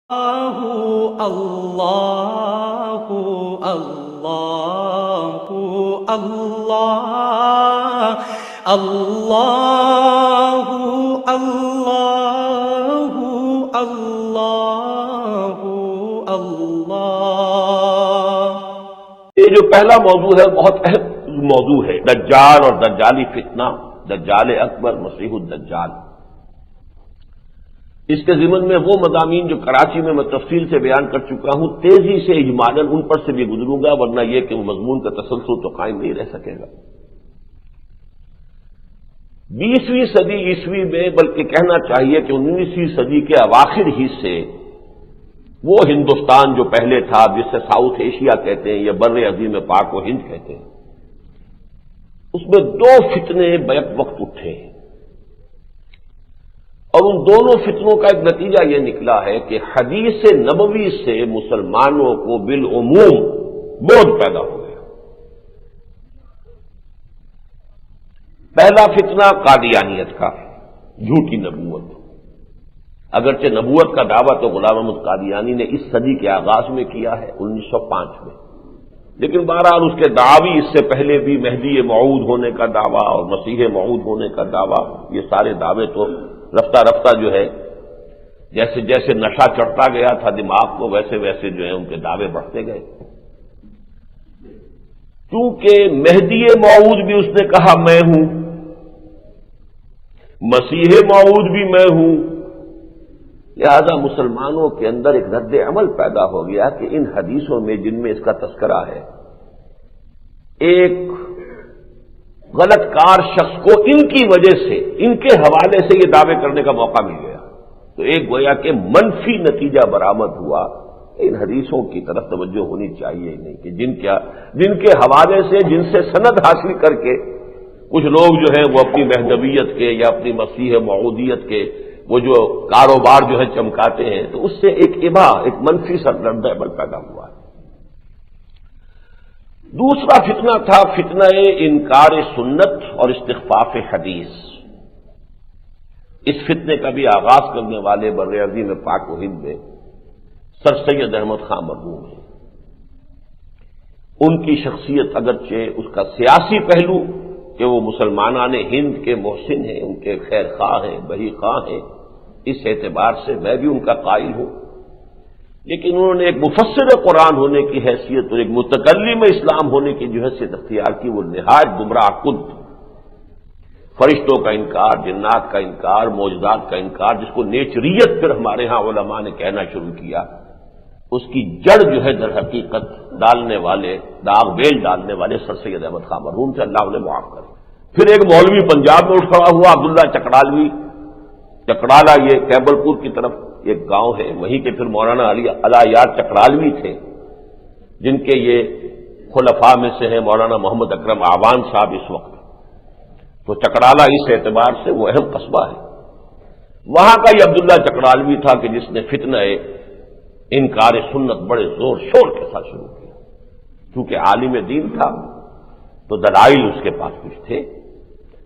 اللہ اللہ اللہ اللہ اللہ اللہ اللہ اللہ۔ یہ جو پہلا موضوع ہے بہت اہم موضوع ہے، دجال اور دجالی فتنہ، دجال اکبر، مسیح الدجال۔ اس کے ضمن میں وہ مضامین جو کراچی میں تفصیل سے بیان کر چکا ہوں، تیزی سے اجمالاً ان پر سے بھی گزروں گا، ورنہ یہ کہ وہ مضمون کا تسلسل تو قائم نہیں رہ سکے گا۔ 20ویں صدی عیسوی میں، بلکہ کہنا چاہیے کہ 19ویں صدی کے اواخر ہی سے وہ ہندوستان جو پہلے تھا، جسے ساؤتھ ایشیا کہتے ہیں یا بر عظیم پاک و ہند کہتے ہیں، اس میں دو فتنے بیک وقت اٹھے ہیں، اور ان دونوں فتنوں کا ایک نتیجہ یہ نکلا ہے کہ حدیث نبوی سے مسلمانوں کو بالعموم بودھ پیدا ہو گیا۔ پہلا فتنہ قادیانیت کا، جھوٹی نبوت۔ اگرچہ نبوت کا دعویٰ تو غلام احمد قادیانی نے اس صدی کے آغاز میں کیا ہے، 1905 میں، لیکن بہرحال اس کے دعوی اس سے پہلے بھی مہدی موعود ہونے کا دعویٰ اور مسیح موعود ہونے کا دعویٰ، یہ سارے دعوے تو رفتہ رفتہ جو ہے جیسے جیسے نشہ چڑھتا گیا تھا دماغ کو، ویسے ویسے جو ہے ان کے دعوے بڑھتے گئے۔ چونکہ مہدی موعود بھی اس نے کہا میں ہوں، مسیح موعود بھی میں ہوں، لہذا مسلمانوں کے اندر ایک رد عمل پیدا ہو گیا کہ ان حدیثوں میں جن میں اس کا تذکرہ ہے، ایک غلط کار شخص کو ان کی وجہ سے، ان کے حوالے سے یہ دعوے کرنے کا موقع مل گیا، تو ایک گویا کہ منفی نتیجہ برآمد ہوا۔ ان حدیثوں کی طرف توجہ ہونی چاہیے نہیں کہ جن کے حوالے سے، جن سے سند حاصل کر کے کچھ لوگ جو ہے وہ اپنی مہدویت کے یا اپنی مسیح موعودیت کے وہ جو کاروبار جو ہے چمکاتے ہیں، تو اس سے ایک اباح، ایک منفی رد عمل پیدا ہوا ہے۔ دوسرا فتنہ تھا فتنہ انکار سنت اور استخفاف حدیث۔ اس فتنے کا بھی آغاز کرنے والے بر عظیم پاک و ہند میں سر سید احمد خان مرحوم ہیں۔ ان کی شخصیت اگرچہ اس کا سیاسی پہلو کہ وہ مسلمانان ہند کے محسن ہیں، ان کے خیر خواہ ہیں، بہی خواہ ہیں، اس اعتبار سے میں بھی ان کا قائل ہوں، لیکن انہوں نے ایک مفسر قرآن ہونے کی حیثیت اور ایک متکلم اسلام ہونے کی جو حیثیت اختیار کی، وہ نہایت گمراہ کن، فرشتوں کا انکار، جنات کا انکار، معجزات کا انکار، جس کو نیچریت پھر ہمارے ہاں علماء نے کہنا شروع کیا، اس کی جڑ جو ہے در حقیقت ڈالنے والے، داغ بیل ڈالنے والے سر سید احمد خان مرحوم سے، اللہ انہیں معاف کرے۔ پھر ایک مولوی پنجاب میں اٹھ کھڑا ہوا، عبداللہ چکڑالوی، چکڑالہ یہ کیبل پور کی طرف ایک گاؤں ہے، وہیں کے پھر مولانا علیار چکڑالوی تھے، جن کے یہ خلفاء میں سے ہیں مولانا محمد اکرم آوان صاحب اس وقت، تو چکڑالہ اس اعتبار سے وہ اہم قصبہ ہے۔ وہاں کا یہ عبداللہ چکڑالوی تھا کہ جس نے فتنہ انکار سنت بڑے زور شور کے ساتھ شروع کیا۔ چونکہ عالم دین تھا تو دلائل اس کے پاس کچھ تھے،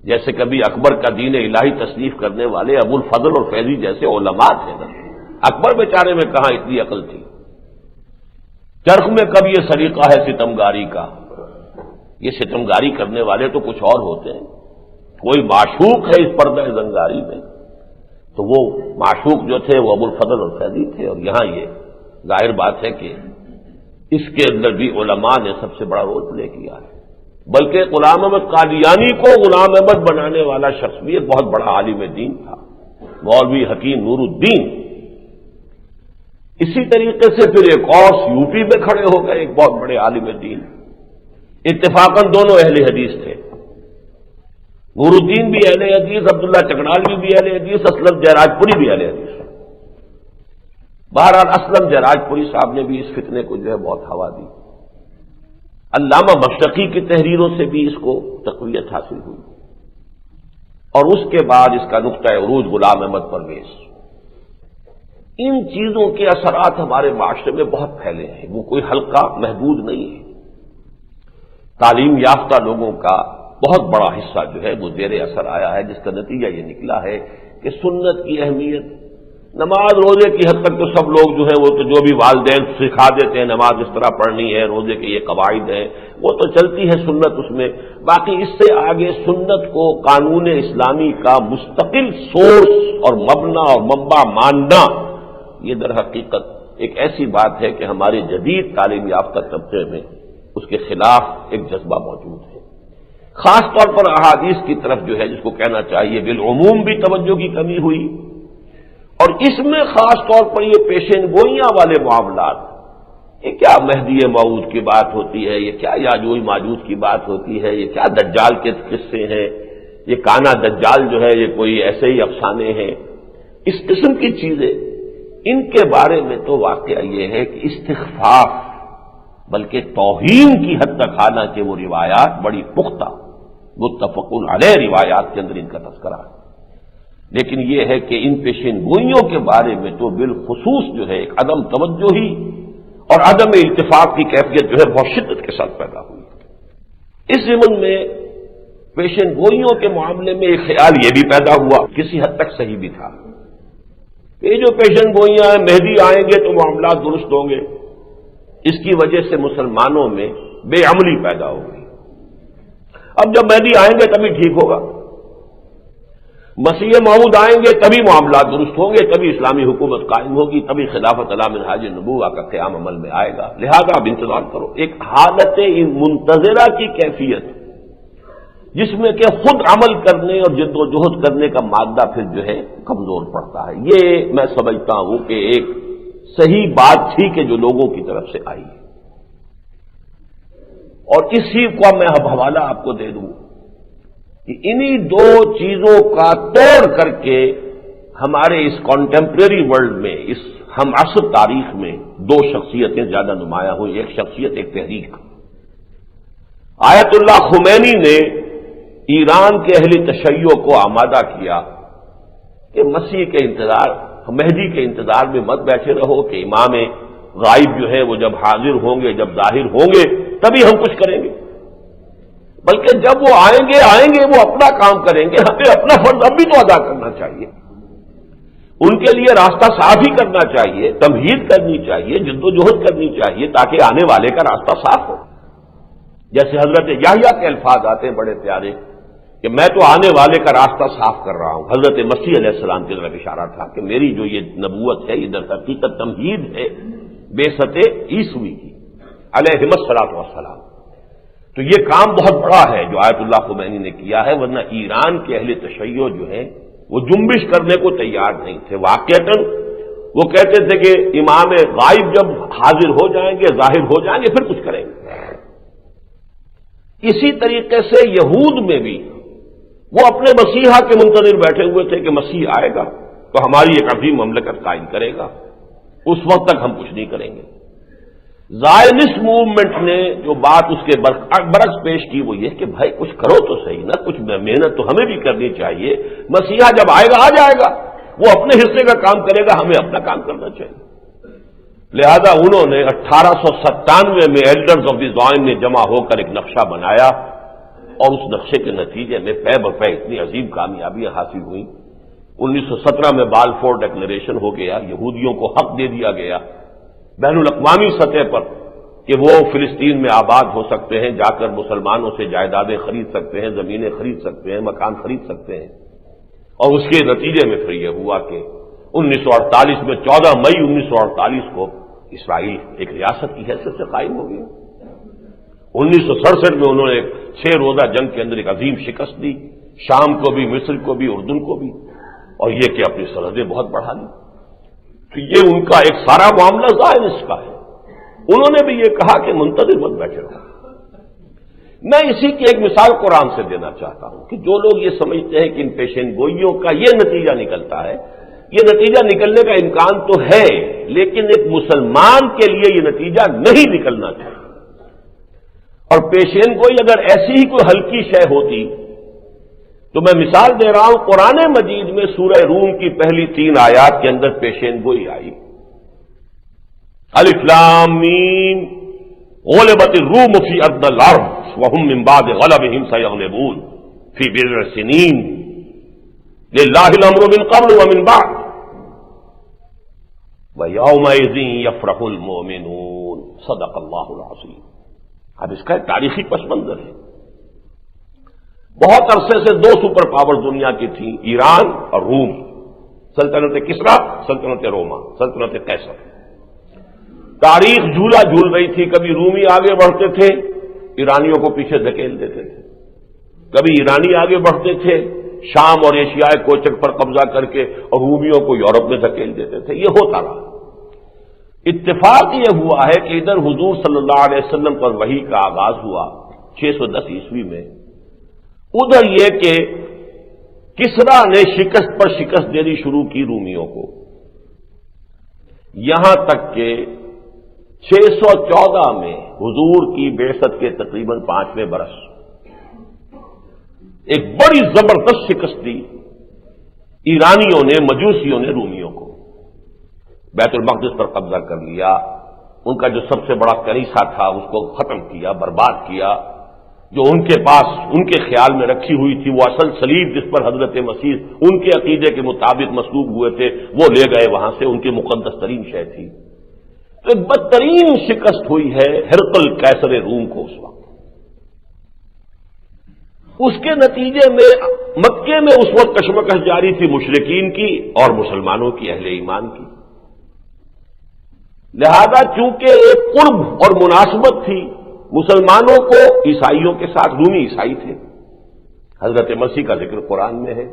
جیسے کبھی اکبر کا دین الہی تصنیف کرنے والے ابو الفضل اور فیضی جیسے علماء تھے، اکبر بیچارے میں کہاں اتنی عقل تھی۔ چرخ میں کب یہ سلیقہ ہے ستمگاری کا، یہ ستمگاری کرنے والے تو کچھ اور ہوتے ہیں، کوئی معشوق ہے اس پردہ زنگاری میں، تو وہ معشوق جو تھے وہ ابو الفضل اور فیضی تھے، اور یہاں یہ ظاہر بات ہے کہ اس کے اندر بھی علماء نے سب سے بڑا رول پلے کیا ہے۔ بلکہ غلام احمد قادیانی کو غلام احمد بنانے والا شخص بھی ایک بہت بڑا عالم دین تھا، مولوی حکیم نور الدین۔ اسی طریقے سے پھر ایک اور یوپی میں کھڑے ہو گئے ایک بہت بڑے عالم دین، اتفاقاً دونوں اہل حدیث تھے، نور الدین بھی اہل حدیث، عبداللہ چکڑالوی بھی اہل حدیث، اسلم جیراج پوری بھی اہل حدیث۔ بہرحال اسلم جیراج پوری صاحب نے بھی اس فتنے کو جو ہے بہت ہوا دی، علامہ مشرقی کی تحریروں سے بھی اس کو تقویت حاصل ہوئی، اور اس کے بعد اس کا نقطہ عروج غلام احمد پرویز۔ ان چیزوں کے اثرات ہمارے معاشرے میں بہت پھیلے ہیں، وہ کوئی حلقہ محدود نہیں ہے۔ تعلیم یافتہ لوگوں کا بہت بڑا حصہ جو ہے وہ زیر اثر آیا ہے، جس کا نتیجہ یہ نکلا ہے کہ سنت کی اہمیت نماز روزے کی حد تک تو سب لوگ جو ہیں وہ تو جو بھی والدین سکھا دیتے ہیں نماز اس طرح پڑھنی ہے، روزے کے یہ قواعد ہیں، وہ تو چلتی ہے سنت اس میں. باقی اس سے آگے سنت کو قانون اسلامی کا مستقل سورس اور مبنا اور منبع ماننا، یہ در حقیقت ایک ایسی بات ہے کہ ہمارے جدید تعلیم یافتہ طبقے میں اس کے خلاف ایک جذبہ موجود ہے. خاص طور پر احادیث کی طرف جو ہے جس کو کہنا چاہیے بالعموم بھی توجہ کی کمی ہوئی، اور اس میں خاص طور پر یہ پیشین گوئیاں والے معاملات، یہ کیا مہدی موعود کی بات ہوتی ہے، یہ کیا یاجوج ماجوج کی بات ہوتی ہے، یہ کیا دجال کے قصے ہیں، یہ کانا دجال جو ہے یہ کوئی ایسے ہی افسانے ہیں، اس قسم کی چیزیں، ان کے بارے میں تو واقعہ یہ ہے کہ استخفاف بلکہ توہین کی حد تک، حالانکہ وہ روایات بڑی پختہ متفق علیہ روایات کے اندر ان کا تذکرہ ہے، لیکن یہ ہے کہ ان پیشین گوئیوں کے بارے میں تو بالخصوص جو ہے ایک عدم توجہی اور عدم التفاق کی کیفیت جو ہے بہت شدت کے ساتھ پیدا ہوئی. اس ضمن میں پیشین گوئیوں کے معاملے میں ایک خیال یہ بھی پیدا ہوا، کسی حد تک صحیح بھی تھا، یہ جو پیشین گوئیاں ہیں مہدی آئیں گے تو معاملات درست ہوں گے، اس کی وجہ سے مسلمانوں میں بے عملی پیدا ہوگی. اب جب مہدی آئیں گے تبھی ٹھیک ہوگا، مسیح موعود آئیں گے تبھی معاملات درست ہوں گے، تبھی اسلامی حکومت قائم ہوگی، تبھی خلافت علی منہاج نبوہ کا قیام عمل میں آئے گا. لہذا اب انتظار کرو. ایک حالت منتظرہ کی کیفیت جس میں کہ خود عمل کرنے اور جد و جہد کرنے کا مادہ پھر جو ہے کمزور پڑتا ہے، یہ میں سمجھتا ہوں کہ ایک صحیح بات تھی کہ جو لوگوں کی طرف سے آئی ہے. اور اسی کا میں اب حوالہ آپ کو دے دوں کہ انہی دو چیزوں کا توڑ کر کے ہمارے اس کانٹمپریری ورلڈ میں، اس ہم عصر تاریخ میں دو شخصیتیں زیادہ نمایاں ہوئی. ایک شخصیت، ایک تحریک. آیت اللہ خمینی نے ایران کے اہل تشیع کو آمادہ کیا کہ مسیح کے انتظار، مہدی کے انتظار میں مت بیٹھے رہو کہ امام غائب جو ہے وہ جب حاضر ہوں گے، جب ظاہر ہوں گے تبھی ہم کچھ کریں گے، بلکہ جب وہ آئیں گے وہ اپنا کام کریں گے، ہمیں اپنا فرض اب بھی تو ادا کرنا چاہیے، ان کے لیے راستہ صاف ہی کرنا چاہیے، تمہید کرنی چاہیے، جد و جہد کرنی چاہیے تاکہ آنے والے کا راستہ صاف ہو. جیسے حضرت یحییٰ کے الفاظ آتے ہیں بڑے پیارے کہ میں تو آنے والے کا راستہ صاف کر رہا ہوں. حضرت مسیح علیہ السلام کی طرف اشارہ تھا کہ میری جو یہ نبوت ہے یہ در حقیقت تمہید ہے بعثت عیسوی کی علیہ الصلوۃ والسلام. تو یہ کام بہت بڑا ہے جو آیت اللہ خمینی نے کیا ہے، ورنہ ایران کے اہل تشیع جو ہے وہ جنبش کرنے کو تیار نہیں تھے. واقعتاً وہ کہتے تھے کہ امام غائب جب حاضر ہو جائیں گے، ظاہر ہو جائیں گے، پھر کچھ کریں گے. اسی طریقے سے یہود میں بھی وہ اپنے مسیحا کے منتظر بیٹھے ہوئے تھے کہ مسیح آئے گا تو ہماری ایک عظیم مملکت قائم کرے گا، اس وقت تک ہم کچھ نہیں کریں گے. زائنسٹ موومنٹ نے جو بات اس کے برعکس پیش کی وہ یہ کہ بھائی کچھ کرو تو صحیح نا، کچھ محنت تو ہمیں بھی کرنی چاہیے. مسیحا جب آئے گا آ جائے گا، وہ اپنے حصے کا کام کرے گا، ہمیں اپنا کام کرنا چاہیے. لہذا انہوں نے 1897 میں ایلڈرز آف دی زائن نے جمع ہو کر ایک نقشہ بنایا، اور اس نقشے کے نتیجے میں پے بپے اتنی عظیم کامیابیاں حاصل ہوئیں. 1917 میں بالفور ڈکلریشن ہو گیا، یہودیوں کو حق دے دیا گیا بین الاقوامی سطح پر کہ وہ فلسطین میں آباد ہو سکتے ہیں، جا کر مسلمانوں سے جائیدادیں خرید سکتے ہیں، زمینیں خرید سکتے ہیں، مکان خرید سکتے ہیں. اور اس کے نتیجے میں پھر یہ ہوا کہ 1948 میں 14 مئی 1948 کو اسرائیل ایک ریاست کی حیثیت سے قائم ہو گیا. 1967 میں انہوں نے 6 روزہ جنگ کے اندر ایک عظیم شکست دی، شام کو بھی، مصر کو بھی، اردن کو بھی، اور یہ کہ اپنی سرحدیں بہت بڑھا لی. تو یہ ان کا ایک سارا معاملہ زائنسٹ کا ہے. انہوں نے بھی یہ کہا کہ منتظر مت بیٹھے رہو. میں اسی کی ایک مثال قرآن سے دینا چاہتا ہوں کہ جو لوگ یہ سمجھتے ہیں کہ ان پیشین گوئیوں کا یہ نتیجہ نکلتا ہے، یہ نتیجہ نکلنے کا امکان تو ہے، لیکن ایک مسلمان کے لیے یہ نتیجہ نہیں نکلنا چاہیے. اور پیشین گوئی اگر ایسی ہی کوئی ہلکی شے ہوتی تو میں مثال دے رہا ہوں، قرآن مجید میں سورہ روم کی پہلی 3 آیات کے اندر پیشین گوئی آئی. الف لام میم غلبت الروم فی ارض الارض وهم من بعد غلبهم سيغلبون فی بضع سنین للہ الامر من قبل ومن بعد. وَيَوْمَئِذٍ يَفْرَحُ الْمُؤْمِنُونَ صدق اللہ العظیم۔ اب اس کا ایک تاریخی پس منظر ہے۔ بہت عرصے سے دو سپر پاور دنیا کی تھیں، ایران اور روم، سلطنت کسریٰ، سلطنت روما، سلطنت قیصر۔ تاریخ جھولا جھول رہی تھی، کبھی رومی آگے بڑھتے تھے، ایرانیوں کو پیچھے دھکیل دیتے تھے، کبھی ایرانی آگے بڑھتے تھے، شام اور ایشیائے کوچک پر قبضہ کر کے، اور رومیوں کو یورپ میں دھکیل دیتے تھے۔ یہ ہوتا رہا۔ اتفاق یہ ہوا ہے کہ ادھر حضور صلی اللہ علیہ وسلم پر وحی کا آغاز ہوا 610 عیسوی میں، ادھر یہ کہ کسریٰ نے شکست پر شکست دینی شروع کی رومیوں کو، یہاں تک کہ 614 میں حضور کی بعثت کے تقریباً 5ویں برس ایک بڑی زبردست شکست دی ایرانیوں نے، مجوسیوں نے رومیوں کو۔ بیت المقدس پر قبضہ کر لیا، ان کا جو سب سے بڑا کنیسہ تھا اس کو ختم کیا، برباد کیا، جو ان کے پاس ان کے خیال میں رکھی ہوئی تھی وہ اصل صلیب جس پر حضرت مسیح ان کے عقیدے کے مطابق مصلوب ہوئے تھے وہ لے گئے وہاں سے، ان کی مقدس ترین شے تھی۔ تو ایک بدترین شکست ہوئی ہے ہرقل قیصر روم کو اس وقت۔ اس کے نتیجے میں مکے میں اس وقت کشمکش جاری تھی مشرکین کی اور مسلمانوں کی، اہل ایمان کی۔ لہذا چونکہ ایک قرب اور مناسبت تھی مسلمانوں کو عیسائیوں کے ساتھ، رومی عیسائی تھے، حضرت مسیح کا ذکر قرآن میں ہے،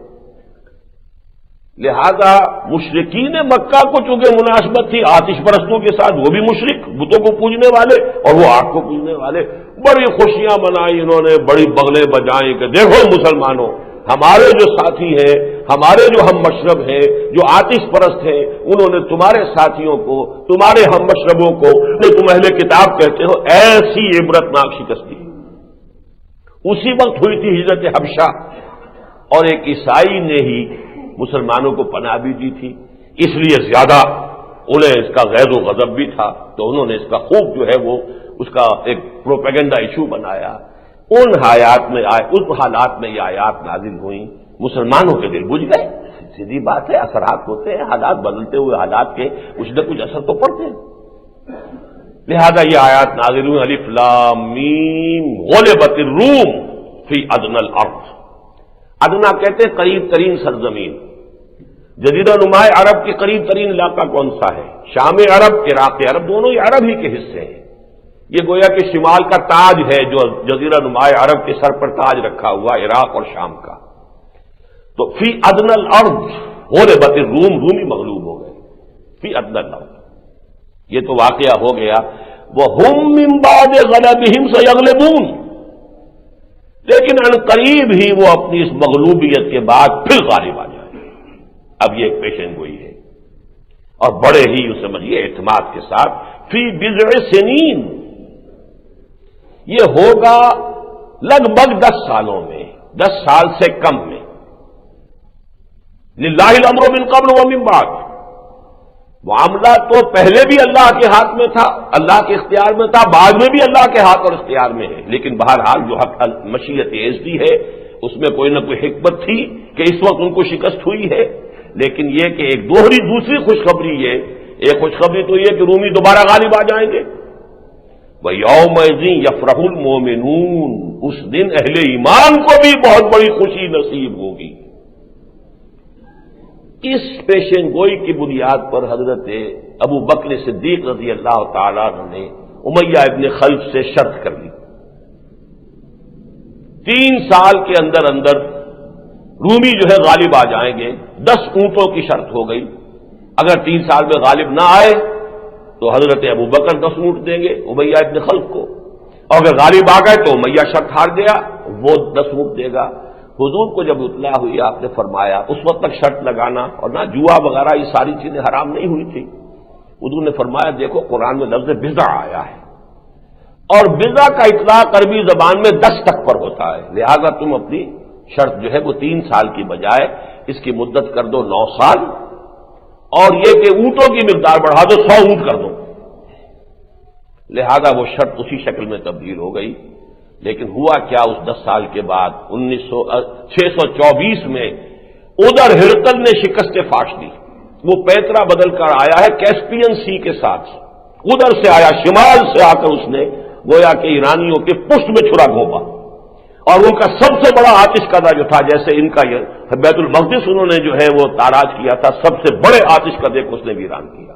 لہذا مشرکین مکہ کو چونکہ مناسبت تھی آتش پرستوں کے ساتھ، وہ بھی مشرک، بتوں کو پوجنے والے اور وہ آگ کو پوجنے والے، بڑی خوشیاں منائی انہوں نے، بڑی بغلیں بجائیں کہ دیکھو مسلمانوں، ہمارے جو ساتھی ہیں، ہمارے جو ہم مشرب ہیں، جو آتش پرست ہیں، انہوں نے تمہارے ساتھیوں کو، تمہارے ہم مشربوں کو، تم اہل کتاب کہتے ہو، ایسی عبرتناک شکست دی۔ اسی وقت ہوئی تھی ہجرت حبشہ، اور ایک عیسائی نے ہی مسلمانوں کو پناہ بھی دی تھی، اس لیے زیادہ انہیں اس کا غیظ و غضب بھی تھا، تو انہوں نے اس کا خوب جو ہے وہ اس کا ایک پروپیگنڈا ایشو بنایا۔ ان حالات میں یہ آیات نازل ہوئیں، مسلمانوں کے دل بجھ گئے، سیدھی بات ہے، اثرات ہوتے ہیں، حالات بدلتے ہوئے حالات کے کچھ نہ کچھ اثر تو پڑتے ہیں۔ لہذا یہ آیات نازل ہوئی، الف لام میم غلبت الروم فی ادنی الارض۔ ادنا کہتے ہیں قریب ترین سرزمین، جزیرہ نما عرب کے قریب ترین علاقہ کون سا ہے؟ شام عرب، عراق عرب، دونوں ہی عرب ہی کے حصے ہیں۔ یہ گویا کہ شمال کا تاج ہے جو جزیرہ نما عرب کے سر پر تاج رکھا ہوا، عراق اور شام کا۔ تو فی ادنی الارض غلبت الروم، رومی مغلوب ہو گئے فی ادنی الارض۔ یہ تو واقعہ ہو گیا، وَهُمْ مِنْ بَعْدِ غَلَبِهِمْ سَيَغْلِبُونَ، لیکن ان قریب ہی وہ اپنی اس مغلوبیت کے بعد پھر غالب آ جائے۔ اب یہ ایک پیشن گوئی ہے، اور بڑے ہی سمجھیے اعتماد کے ساتھ، فی بضع سنین، یہ ہوگا لگ بھگ 10 سالوں میں، 10 سال سے کم میں۔ للہ الامر من قبل ومن بعد، معاملہ تو پہلے بھی اللہ کے ہاتھ میں تھا، اللہ کے اختیار میں تھا، بعد میں بھی اللہ کے ہاتھ اور اختیار میں ہے، لیکن بہرحال جو حق مشیت عزتی ہے اس میں کوئی نہ کوئی حکمت تھی کہ اس وقت ان کو شکست ہوئی ہے۔ لیکن یہ کہ ایک دوسری خوشخبری یہ، ایک خوشخبری تو یہ کہ رومی دوبارہ غالب آ جائیں گے۔ وَيَوْمَئِذٍ يَفْرَحُ الْمُؤْمِنُونَ، اس دن اہل ایمان کو بھی بہت بڑی خوشی نصیب ہوگی۔ اس پیشن گوئی کی بنیاد پر حضرت ابو بکر صدیق رضی اللہ تعالیٰ عنہ نے امیہ ابن خلف سے شرط کر لی، 3 سال کے اندر اندر رومی جو ہے غالب آ جائیں گے۔ 10 اونٹوں کی شرط ہو گئی، اگر 3 سال میں غالب نہ آئے تو حضرت ابو بکر 10 اونٹ دیں گے امیہ ابن خلف کو، اور اگر غالب آ گئے تو امیہ شرط ہار گیا، وہ 10 اونٹ دے گا۔ حضور کو جب اطلاع ہوئی آپ نے فرمایا، اس وقت تک شرط لگانا اور نہ جوا وغیرہ یہ ساری چیزیں حرام نہیں ہوئی تھی، حضور نے فرمایا دیکھو قرآن میں لفظ بضع آیا ہے، اور بضع کا اطلاق عربی زبان میں 10 تک پر ہوتا ہے، لہذا تم اپنی شرط جو ہے وہ 3 سال کی بجائے اس کی مدت کر دو 9 سال، اور یہ کہ اونٹوں کی مقدار بڑھا دو، 100 اونٹ کر دو۔ لہذا وہ شرط اسی شکل میں تبدیل ہو گئی۔ لیکن ہوا کیا اس 10 سال کے بعد 624 میں ادھر ہرقل نے شکست فاش دی، وہ پیترا بدل کر آیا ہے کیسپین سی کے ساتھ، ادھر سے آیا، شمال سے آ کر اس نے گویا کہ ایرانیوں کے پشت میں چھرا گھونپا، اور ان کا سب سے بڑا آتش کدہ جو تھا، جیسے ان کا یہ بیت المقدس انہوں نے جو ہے وہ تاراج کیا تھا، سب سے بڑے آتش کدے کو اس نے ویران کیا،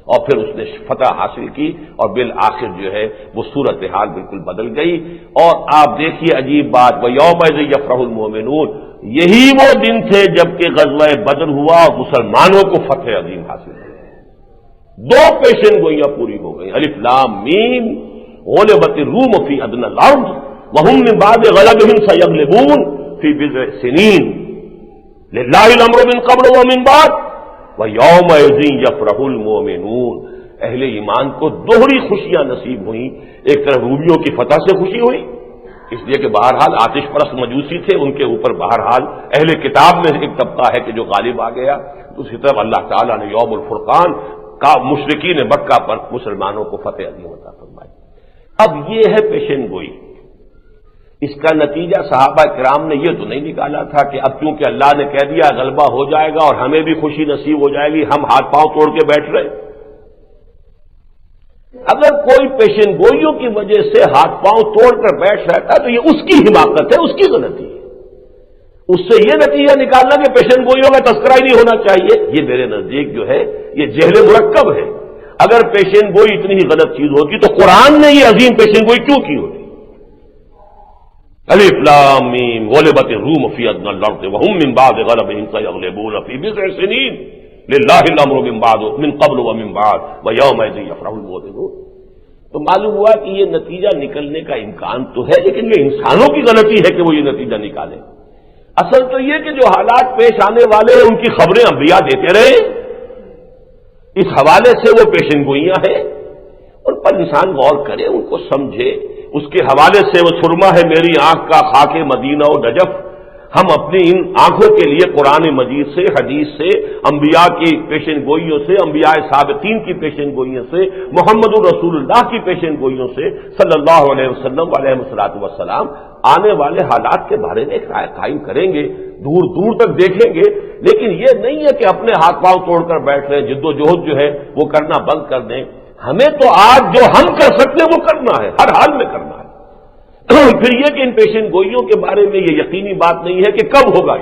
اور پھر اس نے فتح حاصل کی، اور بالآخر جو ہے وہ صورتحال بالکل بدل گئی۔ اور آپ دیکھیے عجیب بات، وَيَوْمَئِذٍ يَفْرَحُ الْمُؤْمِنُونَ، یہی وہ دن تھے جب کہ غزوہ بدر ہوا اور مسلمانوں کو فتح عظیم حاصل ہوئی، دو پیشن گوئیاں پوری ہو گئی، الف لام میم، غلبت الروم فی ادنی الارض وهم من بعد غلبهم سيغلبون في بضع سنين للہ الامر من قبل ومن بعد وَيَوْمَئِذٍ يَفْرَحُ الْمُؤْمِنُونَ۔ اہل ایمان کو دوہری خوشیاں نصیب ہوئیں، ایک طرف رومیوں کی فتح سے خوشی ہوئی، اس لیے کہ بہرحال آتش پرست مجوسی تھے، ان کے اوپر بہرحال اہل کتاب میں ایک طبقہ ہے کہ جو غالب آ گیا، دوسری طرف اللہ تعالیٰ نے یوم الفرقان کا مشرکین مکہ پر مسلمانوں کو فتح عظیم عطا فرمائی۔ اب یہ ہے پیشن گوئی، اس کا نتیجہ صحابہ کرام نے یہ تو نہیں نکالا تھا کہ اب کیونکہ اللہ نے کہہ دیا غلبہ ہو جائے گا اور ہمیں بھی خوشی نصیب ہو جائے گی، ہم ہاتھ پاؤں توڑ کے بیٹھ رہے۔ اگر کوئی پیشن گوئیوں کی وجہ سے ہاتھ پاؤں توڑ کر بیٹھ رہتا تو یہ اس کی حماقت ہے، اس کی غلطی ہے، اس سے یہ نتیجہ نکالنا کہ پیشن گوئیوں کا تذکرہ ہی نہیں ہونا چاہیے، یہ میرے نزدیک جو ہے یہ جہل مرکب ہے۔ اگر پیشن گوئی اتنی ہی غلط چیز ہوتی تو قرآن نے یہ عظیم پیشن گوئی کیوں کی ہوتی؟ الف لام میم غلبت الروم فی ادنی الارض وهم من بعد غلبهم سيغلبون في بضع سنين للہ الامر من قبل ومن بعد ويومئذ يفرح المؤمنون۔ تو معلوم ہوا کہ یہ نتیجہ نکلنے کا امکان تو ہے، لیکن یہ انسانوں کی غلطی ہے کہ وہ یہ نتیجہ نکالیں۔ اصل تو یہ کہ جو حالات پیش آنے والے ہیں ان کی خبریں انبیاء دیتے رہے، اس حوالے سے وہ پیشن گوئیاں ہیں، ان پر انسان غور کرے، ان کو سمجھے۔ اس کے حوالے سے وہ سرما ہے میری آنکھ کا خاک مدینہ و نجف، ہم اپنی ان آنکھوں کے لیے قرآن مجید سے، حدیث سے، انبیاء کی پیشن گوئیوں سے، انبیاء سابقین کی پیشن گوئیوں سے، محمد الرسول اللہ کی پیشن گوئیوں سے صلی اللہ علیہ وسلم علیہ الصلوۃ والسلام آنے والے حالات کے بارے میں ایک رائے قائم کریں گے، دور دور تک دیکھیں گے، لیکن یہ نہیں ہے کہ اپنے ہاتھ پاؤں توڑ کر بیٹھ رہے، جد و جہد جو ہے وہ کرنا بند کر دیں۔ ہمیں تو آج جو ہم کر سکتے ہیں وہ کرنا ہے، ہر حال میں کرنا ہے۔ پھر یہ کہ ان پیشن گوئیوں کے بارے میں یہ یقینی بات نہیں ہے کہ کب ہوگا،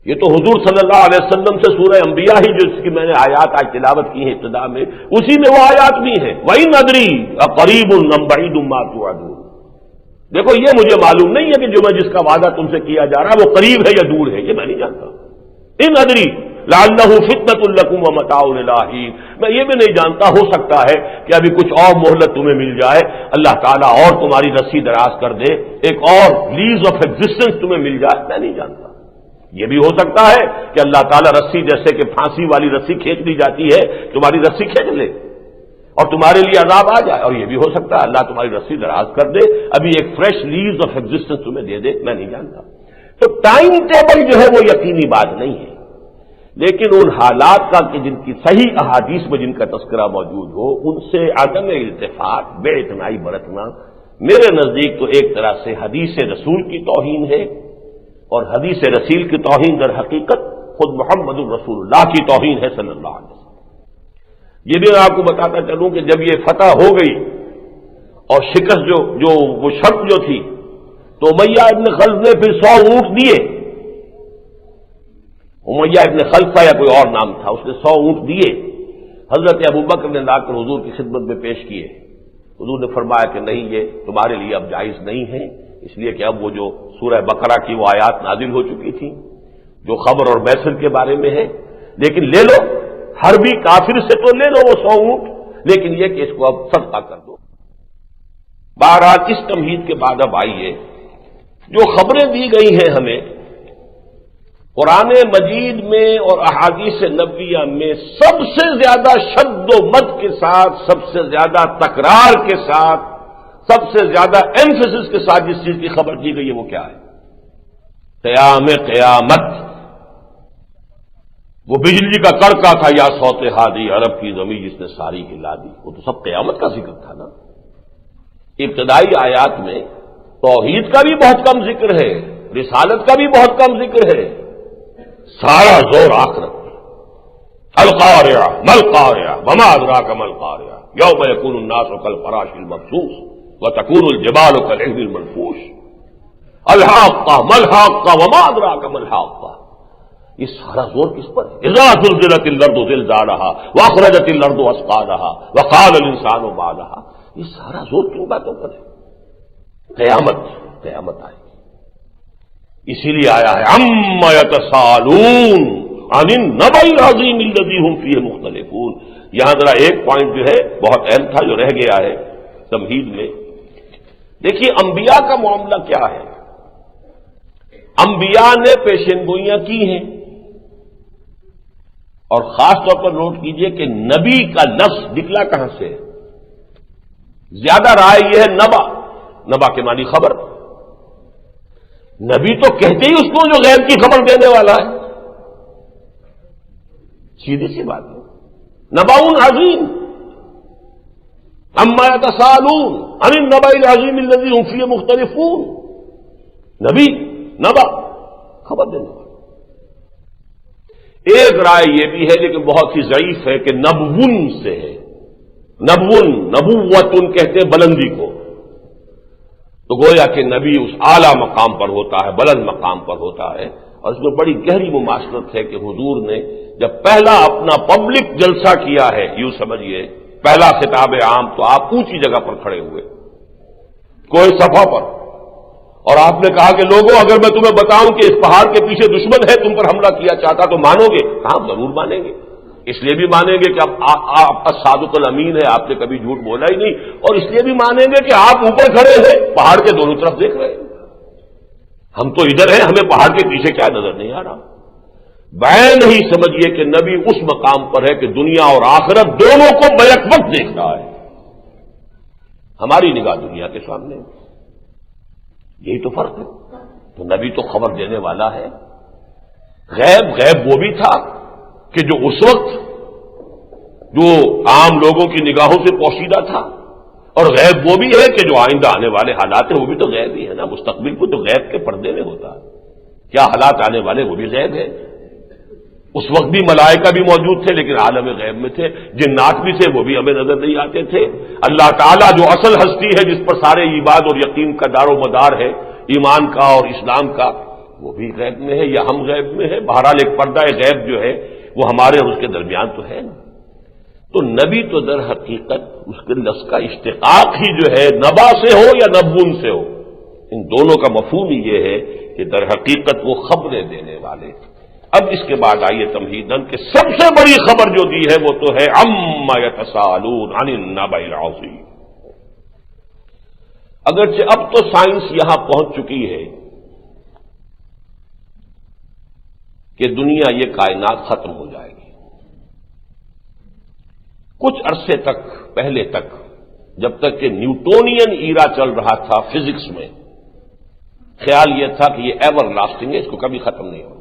یہ تو حضور صلی اللہ علیہ وسلم سے سورہ انبیاء ہی جس کی میں نے آیات آج تلاوت کی ہیں ابتدا میں، اسی میں وہ آیات بھی ہیں، وَإِنْ أَدْرِي أَقَرِيبٌ أَمْ بَعِيدٌ مَا تُوعَدُونَ۔ دیکھو یہ مجھے معلوم نہیں ہے کہ جو میں جس کا وعدہ تم سے کیا جا رہا ہے وہ قریب ہے یا دور ہے، یہ میں نہیں جانتا۔ ان ادری لعلہ فتنۃ لکم ومتاع الی حین، میں یہ بھی نہیں جانتا، ہو سکتا ہے کہ ابھی کچھ اور مہلت تمہیں مل جائے، اللہ تعالیٰ اور تمہاری رسی دراز کر دے، ایک اور لیز آف ایگزسٹنس تمہیں مل جائے، میں نہیں جانتا۔ یہ بھی ہو سکتا ہے کہ اللہ تعالیٰ رسی جیسے کہ پھانسی والی رسی کھینچ دی جاتی ہے، تمہاری رسی کھینچ لے اور تمہارے لیے عذاب آ جائے، اور یہ بھی ہو سکتا ہے اللہ تمہاری رسی دراز کر دے، ابھی ایک فریش لیز آف ایگزسٹنس تمہیں دے دے، میں نہیں جانتا۔ تو ٹائم ٹیبل جو ہے وہ یقینی بات نہیں ہے، لیکن ان حالات کا کہ جن کی صحیح احادیث میں جن کا تذکرہ موجود ہو، ان سے عدم التفات، بے اعتنائی برتنا میرے نزدیک تو ایک طرح سے حدیث رسول کی توہین ہے، اور حدیث رسول کی توہین در حقیقت خود محمد الرسول اللہ کی توہین ہے صلی اللہ علیہ وسلم۔ یہ بھی میں آپ کو بتاتا چلوں کہ جب یہ فتح ہو گئی اور شکست جو وہ شرط جو تھی، تو امیہ ابن خلف نے پھر 100 اونٹ دیے، امیہ ابن خلفہ یا کوئی اور نام تھا، اس نے 100 اونٹ دیے، حضرت ابوبکر نے لا کر حضور کی خدمت میں پیش کیے، حضور نے فرمایا کہ نہیں، یہ تمہارے لیے اب جائز نہیں ہے، اس لیے کہ اب وہ جو سورہ بقرہ کی وہ آیات نازل ہو چکی تھی جو خبر اور بیسر کے بارے میں ہے، لیکن لے لو، حربی کافر سے تو لے لو وہ 100 اونٹ، لیکن یہ کہ اس کو اب صدقہ کر دو۔ بہرحال اس تمہید کے بعد اب آئیے جو خبریں دی گئی ہیں ہمیں قرآن مجید میں اور احادیث نبویہ میں، سب سے زیادہ شد و مد کے ساتھ، سب سے زیادہ تکرار کے ساتھ، سب سے زیادہ ایمفیسس کے ساتھ جس چیز کی خبر دی گئی ہے وہ کیا ہے؟ قیامت، وہ بجلی کا کڑکا تھا یا صوت ہادی عرب کی زمین جس نے ساری ہلا دی، وہ تو سب قیامت کا ذکر تھا نا۔ ابتدائی آیات میں توحید کا بھی بہت کم ذکر ہے، رسالت کا بھی بہت کم ذکر ہے، سارا زور آخرت القارعہ مل قارعہ وما ادراک مل قارعہ یوم یکون الناس کالفراش المبثوث وتکون الجبال کالعہن المنفوش الحاقہ مل حاقہ وما ادراک مل حاقہ. یہ سارا زور کس پر ہے؟ اذا زلزلت الارض زلزالہا واخرجت الارض اثقالہا وقال الانسان ما لہا. یہ سارا زور کن باتوں پر ہے؟ قیامت آئے گی. اسی لیے آیا ہے عما یتساءلون عن النبأ العظیم الذی هم فیہ مختلفون. یہاں ذرا ایک پوائنٹ جو ہے بہت اہم تھا جو رہ گیا ہے تمہید میں. دیکھیے انبیاء کا معاملہ کیا ہے. انبیاء نے پیشنگوئیاں کی ہیں، اور خاص طور پر نوٹ کیجئے کہ نبی کا لفظ نکلا کہاں سے ہے. زیادہ رائے یہ ہے نبا. نبا کے معنی خبر. نبی تو کہتے ہی اس کو جو غیب کی خبر دینے والا ہے. سیدھی سی بات ہے. نباؤن عظیم عما یتساءلون عن النبأ العظیم الذی هم فیہ مختلفون. نبی نبا خبر دینے والا. ایک رائے یہ بھی ہے لیکن بہت ہی ضعیف ہے کہ نبون سے ہے. نبون نبوتن کہتے ہیں بلندی کو. تو گویا کہ نبی اس اعلیٰ مقام پر ہوتا ہے، بلند مقام پر ہوتا ہے. اور اس میں بڑی گہری مماثلت ہے کہ حضور نے جب پہلا اپنا پبلک جلسہ کیا ہے، یوں سمجھیے پہلا خطاب عام، تو آپ اونچی جگہ پر کھڑے ہوئے کوئی صفحہ پر، اور آپ نے کہا کہ لوگوں اگر میں تمہیں بتاؤں کہ اس پہاڑ کے پیچھے دشمن ہے تم پر حملہ کیا چاہتا تو مانو گے؟ ہاں ضرور مانیں گے. اس لیے بھی مانیں گے کہ آپ کا صادق الامین ہے، آپ نے کبھی جھوٹ بولا ہی نہیں، اور اس لیے بھی مانیں گے کہ آپ اوپر کھڑے ہیں پہاڑ کے دونوں طرف دیکھ رہے ہیں. ہم تو ادھر ہیں، ہمیں پہاڑ کے پیچھے کیا نظر نہیں آ رہا. بعین ہی سمجھیے کہ نبی اس مقام پر ہے کہ دنیا اور آخرت دونوں کو بیک وقت دیکھ رہا ہے. ہماری نگاہ دنیا کے سامنے، یہی تو فرق ہے. تو نبی تو خبر دینے والا ہے. غیب وہ بھی تھا کہ جو اس وقت جو عام لوگوں کی نگاہوں سے پوشیدہ تھا، اور غیب وہ بھی ہے کہ جو آئندہ آنے والے حالات ہیں وہ بھی تو غیب ہی ہے نا. مستقبل کو تو غیب کے پردے میں ہوتا ہے. کیا حالات آنے والے وہ بھی غیب ہے. اس وقت بھی ملائکہ بھی موجود تھے لیکن عالم غیب میں تھے. جنات بھی تھے، وہ بھی ہمیں نظر نہیں آتے تھے. اللہ تعالیٰ جو اصل ہستی ہے جس پر سارے ایمان اور یقین کا دار و مدار ہے، ایمان کا اور اسلام کا، وہ بھی غیب میں ہے یا ہم غیب میں ہے. بہرحال ایک پردہ غیب جو ہے وہ ہمارے اور اس کے درمیان تو ہے نا. تو نبی تو در حقیقت اس کے لفظ کا اشتقاق ہی جو ہے نبا سے ہو یا نبون سے ہو، ان دونوں کا مفہوم ہی یہ ہے کہ در حقیقت وہ خبریں دینے والے. اب اس کے بعد آئیے تمہیداً کہ سب سے بڑی خبر جو دی ہے وہ تو ہے عما یتساءلون عن النبأ العظیم. اگرچہ اب تو سائنس یہاں پہنچ چکی ہے کہ دنیا یہ کائنات ختم ہو جائے گی. کچھ عرصے تک پہلے تک جب تک کہ نیوٹونین ایرا چل رہا تھا فزکس میں، خیال یہ تھا کہ یہ ایور لاسٹنگ ہے، اس کو کبھی ختم نہیں ہونا.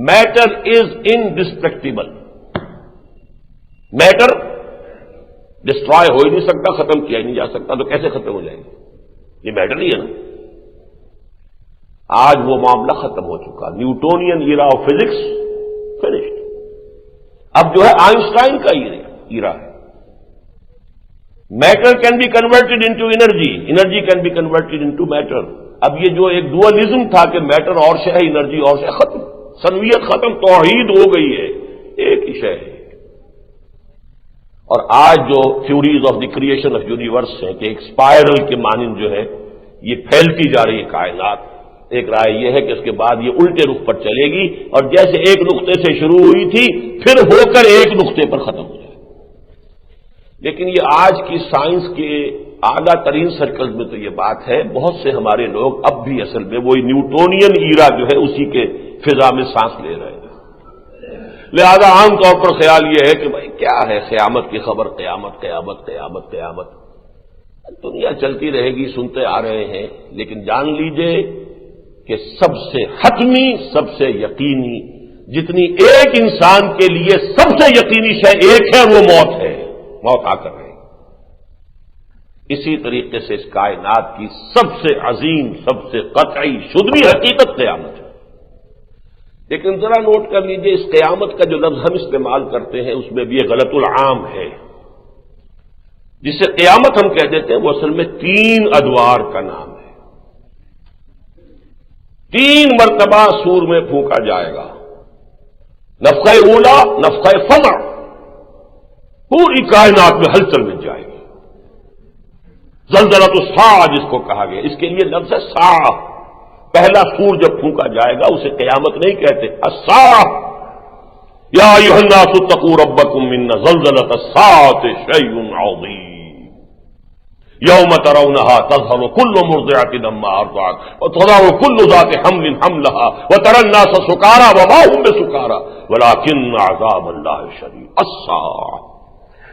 Matter is indestructible. Matter destroy ہو ہی نہیں سکتا، ختم کیا ہی نہیں جا سکتا، تو کیسے ختم ہو جائے گی؟ یہ میٹر ہی ہے نا. آج وہ معاملہ ختم ہو چکا. Newtonian era of physics finished. اب جو ہے آئنسٹائن کا ایرا ہے. Matter can be converted into energy, energy can be converted into matter. اب یہ جو ایک ڈوئلزم تھا کہ میٹر اور شے ہے، انرجی اور شے، ختم. سنویت ختم، توحید ہو گئی ہے، ایک ہی شے ہے. اور آج جو theories of the creation of universe ہے کہ ایک اسپائرل کے مانند جو ہے یہ پھیلتی جا رہی ہے کائنات. ایک رائے یہ ہے کہ اس کے بعد یہ الٹے رخ پر چلے گی، اور جیسے ایک نقطے سے شروع ہوئی تھی پھر ہو کر ایک نقطے پر ختم ہو جائے. لیکن یہ آج کی سائنس کے اعلیٰ ترین سرکل میں تو یہ بات ہے، بہت سے ہمارے لوگ اب بھی اصل میں وہی نیوٹونین ایرا جو ہے اسی کے فضا میں سانس لے رہے ہیں. لہذا عام طور پر خیال یہ ہے کہ بھائی کیا ہے قیامت کی خبر، قیامت قیامت قیامت قیامت. دنیا چلتی رہے گی، سنتے آ رہے ہیں، لیکن جان لیجئے کہ سب سے حتمی، سب سے یقینی، جتنی ایک انسان کے لیے سب سے یقینی شے ایک ہے وہ موت ہے. موت آ کر رہے گی. اسی طریقے سے اس کائنات کی سب سے عظیم، سب سے قطعی شدوی حقیقت قیامت ہے. لیکن ذرا نوٹ کر لیجئے، اس قیامت کا جو لفظ ہم استعمال کرتے ہیں اس میں بھی یہ غلط العام ہے. جسے قیامت ہم کہہ دیتے ہیں وہ اصل میں 3 ادوار کا نام ہے. 3 مرتبہ سور میں پھونکا جائے گا. نفخہ اولا، نفخہ فزع، پوری کائنات میں ہلچل مچ جائے گی. زلزلۃ الساعہ جس کو کہا گیا، اس کے لیے لفظ ہے ساعہ. پہلا سور جب پھونکا جائے گا اسے قیامت نہیں کہتے، الساعہ. یا ایھا الناس اتقوا ربکم ان زلزلۃ الساعۃ شیء عظیم یوم ترونها تذهل كل مرضعة عما ارضعت وتضع كل ذات حمل حملها وترى الناس سكارى وما هم بسكارى ولكن عذاب الله شديد. الساعة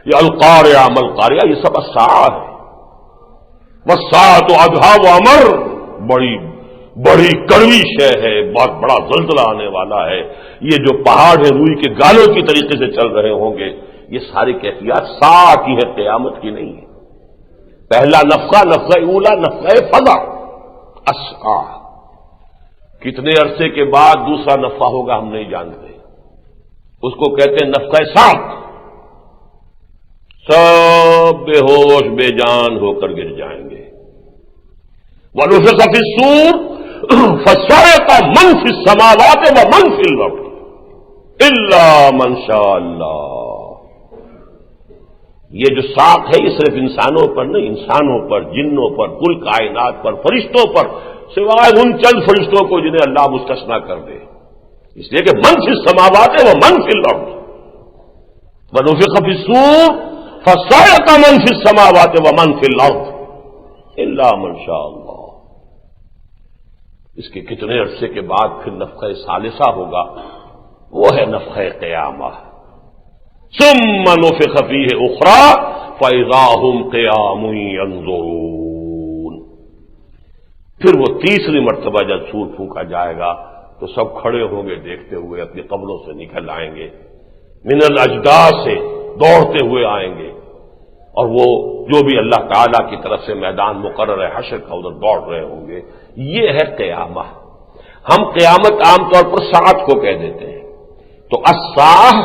یہ القارعہ ملقارعہ یہ سب الساعہ ہے. والساعة ادھا وامر، بڑی کڑوی شے ہے، بہت بڑا زلزلہ آنے والا ہے. یہ جو پہاڑ ہیں روئی کے گالوں کی طریقے سے چل رہے ہوں گے، یہ ساری کیفیات ساعہ کی ہے، قیامت کی نہیں ہے. پہلا نفخہ، نفخہ اولا، نفخہ فزع. الساعہ کتنے عرصے کے بعد دوسرا نفخہ ہوگا ہم نہیں جانتے، اس کو کہتے ہیں نفخہ صاعق. سب بے ہوش بے جان ہو کر گر جائیں گے. وَنُفِخَ فِي الصُّورِ فَصَعِقَ مَن فِي السَّمَاوَاتِ وَمَن فِي الْأَرْضِ إِلَّا مَن شَاءَ اللَّهُ. یہ جو ساق ہے یہ صرف انسانوں پر نہیں، انسانوں پر، جنوں پر، کل کائنات پر، فرشتوں پر، سوائے ان چند فرشتوں کو جنہیں اللہ مستثنیٰ کر دے. اس لیے کہ من فی السماوات و من فی الارض. ونفخ فی الصور فصعق من فی السماوات و من فی الارض الا من شاء اللہ. اس کے کتنے عرصے کے بعد پھر نفخہ ثالثہ ہوگا، وہ ہے نفخہ قیامہ. ثم نفخ فیہ اخری فاذا هم قیام ینظرون. پھر وہ تیسری مرتبہ جب سور پھونکا جائے گا تو سب کھڑے ہوں گے دیکھتے ہوئے، اپنی قبروں سے نکل آئیں گے، من الاجداث سے دوڑتے ہوئے آئیں گے، اور وہ جو بھی اللہ تعالی کی طرف سے میدان مقرر ہے حشر کا ادھر دوڑ رہے ہوں گے. یہ ہے قیامہ. ہم قیامت عام طور پر ساعت کو کہہ دیتے ہیں. تو الساعہ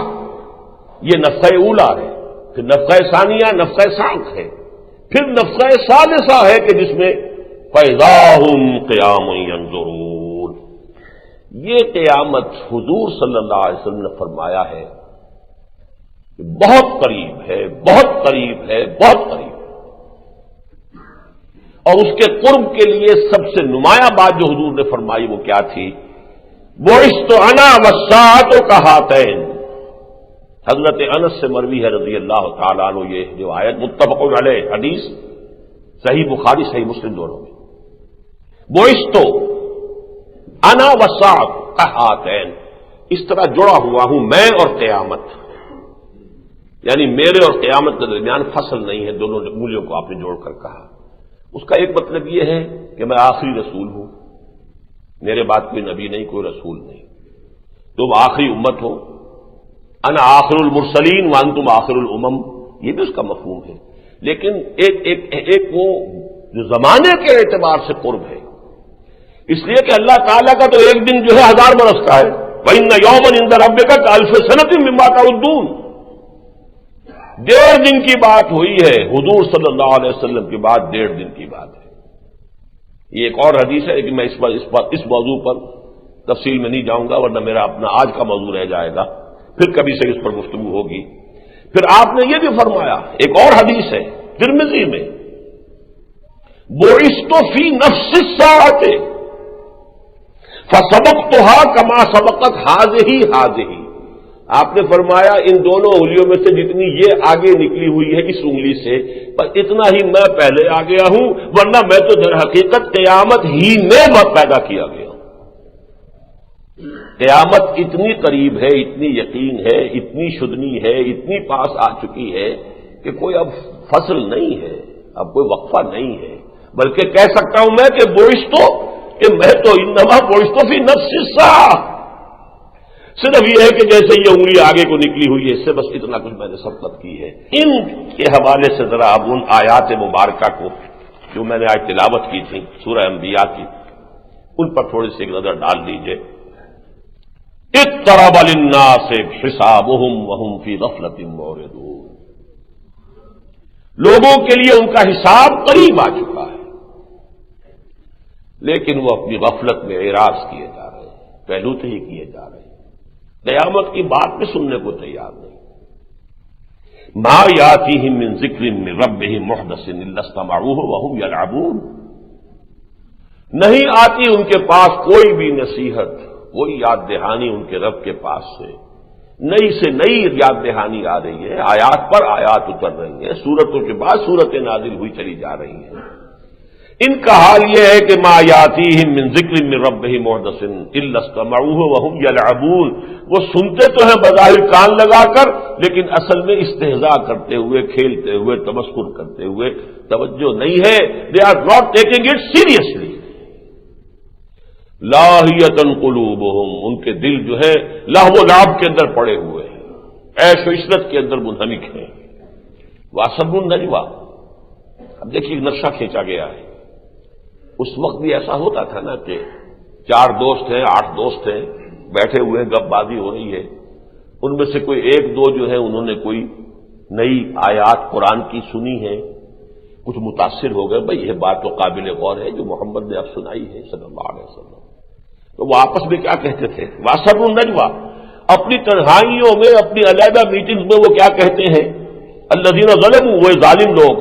یہ نفخہ اولا ہے، پھر نفخہ ثانیہ نفخہ صاعق ہے، پھر نفخہ ثالثہ ہے کہ جس میں فاذا هم قیام ینظرون. یہ قیامت حضور صلی اللہ علیہ وسلم نے فرمایا ہے کہ بہت قریب ہے، بہت قریب ہے، بہت قریب. اور اس کے قرب کے لیے سب سے نمایاں بات جو حضور نے فرمائی وہ کیا تھی؟ بعثت انا والساعۃ کہاتین. حضرت انس سے مروی ہے رضی اللہ تعالیٰ عنہ یہ جو آیت، متفق علیہ حدیث، صحیح بخاری صحیح مسلم دونوں میں. بعثت انا والساعۃ کہاتین، اس طرح جڑا ہوا ہوں میں اور قیامت، یعنی میرے اور قیامت کے درمیان فصل نہیں ہے. دونوں انگلیوں کو آپ نے جوڑ کر کہا. اس کا ایک مطلب یہ ہے کہ میں آخری رسول ہوں، میرے بعد کوئی نبی نہیں، کوئی رسول نہیں، تم آخری امت ہو. انا آخر المرسلین وانتم آخر الامم، یہ بھی اس کا مفہوم ہے. لیکن ایک وہ جو زمانے کے اعتبار سے قرب ہے، اس لیے کہ اللہ تعالیٰ کا تو ایک دن جو ہے 1000 برس کا ہے. وَإِنَّ يَوْمًا عِندَ رَبِّكَ كَأَلْفِ سَنَةٍ مِّمَّا تَعُدُّونَ. 1.5 دن کی بات ہوئی ہے، حضور صلی اللہ علیہ وسلم کی بات 1.5 دن کی بات ہے. یہ ایک اور حدیث ہے کہ میں اس موضوع پر تفصیل میں نہیں جاؤں گا ورنہ میرا اپنا آج کا موضوع رہ جائے گا، پھر کبھی سے اس پر گفتگو ہوگی. پھر آپ نے یہ بھی فرمایا، ایک اور حدیث ہے ترمذی میں، بعثت فی نفس الساعۃ فسبقتها کما سبقت هذه. آپ نے فرمایا ان دونوں انگلیوں میں سے جتنی یہ آگے نکلی ہوئی ہے اس انگلی سے، بس اتنا ہی میں پہلے آ گیا ہوں، ورنہ میں تو در حقیقت قیامت ہی میں پیدا کیا گیا. قیامت اتنی قریب ہے، اتنی یقین ہے، اتنی شدنی ہے، اتنی پاس آ چکی ہے کہ کوئی اب فصل نہیں ہے، اب کوئی وقفہ نہیں ہے. بلکہ کہہ سکتا ہوں میں کہ بعثت، کہ میں تو انما بعثت فی نفس الساعۃ. صرف یہ ہے کہ جیسے یہ انگلی آگے کو نکلی ہوئی ہے، اس سے بس اتنا کچھ میں نے سبقت کی ہے. ان کے حوالے سے ذرا اب ان آیات مبارکہ کو جو میں نے آج تلاوت کی تھی سورہ انبیاء کی، ان پر تھوڑی سی نظر ڈال دیجئے. اقترب للناس حسابهم وهم فی غفلۃ معرضون، لوگوں کے لیے ان کا حساب قریب آ چکا ہے، لیکن وہ اپنی غفلت میں اعراض کیے جا رہے ہیں، پہلوتے ہی کیے جا رہے ہیں، قیامت کی بات میں سننے کو تیار نہیں۔ ما یاتیہم من ذکر من ربہم محدث الا استمعوہ وہم یلعبون، نہیں آتی ان کے پاس کوئی بھی نصیحت، کوئی یاد دہانی ان کے رب کے پاس سے، نئی سے نئی یاد دہانی آ رہی ہے، آیات پر آیات اتر رہی ہیں، سورتوں کے بعد سورتیں نازل ہوئی چلی جا رہی ہیں۔ ان کا حال یہ ہے کہ ما یاتیہم من ذکر من ربہم محدث الا استمعوہ وہم یلعبون، وہ سنتے تو ہیں بظاہر کان لگا کر، لیکن اصل میں استہزاء کرتے ہوئے، کھیلتے ہوئے، تمسخر کرتے ہوئے، توجہ نہیں ہے، they are not taking it seriously. لاہیۃ قلوبہم، ان کے دل جو ہے لہو و لعب کے اندر پڑے ہوئے ہیں، عیش و عشرت کے اندر منہمک ہیں۔ واسروا النجویٰ، اب دیکھیے نقشہ کھینچا گیا ہے، اس وقت بھی ایسا ہوتا تھا نا کہ 4 دوست ہیں، 8 دوست ہیں، بیٹھے ہوئے ہیں، گپ بازی ہو رہی ہے، ان میں سے کوئی 1-2 جو ہے انہوں نے کوئی نئی آیات قرآن کی سنی ہے، کچھ متاثر ہو گئے، بھئی یہ بات تو قابل غور ہے جو محمد نے اب سنائی ہے صلی اللہ علیہ وسلم، تو وہ آپس میں کیا کہتے تھے؟ واسروا النجویٰ، اپنی تنہائیوں میں، اپنی علیحدہ میٹنگز میں وہ کیا کہتے ہیں؟ الذین ظلموا، وہ ظالم لوگ،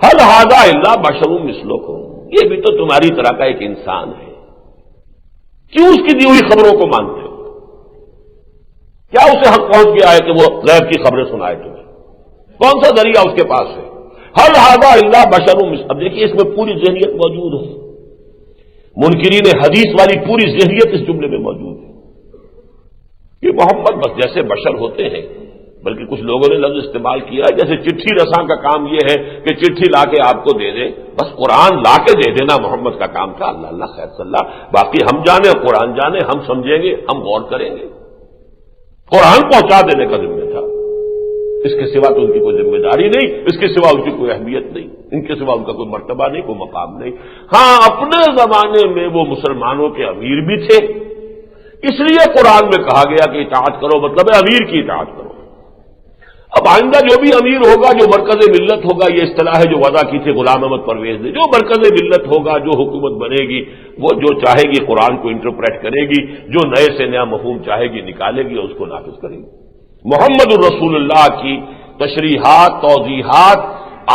ھل ھذا الا بشر مثلکم، یہ بھی تو تمہاری طرح کا ایک انسان ہے، کیوں اس کی دی ہوئی خبروں کو مانتے ہو؟ کیا اسے حق پہنچ گیا ہے کہ وہ غیب کی خبریں سنائے تمہیں؟ کون سا ذریعہ اس کے پاس ہے؟ ھل ھذا الا بشر مثلکم۔ اب دیکھیے اس میں پوری ذہنیت موجود ہے، منکرین حدیث والی پوری ذہنیت اس جملے میں موجود ہے کہ محمد بس جیسے بشر ہوتے ہیں، بلکہ کچھ لوگوں نے لفظ استعمال کیا ہے جیسے چٹھی رساں کا کام یہ ہے کہ چٹھی لا کے آپ کو دے دے، بس قرآن لا کے دے دینا محمد کا کام تھا، اللہ اللہ خیر صلی اللہ، باقی ہم جانے قرآن جانے، ہم سمجھیں گے، ہم غور کریں گے، قرآن پہنچا دینے کا ذمہ تھا، اس کے سوا تو ان کی کوئی ذمہ داری نہیں، اس کے سوا ان کی کوئی اہمیت نہیں، ان کے سوا ان کا کوئی مرتبہ نہیں، کوئی مقام نہیں۔ ہاں اپنے زمانے میں وہ مسلمانوں کے امیر بھی تھے، اس لیے قرآن میں کہا گیا کہ اطاعت کرو، مطلب ہے امیر کی اطاعت کرو۔ اب آئندہ جو بھی امیر ہوگا، جو مرکز ملت ہوگا، یہ اصطلاح ہے جو وضع کی تھی غلام احمد پرویز نے، جو مرکز ملت ہوگا، جو حکومت بنے گی، وہ جو چاہے گی قرآن کو انٹرپریٹ کرے گی، جو نئے سے نیا مفہوم چاہے گی نکالے گی اور اس کو نافذ کرے گی۔ محمد الرسول اللہ کی تشریحات، توضیحات،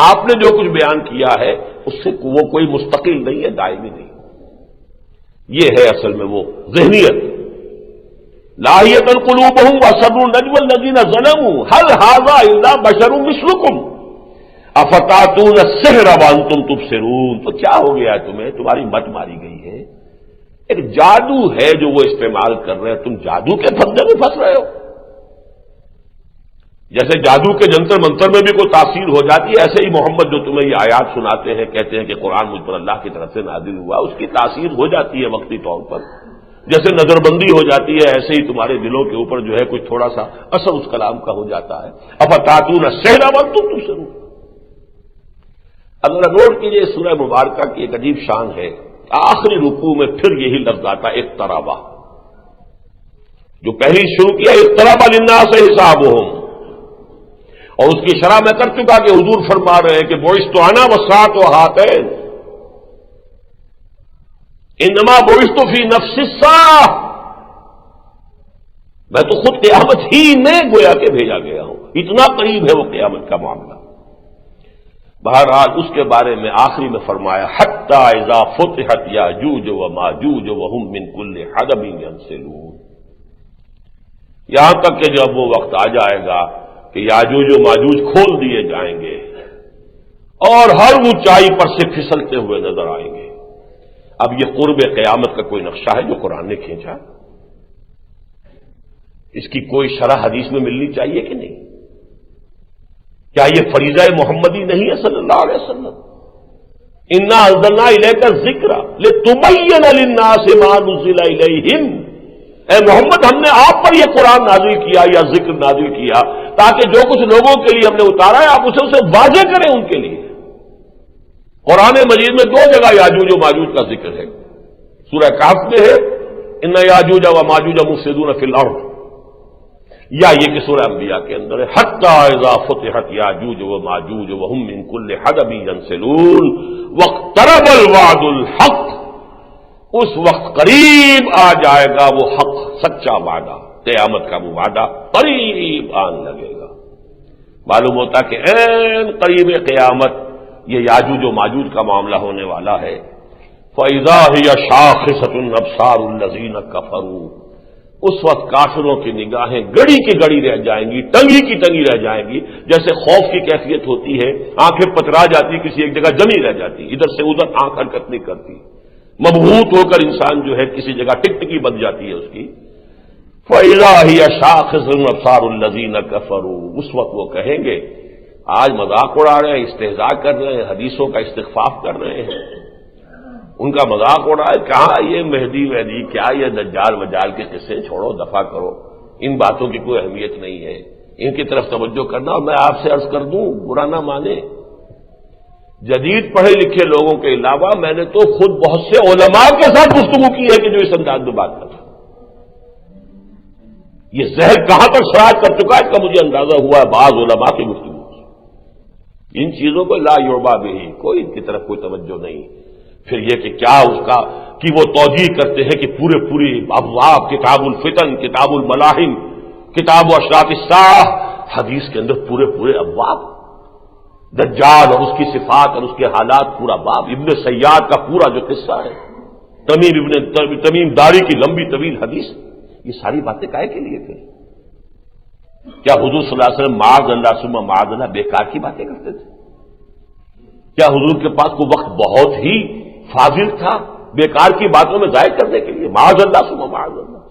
آپ نے جو کچھ بیان کیا ہے اس سے وہ کوئی مستقل نہیں ہے، دائمی نہیں، یہ ہے اصل میں وہ ذہنیت۔ لاہیۃ قلوبہم واسروا النجویٰ الذین ظلموا ھل ھذا الا بشر مثلکم افتاتون السحر وانتم تبصرون، تو کیا ہو گیا ہے تمہیں؟ تمہاری مت ماری گئی ہے، ایک جادو ہے جو وہ استعمال کر رہے ہیں، تم جادو کے پھندے میں پھنس رہے ہو۔ جیسے جادو کے جنتر منتر میں بھی کوئی تاثیر ہو جاتی ہے، ایسے ہی محمد جو تمہیں یہ آیات سناتے ہیں، کہتے ہیں کہ قرآن مجھ پر اللہ کی طرف سے نازل ہوا، اس کی تاثیر ہو جاتی ہے وقتی طور پر، جیسے نظر بندی ہو جاتی ہے، ایسے ہی تمہارے دلوں کے اوپر جو ہے کچھ تھوڑا سا اثر اس کلام کا ہو جاتا ہے۔ افتاتون السحر وانتم تبصرون۔ اگر نوٹ کیجیے سورہ مبارکہ کی ایک عجیب شان ہے، آخری رکوع میں پھر یہی لفظ آتا ہے اقترب، جو پہلی شروع کیا اقترب للناس حسابہم، اور اس کی شرح میں کر چکا کہ حضور فرما رہے ہیں کہ بعثت انا والساعۃ ہاتین، انما بعثت فی نفس الساعۃ، میں تو خود قیامت ہی میں گویا کہ بھیجا گیا ہوں، اتنا قریب ہے وہ قیامت کا معاملہ۔ بہرحال اس کے بارے میں آخری میں فرمایا حتی اذا فتحت یاجوج وماجوج وهم من کل حدب ینسلون، یہاں تک کہ جب وہ وقت آ جائے گا کہ یاجوج و ماجوج کھول دیے جائیں گے اور ہر اونچائی پر سے پھسلتے ہوئے نظر آئیں گے۔ اب یہ قرب قیامت کا کوئی نقشہ ہے جو قرآن نے کھینچا؟ اس کی کوئی شرح حدیث میں ملنی چاہیے کہ نہیں؟ کیا یہ فریضہ محمدی نہیں ہے صلی اللہ علیہ وسلم؟ انا انزلنا الیک الذکر لتبین للناس ما نزل الیہم، اے محمد ہم نے آپ پر یہ قرآن نازل کیا یا ذکر نازل کیا تاکہ جو کچھ لوگوں کے لیے ہم نے اتارا ہے آپ اسے واضح کریں ان کے لیے۔ قرآن مجید میں 2 جگہ یاجوج و ماجوج کا ذکر ہے، سورہ کہف میں ہے ان یاجوج و ماجوج مفسدون فی الارض، یا یہ کہ سورہ انبیاء کے اندر ہے حتی اذا فتحت یاجوج و ماجوج وهم من کل حدب ینسلون واقترب الوعد الحق، اس وقت قریب آ جائے گا وہ حق، سچا وعدہ، قیامت کا وہ وعدہ قریب آنے لگے گا۔ معلوم ہوتا کہ عین قریب قیامت یہ یاجوج و ماجوج کا معاملہ ہونے والا ہے۔ فَإِذَا هِيَ شَاخِصَةٌ أَبْصَارُ الَّذِينَ كَفَرُوا، اس وقت کافروں کی نگاہیں گڑی کی گڑی رہ جائیں گی، ٹنگی کی ٹنگی رہ جائیں گی، جیسے خوف کی کیفیت ہوتی ہے، آنکھیں پترا جاتی، کسی ایک جگہ جمی رہ جاتی، ادھر سے ادھر آنکھ حرکت نہیں کرتی، مبہوت ہو کر انسان جو ہے کسی جگہ ٹکٹکی بن جاتی ہے اس کی۔ فَإِذَا هِيَ شَاخِصَةٌ أَبْصَارُ الَّذِينَ كَفَرُوا، اس وقت وہ کہیں گے، آج مذاق اڑا رہے ہیں، استہزاء کر رہے ہیں، حدیثوں کا استخفاف کر رہے ہیں، ان کا مذاق اڑا ہے، کہاں یہ مہدی کیا یہ دجال وجال کے قصے چھوڑو، دفع کرو، ان باتوں کی کوئی اہمیت نہیں ہے، ان کی طرف توجہ کرنا۔ اور میں آپ سے عرض کر دوں، برا نہ مانے، جدید پڑھے لکھے لوگوں کے علاوہ میں نے تو خود بہت سے علماء کے ساتھ گفتگو کی ہے کہ جو اس انداز میں بات کرتا، یہ زہر کہاں تک سرایت کر چکا ہے اس کا مجھے اندازہ ہوا ہے بعض علماء کی گفتگو۔ ان چیزوں کو لا یعبا بہ، کوئی ان کی طرف کوئی توجہ نہیں۔ پھر یہ کہ کیا اس کا کہ وہ توجیہ کرتے ہیں کہ پوری ابواب، کتاب الفتن، کتاب الملاحم، کتاب اشراط الساعہ، حدیث کے اندر پورے ابواب، دجال اور اس کی صفات اور اس کے حالات، پورا باب، ابن سیاد کا پورا جو قصہ ہے، تمیم داری کی لمبی طویل حدیث، یہ ساری باتیں کائے کے لیے تھے؟ کیا حضور صلی اللہ علیہ وسلم معاذ اللہ ثم معاذ اللہ بیکار کی باتیں کرتے تھے؟ کیا حضور کے پاس وہ وقت بہت ہی فاضل تھا بیکار کی باتوں میں ضائع کرنے کے لیے؟ معاذ اللہ ثم معاذ اللہ۔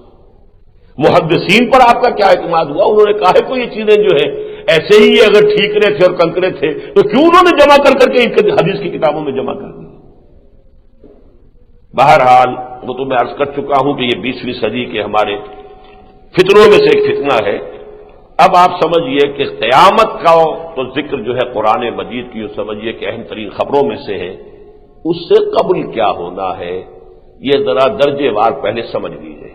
محدثین پر آپ کا کیا اعتماد ہوا؟ انہوں نے کہا ہے کوئی یہ چیزیں جو ہے ایسے ہی اگر ٹھیکرے تھے اور کنکرے تھے تو کیوں انہوں نے جمع کر کے حدیث کی کتابوں میں جمع کر دی؟ بہرحال وہ تو میں عرض کر چکا ہوں کہ یہ 20ویں صدی کے ہمارے فتنوں میں سے ایک فتنہ ہے۔ اب آپ سمجھیے کہ قیامت کا تو ذکر جو ہے قرآن مجید کی، سمجھیے کہ اہم ترین خبروں میں سے ہے، اس سے قبل کیا ہونا ہے یہ ذرا درجے وار پہلے سمجھ لیجیے۔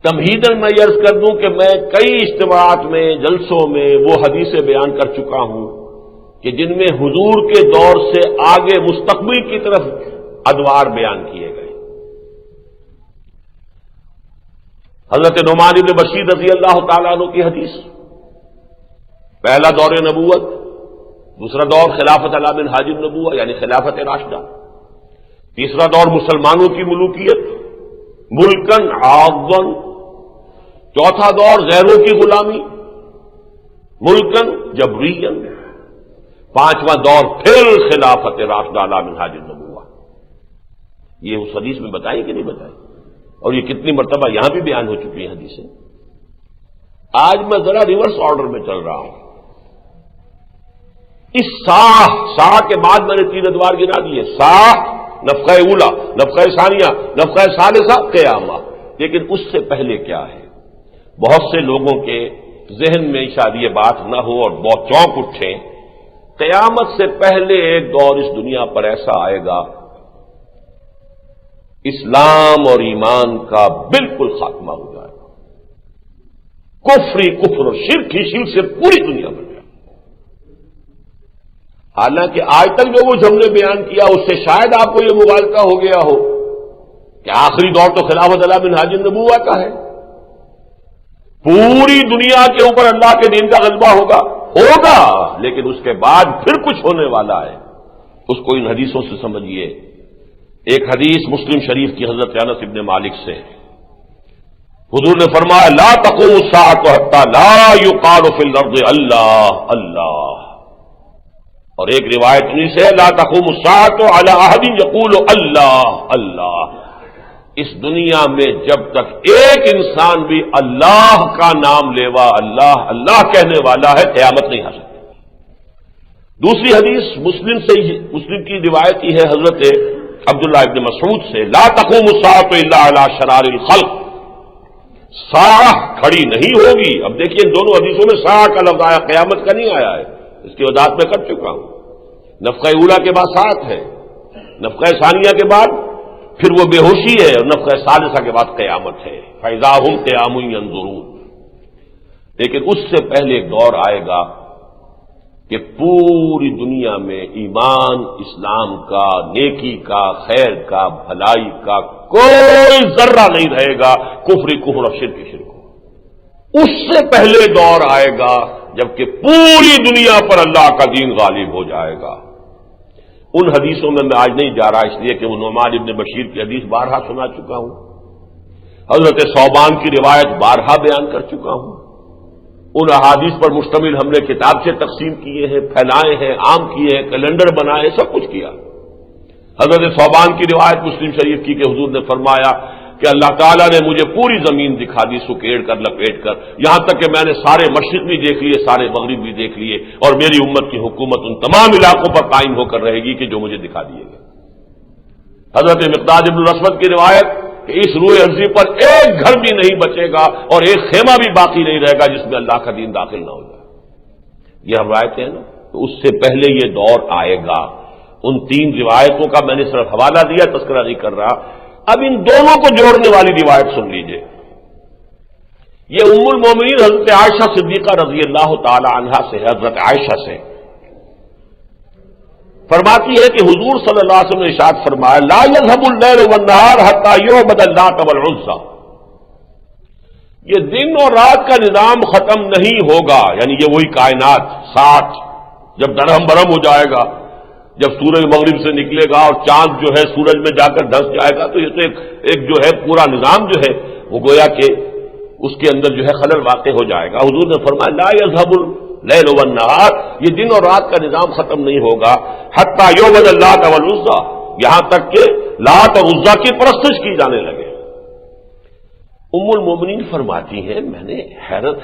تمہیداً میں یہ عرض کر دوں کہ میں کئی اجتماعات میں، جلسوں میں وہ حدیثیں بیان کر چکا ہوں کہ جن میں حضور کے دور سے آگے مستقبل کی طرف ادوار بیان کیے گئے۔ حضرت نعمان بن بشیر رضی اللہ تعالیٰ عنہ کی حدیث، پہلا دور نبوت، دوسرا دور خلافت علی منہاج النبوہ یعنی خلافت راشدہ، تیسرا دور مسلمانوں کی ملوکیت ملکن عاضن، چوتھا دور غیروں کی غلامی ملکن جبرین، پانچواں دور پھر خلافت راشدہ علی منہاج النبوہ۔ یہ اس حدیث میں بتائیں کہ نہیں بتائیں؟ اور یہ کتنی مرتبہ یہاں بھی بیان ہو چکی ہیں حدیثیں۔ آج میں ذرا ریورس آرڈر میں چل رہا ہوں۔ اس سا کے بعد میں نے 3 ادوار گنا دیے، سا، نفخہ اولا، نفخہ ثانیہ، نفخہ ثالثہ، قیامہ۔ لیکن اس سے پہلے کیا ہے؟ بہت سے لوگوں کے ذہن میں شاید یہ بات نہ ہو اور بہت چونک اٹھیں، قیامت سے پہلے ایک دور اس دنیا پر ایسا آئے گا اسلام اور ایمان کا بالکل خاتمہ ہو جائے گا، کفر اور شرک ہی شرک سے پوری دنیا بن جائے۔ حالانکہ آج تک جو وہ ہم نے بیان کیا اس سے شاید آپ کو یہ مبالغہ ہو گیا ہو کہ آخری دور تو خلافت علی منہاج النبوہ کا ہے، پوری دنیا کے اوپر اللہ کے دین کا غلبہ ہوگا، لیکن اس کے بعد پھر کچھ ہونے والا ہے، اس کو ان حدیثوں سے سمجھیے۔ ایک حدیث مسلم شریف کی حضرت انس ابن مالک سے، حضور نے فرمایا لا تقوم الساعة حتى لا يقال في الارض اللہ اللہ، اور ایک روایت انہی سے لا تقوم الساعة على احد يقول اللہ اللہ، اس دنیا میں جب تک ایک انسان بھی اللہ کا نام لیوا، اللہ اللہ کہنے والا ہے، قیامت نہیں آ سکتی۔ دوسری حدیث مسلم کی روایت ہی ہے حضرت عبداللہ ابن مسعود سے، لا تقوم الساعة الا على شرار الخلق، ساعہ کھڑی نہیں ہوگی۔ اب دیکھیے ان دونوں حدیثوں میں ساعہ کا لفظ آیا، قیامت کا نہیں آیا ہے، اس کی وضاحت میں کر چکا ہوں۔ نفخہ اولا کے بعد ساعت ہے، نفخہ ثانیہ کے بعد پھر وہ بے ہوشی ہے اور نفخہ ثالثہ کے بعد قیامت ہے، فَإِذَا هُمْ قِيَامٌ يَنظُرُونَ۔ لیکن اس سے پہلے ایک دور آئے گا کہ پوری دنیا میں ایمان، اسلام کا، نیکی کا، خیر کا، بھلائی کا کوئی ذرہ نہیں رہے گا، کفر اور شرک ہو۔ اس سے پہلے دور آئے گا جبکہ پوری دنیا پر اللہ کا دین غالب ہو جائے گا۔ ان حدیثوں میں آج نہیں جا رہا، اس لیے کہ وہ نعمان ابن بشیر کی حدیث بارہا سنا چکا ہوں، حضرت ثوبان کی روایت بارہا بیان کر چکا ہوں۔ ان احادیث پر مشتمل ہم نے کتاب سے تقسیم کیے ہیں، پھیلائے ہیں، عام کیے ہیں، کیلنڈر بنائے، سب کچھ کیا۔ حضرت ثوبان کی روایت مسلم شریف کی کہ حضور نے فرمایا کہ اللہ تعالیٰ نے مجھے پوری زمین دکھا دی، سکیڑ کر، لپیٹ کر، یہاں تک کہ میں نے سارے مشرق بھی دیکھ لیے، سارے مغرب بھی دیکھ لیے، اور میری امت کی حکومت ان تمام علاقوں پر قائم ہو کر رہے گی کہ جو مجھے دکھا دیے گئے۔ حضرت مقداد بن الاسود کی روایت کہ اس روئے ارضی پر ایک گھر بھی نہیں بچے گا اور ایک خیمہ بھی باقی نہیں رہے گا جس میں اللہ کا دین داخل نہ ہو جائے۔ یہ روایتیں ہیں نا، تو اس سے پہلے یہ دور آئے گا۔ ان تین روایتوں کا میں نے صرف حوالہ دیا، تذکرہ نہیں کر رہا۔ اب ان دونوں کو جوڑنے والی روایت سن لیجئے۔ یہ ام المومنین حضرت عائشہ صدیقہ رضی اللہ تعالی عنہا سے، حضرت عائشہ سے فرماتی ہے کہ حضور صلی اللہ علیہ وسلم نے ارشاد فرمایا لا يذهب الليل والنهار حتى يعبد اللات والعزى۔ یہ دن اور رات کا نظام ختم نہیں ہوگا، یعنی یہ وہی کائنات ساتھ جب درہم برہم ہو جائے گا، جب سورج مغرب سے نکلے گا اور چاند جو ہے سورج میں جا کر دھس جائے گا، تو یہ تو ایک جو ہے پورا نظام جو ہے وہ گویا کہ اس کے اندر جو ہے خلل واقع ہو جائے گا۔ حضور نے فرمایا لا يذهب الليل والنهار، یہ دن اور رات کا نظام ختم نہیں ہوگا حتی یعبد اللات والعزى، یہاں تک کہ لات اور عزیٰ کی پرستش کی جانے لگے۔ ام المومنین فرماتی ہیں میں نے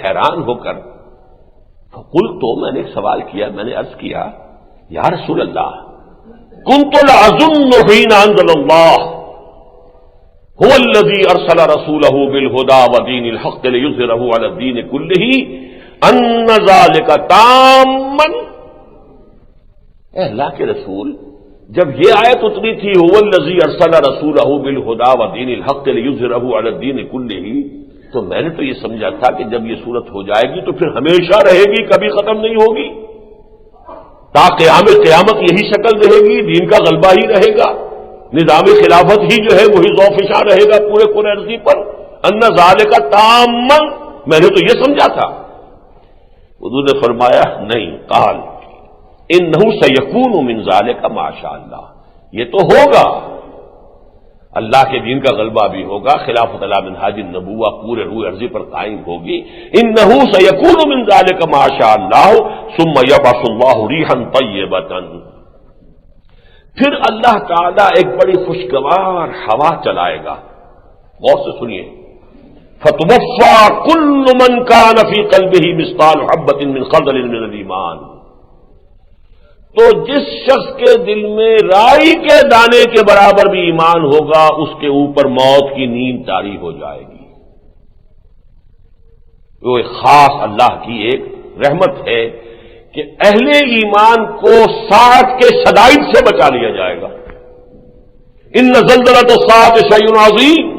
حیران ہو کر فقلت، تو میں نے ایک سوال کیا، میں نے عرض کیا یا رسول اللہ كنت لأظن حين أنزل الله هو الذي أرسل رسوله بالهدى ودين الحق ليظهره على الدين كله أن ذلك تاما۔ اے اللہ کے رسول، جب یہ آیت اتری تھی هو الذي أرسل رسوله بالهدى ودين الحق ليظهره على الدين كله، تو میں نے تو یہ سمجھا تھا کہ جب یہ صورت ہو جائے گی تو پھر ہمیشہ رہے گی، کبھی ختم نہیں ہوگی، تا قیامت یہی شکل رہے گی، دین کا غلبہ ہی رہے گا، نظام خلافت ہی جو ہے وہی ذوفشاں رہے گا پورے ارضی پر۔ ان ذالک تاما، میں نے تو یہ سمجھا تھا۔ حضور نے فرمایا نہیں، قال انہ سیکون من ذالک ما شاء اللہ، یہ تو ہوگا، اللہ کے دین کا غلبہ بھی ہوگا، خلافت علی منہاج النبوہ پورے روح ارضی پر قائم ہوگی۔ انہ سیکون من ذالک ما شاء اللہ ثم یبعث اللہ ریحا طیبۃ، پھر اللہ تعالیٰ ایک بڑی خوشگوار ہوا چلائے گا، غور سے سنیے، فتوفى كل من كان في قلبه مثقال حبۃ من خردل من الایمان، تو جس شخص کے دل میں رائی کے دانے کے برابر بھی ایمان ہوگا اس کے اوپر موت کی نیند طاری ہو جائے گی۔ وہ ایک خاص اللہ کی ایک رحمت ہے کہ اہل ایمان کو ساعت کے شدائد سے بچا لیا جائے گا۔ ان زلزلۃ الساعۃ شیء عظیم،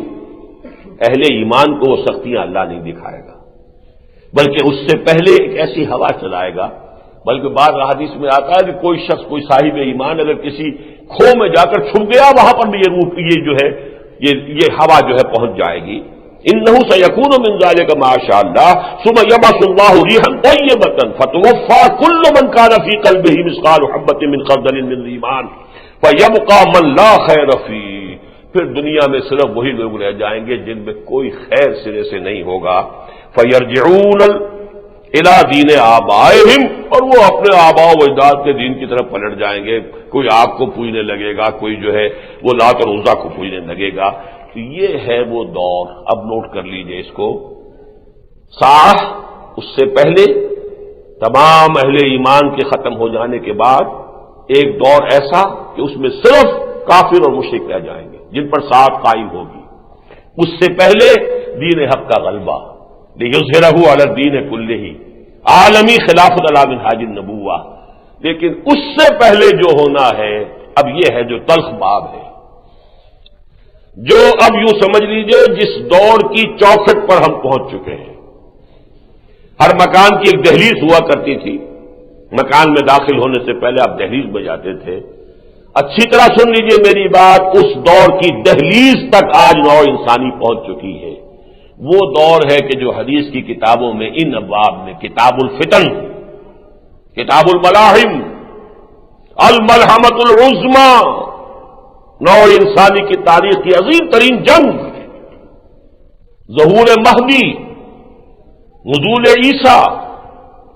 اہل ایمان کو وہ سختیاں اللہ نہیں دکھائے گا، بلکہ اس سے پہلے ایک ایسی ہوا چلائے گا، بلکہ بعض حدیث میں آتا ہے کہ کوئی شخص، کوئی صاحب ایمان اگر کسی کھو میں جا کر چھپ گیا، وہاں پر بھی یہ جو ہے یہ ہوا جو ہے پہنچ جائے گی۔ انہ سیکون من ذلک ما شاء اللہ ثم یبعث اللہ ریحا طیبۃ فتوفى كل من كان في قلبه مثقال حبۃ من خردل من ایمان فیبقى من لا خیر فیہ، پھر دنیا میں صرف وہی لوگ رہ جائیں گے جن میں کوئی خیر سرے سے نہیں ہوگا۔ فیرجعون الی دین آبائہم، اور وہ اپنے آباء و اجداد کے دین کی طرف پلٹ جائیں گے، کوئی آگ کو پوجنے لگے گا، کوئی جو ہے وہ لات اور عزیٰ کو پوجنے لگے گا۔ تو یہ ہے وہ دور، اب نوٹ کر لیجئے اس کو، ساعہ اس سے پہلے تمام اہل ایمان کے ختم ہو جانے کے بعد ایک دور ایسا کہ اس میں صرف کافر اور مشرک رہ جائیں گے جن پر ساعت قائم ہوگی۔ اس سے پہلے دین حق کا غلبہ، لیظہرہ علی الدین کلہ، عالمی خلافت علی منہاج النبوہ۔ لیکن اس سے پہلے جو ہونا ہے اب یہ ہے جو تلخ باب ہے جو اب یوں سمجھ لیجئے جس دور کی چوکھٹ پر ہم پہنچ چکے ہیں۔ ہر مکان کی ایک دہلیز ہوا کرتی تھی، مکان میں داخل ہونے سے پہلے آپ دہلیز میں جاتے تھے۔ اچھی طرح سن لیجئے میری بات، اس دور کی دہلیز تک آج نوع انسانی پہنچ چکی ہے۔ وہ دور ہے کہ جو حدیث کی کتابوں میں ان ابواب میں کتاب الفتن، کتاب الملاحم، الملحمۃ العظمی، نوع انسانی کی تاریخ کی عظیم ترین جنگ، ظہور مہدی، نزول عیسیٰ،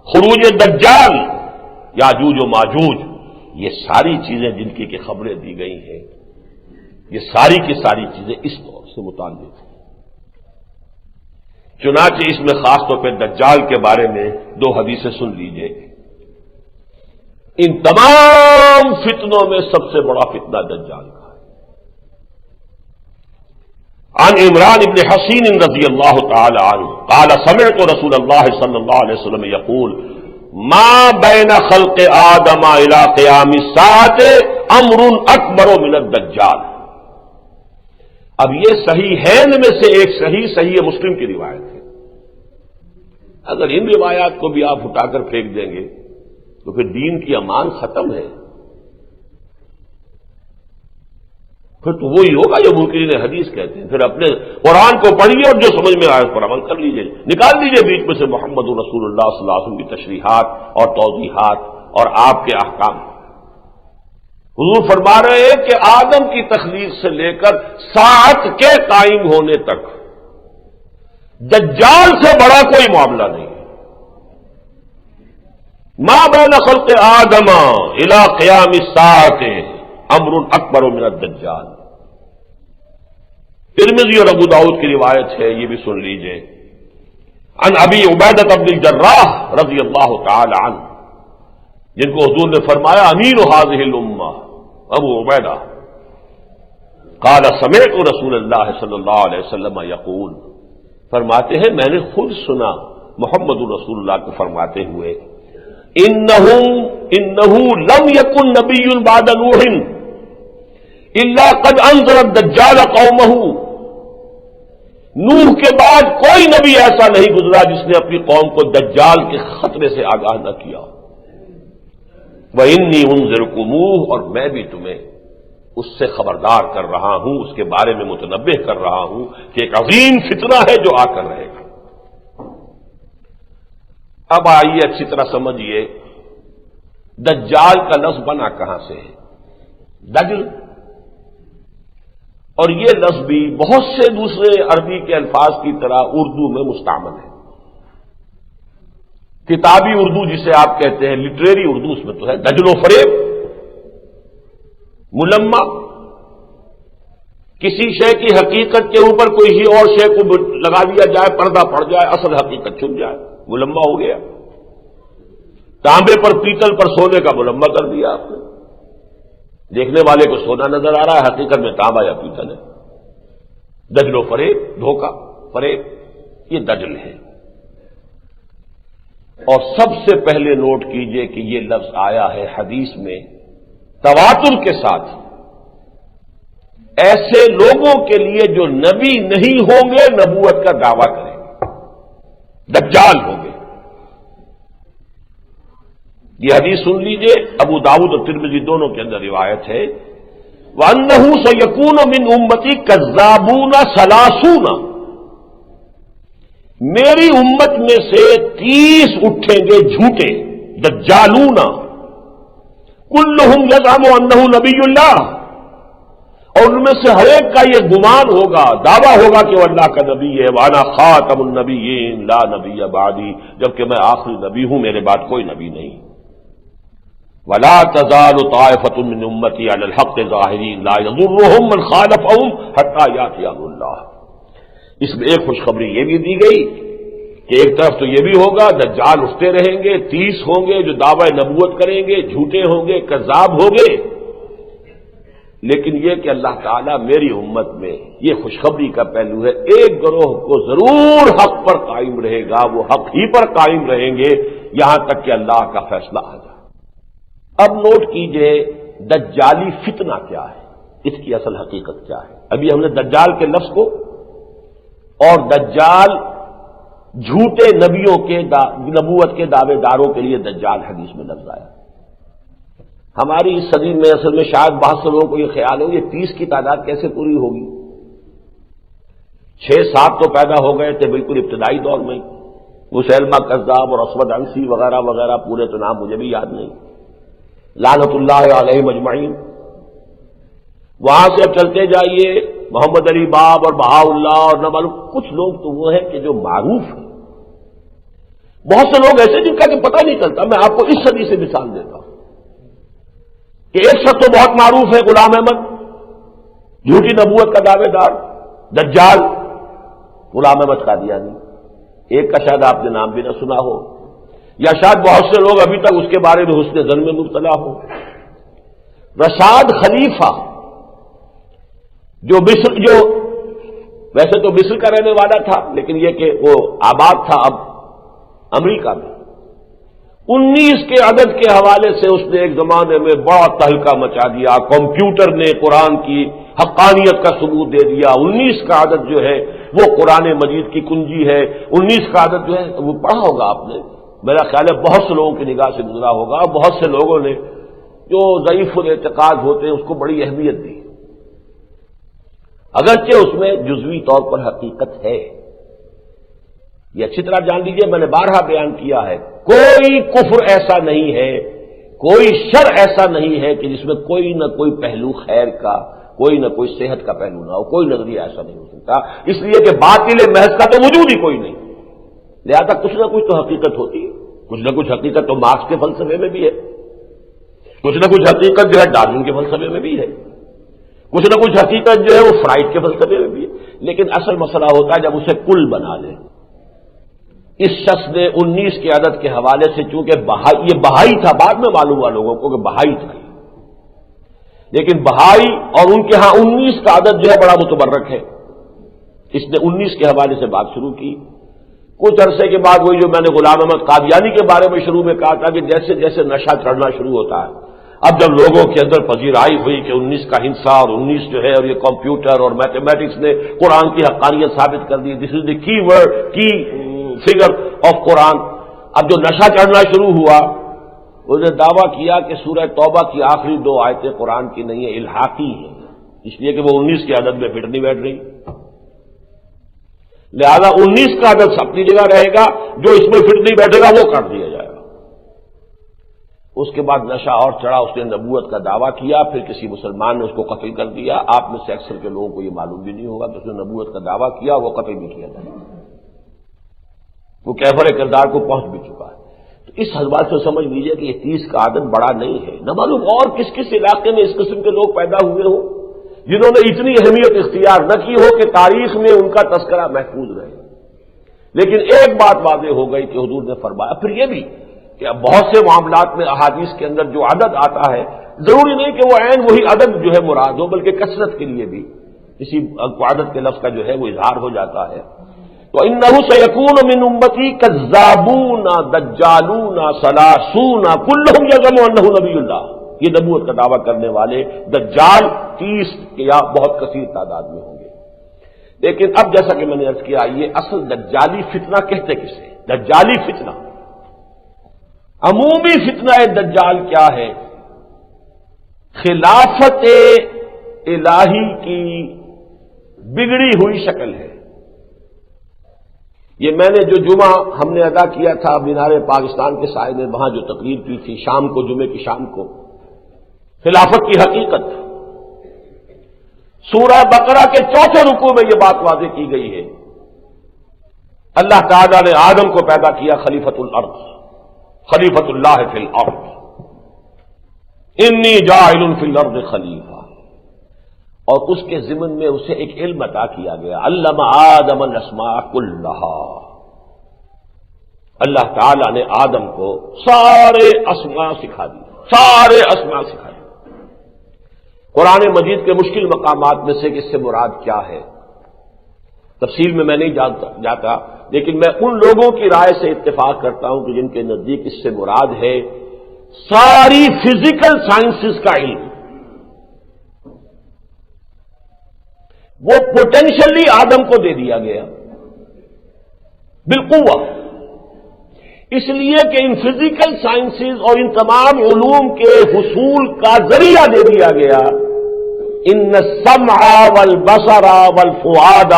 خروج دجال، یاجوج و ماجوج، یہ ساری چیزیں جن کی کہ خبریں دی گئی ہیں، یہ ساری کی ساری چیزیں اس دور سے متعلق ہیں۔ چنانچہ اس میں خاص طور پہ دجال کے بارے میں دو حدیثیں سن لیجئے۔ ان تمام فتنوں میں سب سے بڑا فتنہ دجال کا ہے۔ عن عمران بن حسین رضی اللہ تعالی عنہ قال سمعت رسول اللہ صلی اللہ علیہ وسلم یقول ما بین خلق آدم الى قیام الساعۃ امر اکبر من الدجال۔ اب یہ صحیحین میں سے ایک صحیح مسلم کی روایت ہے۔ اگر ان روایات کو بھی آپ اٹھا کر پھینک دیں گے تو پھر دین کی امان ختم ہے، پھر تو وہی ہوگا جو منکرین حدیث کہتے ہیں۔ پھر اپنے قرآن کو پڑھیے اور جو سمجھ میں آئے اس پر عمل کر لیجیے، نکال دیجیے بیچ میں سے محمد رسول اللہ صلی اللہ علیہ وسلم کی تشریحات اور توضیحات اور آپ کے احکام۔ حضور فرما رہے ہیں کہ آدم کی تخلیق سے لے کر ساعت کے قائم ہونے تک دجال سے بڑا کوئی معاملہ نہیں ہے۔ ما بین خلق آدم الی قیام الساعۃ امر اکبر من الدجال۔ ترمذی اور ابو داؤد کی روایت ہے، یہ بھی سن لیجئے۔ عن ابی عبیدہ بن الجراح رضی اللہ تعالی عنہ، جن کو حضور نے فرمایا امین هذه الامہ، ابو عبیدہ، قال سمعت رسول اللہ صلی اللہ علیہ وسلم یقول، فرماتے ہیں میں نے خود سنا محمد رسول اللہ کو فرماتے ہوئے انہ لم یکن نبی بعد نوح الا قد انذر الدجال قومہ۔ نوح کے بعد کوئی نبی ایسا نہیں گزرا جس نے اپنی قوم کو دجال کے خطرے سے آگاہ نہ کیا۔ وَإِنِّي أُنذِرُكُمُوهُ، اور میں بھی تمہیں اس سے خبردار کر رہا ہوں، اس کے بارے میں متنبہ کر رہا ہوں کہ ایک عظیم فتنہ ہے جو آ کر رہے گا۔ اب آئیے اچھی طرح سمجھیے دجال کا لفظ بنا کہاں سے ہے؟ دجل، اور یہ لفظ بھی بہت سے دوسرے عربی کے الفاظ کی طرح اردو میں مستعمل ہے۔ کتابی اردو جسے آپ کہتے ہیں، لٹریری اردو، اس میں تو ہے دجل و فریب، ملمہ، کسی شے کی حقیقت کے اوپر کوئی ہی اور شے کو لگا دیا جائے، پردہ پڑ جائے، اصل حقیقت چھپ جائے، ملمہ ہو گیا۔ تانبے پر پیتل پر سونے کا ملمہ کر دیا آپ نے، دیکھنے والے کو سونا نظر آ رہا ہے، حقیقت میں تانبا یا پیتل ہے۔ دجل و فریب، دھوکہ، فریب، یہ دجل ہے۔ اور سب سے پہلے نوٹ کیجئے کہ یہ لفظ آیا ہے حدیث میں تواتر کے ساتھ ایسے لوگوں کے لیے جو نبی نہیں ہوں گے، نبوت کا دعویٰ کریں گے، دجال ہوں گے۔ یہ حدیث سن لیجئے، ابو داؤد اور ترمذی دونوں کے اندر روایت ہے، وَأَنَّهُ سَيَكُونُ مِنْ أُمَّتِي كَذَّابُونَ ثَلَاثُونَ، میری امت میں سے 30 اٹھیں گے جھوٹے، دجالون، کلہم یزعم انہ نبی اللہ، اور ان میں سے ہر ایک کا یہ گمان ہوگا، دعویٰ ہوگا کہ وہ اللہ کا نبی ہے، وانا خاتم النبیین لا نبی بعدی، جبکہ میں آخری نبی ہوں، میرے بعد کوئی نبی نہیں۔ ولا تزال طائفۃ من امتی علی الحق ظاہرین لا یضرهم من خالفهم حتی یاتی امر اللہ۔ اس میں ایک خوشخبری یہ بھی دی گئی کہ ایک طرف تو یہ بھی ہوگا دجال اٹھتے رہیں گے، 30 ہوں گے جو دعوی نبوت کریں گے، جھوٹے ہوں گے، کذاب ہوں گے، لیکن یہ کہ اللہ تعالیٰ میری امت میں یہ خوشخبری کا پہلو ہے، ایک گروہ کو ضرور حق پر قائم رہے گا، وہ حق ہی پر قائم رہیں گے یہاں تک کہ اللہ کا فیصلہ آ جائے۔ اب نوٹ کیجئے دجالی فتنہ کیا ہے؟ اس کی اصل حقیقت کیا ہے. ابھی ہم نے دجال کے لفظ کو اور دجال جھوٹے نبیوں کے نبوت کے دعوے داروں کے لیے دجال حدیث میں لفظ آیا. ہماری اس صدی میں اصل میں شاید بہت سے لوگوں کو یہ خیال ہے یہ 30 کی تعداد کیسے پوری ہوگی. 6-7 تو پیدا ہو گئے تھے بالکل ابتدائی دور میں، مسیلمہ کذاب اور اسود عنسی وغیرہ وغیرہ، پورے تو نام مجھے بھی یاد نہیں، لعنت اللہ علیہ مجمعین. وہاں سے اب چلتے جائیے محمد علی باب اور بہاء اللہ اور نہ معلوم کچھ لوگ تو وہ ہیں کہ جو معروف ہیں. بہت سے لوگ ایسے جن کا کہ پتہ نہیں چلتا. میں آپ کو اس صدی سے مثال دیتا ہوں کہ ایک شخص تو بہت معروف ہے، غلام احمد، جھوٹی نبوت کا دعوے دار، دجال، غلام احمد قادیانی. ایک کا شاید آپ نے نام بھی نہ سنا ہو، یا شاید بہت سے لوگ ابھی تک اس کے بارے میں حسن ظن میں مبتلا ہو. رشاد خلیفہ جو ویسے تو مصر کا رہنے والا تھا، لیکن یہ کہ وہ آباد تھا اب امریکہ میں. 19 کے عدد کے حوالے سے اس نے ایک زمانے میں بڑا تہلکہ مچا دیا. کمپیوٹر نے قرآن کی حقانیت کا ثبوت دے دیا. 19 کا عدد جو ہے وہ قرآن مجید کی کنجی ہے. 19 کا عدد جو ہے وہ پڑھا ہوگا آپ نے، میرا خیال ہے بہت سے لوگوں کی نگاہ سے گزرا ہوگا. بہت سے لوگوں نے جو ضعیف الاعتقاد ہوتے ہیں اس کو بڑی اہمیت دی، اگرچہ اس میں جزوی طور پر حقیقت ہے. یہ اچھی طرح جان لیجیے، میں نے بارہا بیان کیا ہے، کوئی کفر ایسا نہیں ہے، کوئی شر ایسا نہیں ہے کہ جس میں کوئی نہ کوئی پہلو خیر کا، کوئی نہ کوئی صحت کا پہلو نہ ہو. کوئی نظریہ ایسا نہیں ہو سکتا، اس لیے کہ باطل محض کا تو وجود ہی کوئی نہیں. لہذا کچھ نہ کچھ تو حقیقت ہوتی ہے. کچھ نہ کچھ حقیقت تو مارکس کے فلسفے میں بھی ہے، کچھ نہ کچھ حقیقت جو ہے ڈارون کے فلسفے میں بھی ہے، کچھ نہ کچھ حقیقت جو ہے وہ فرائڈ کے فلسفے میں بھی ہے. لیکن اصل مسئلہ ہوتا ہے جب اسے کل بنا لیں. اس شخص نے 19 کے عدد کے حوالے سے، چونکہ یہ بہائی تھا، بعد میں معلوم ہوا لوگوں کو کہ بہائی تھا، لیکن بہائی اور ان کے ہاں 19 کا عدد جو ہے بڑا متبرک ہے. اس نے 19 کے حوالے سے بات شروع کی. کچھ عرصے کے بعد وہی جو میں نے غلام احمد قادیانی کے بارے میں شروع میں کہا تھا کہ جیسے جیسے نشہ چڑھنا شروع ہوتا ہے، اب جب لوگوں کے اندر پذیرائی ہوئی کہ 19 کا ہنسا اور 19 جو ہے اور یہ کمپیوٹر اور میتھمیٹکس نے قرآن کی حقانیت ثابت کر دی، دس از دی کی ورڈ، کی فگر آف قرآن. اب جو نشہ چڑھنا شروع ہوا، اس نے دعویٰ کیا کہ سورہ توبہ کی آخری 2 آیتیں قرآن کی نہیں ہیں، الحاقی ہیں، اس لیے کہ وہ 19 کے عدد میں فٹ نہیں بیٹھ رہی. لہذا 19 کا عدد اپنی جگہ رہے گا، جو اس میں فٹ نہیں بیٹھے گا وہ کاٹ دیا جائے گا. اس کے بعد نشہ اور چڑھا، اس نے نبوت کا دعویٰ کیا، پھر کسی مسلمان نے اس کو قتل کر دیا. آپ میں سے اکثر کے لوگوں کو یہ معلوم بھی نہیں ہوگا کہ اس نے نبوت کا دعویٰ کیا، وہ قتل بھی کیا جائے، وہ کیفر کردار کو پہنچ بھی چکا ہے. تو اس حوالے سے سمجھ لیجیے کہ یہ 30 کا عدد بڑا نہیں ہے. نہ معلوم اور کس کس علاقے میں اس قسم کے لوگ پیدا ہوئے ہوں جنہوں نے اتنی اہمیت اختیار نہ کی ہو کہ تاریخ میں ان کا تذکرہ محفوظ رہے. لیکن ایک بات واضح ہو گئی کہ حضور نے فرمایا، پھر یہ بھی کہ اب بہت سے معاملات میں احادیث کے اندر جو عدد آتا ہے ضروری نہیں کہ وہ عین وہی عدد جو ہے مراد ہو، بلکہ کثرت کے لیے بھی اسی عدد کے لفظ کا جو ہے وہ اظہار ہو جاتا ہے. تو انہ سیکون من امتی کذابون دجالون ثلاثون کلہم یزعم انہ نبی اللہ. یہ نبوت کا دعویٰ کرنے والے دجال 30 یا بہت کثیر تعداد میں ہوں گے. لیکن اب جیسا کہ میں نے عرض کیا، یہ اصل دجالی فتنہ کہتے کسے؟ دجالی فتنہ، عمومی فتنہ دجال کیا ہے؟ خلافت الہی کی بگڑی ہوئی شکل ہے. یہ میں نے جو جمعہ ہم نے ادا کیا تھا مینار پاکستان کے سائے میں، وہاں جو تقریر کی تھی شام کو، جمعے کی شام کو، خلافت کی حقیقت، سورہ بقرہ کے 4تھے رکوع میں یہ بات واضح کی گئی ہے. اللہ تعالیٰ نے آدم کو پیدا کیا خلیفۃ الارض، خلیفۃ اللہ فی الارض، انی جاعل فی الارض خلیفہ. اور اس کے ضمن میں اسے ایک علم عطا کیا گیا، علم آدم الاسماء کلہا. اللہ تعالیٰ نے آدم کو سارے اسماء سکھا دی، سارے اسماء سکھا دی. قرآن مجید کے مشکل مقامات میں سے کہ اس سے مراد کیا ہے، تفصیل میں نہیں جاتا، لیکن میں ان لوگوں کی رائے سے اتفاق کرتا ہوں کہ جن کے نزدیک اس سے مراد ہے ساری فزیکل سائنسز کا علم، پوٹینشلی آدم کو دے دیا گیا بالقوہ، اس لیے کہ ان فزیکل سائنسز اور ان تمام علوم کے حصول کا ذریعہ دے دیا گیا. ان السمع والبصر والفؤاد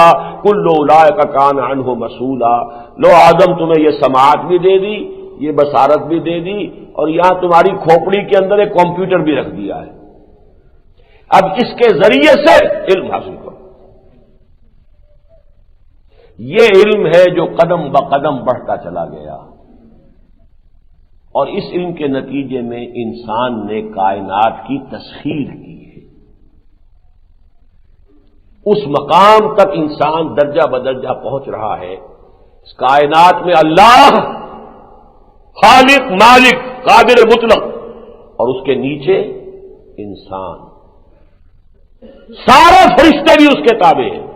کل اولئک کان عنہ مسئولا. لو آدم تمہیں یہ سماعت بھی دے دی، یہ بصارت بھی دے دی، اور یہاں تمہاری کھوپڑی کے اندر ایک کمپیوٹر بھی رکھ دیا ہے. اب اس کے ذریعے سے علم حاصل کرو. یہ علم ہے جو قدم بقدم بڑھتا چلا گیا، اور اس علم کے نتیجے میں انسان نے کائنات کی تسخیر کی ہے. اس مقام تک انسان درجہ بدرجہ پہنچ رہا ہے. اس کائنات میں اللہ خالق، مالک، قادر مطلق، اور اس کے نیچے انسان. سارے فرشتے بھی اس کے تابع ہیں.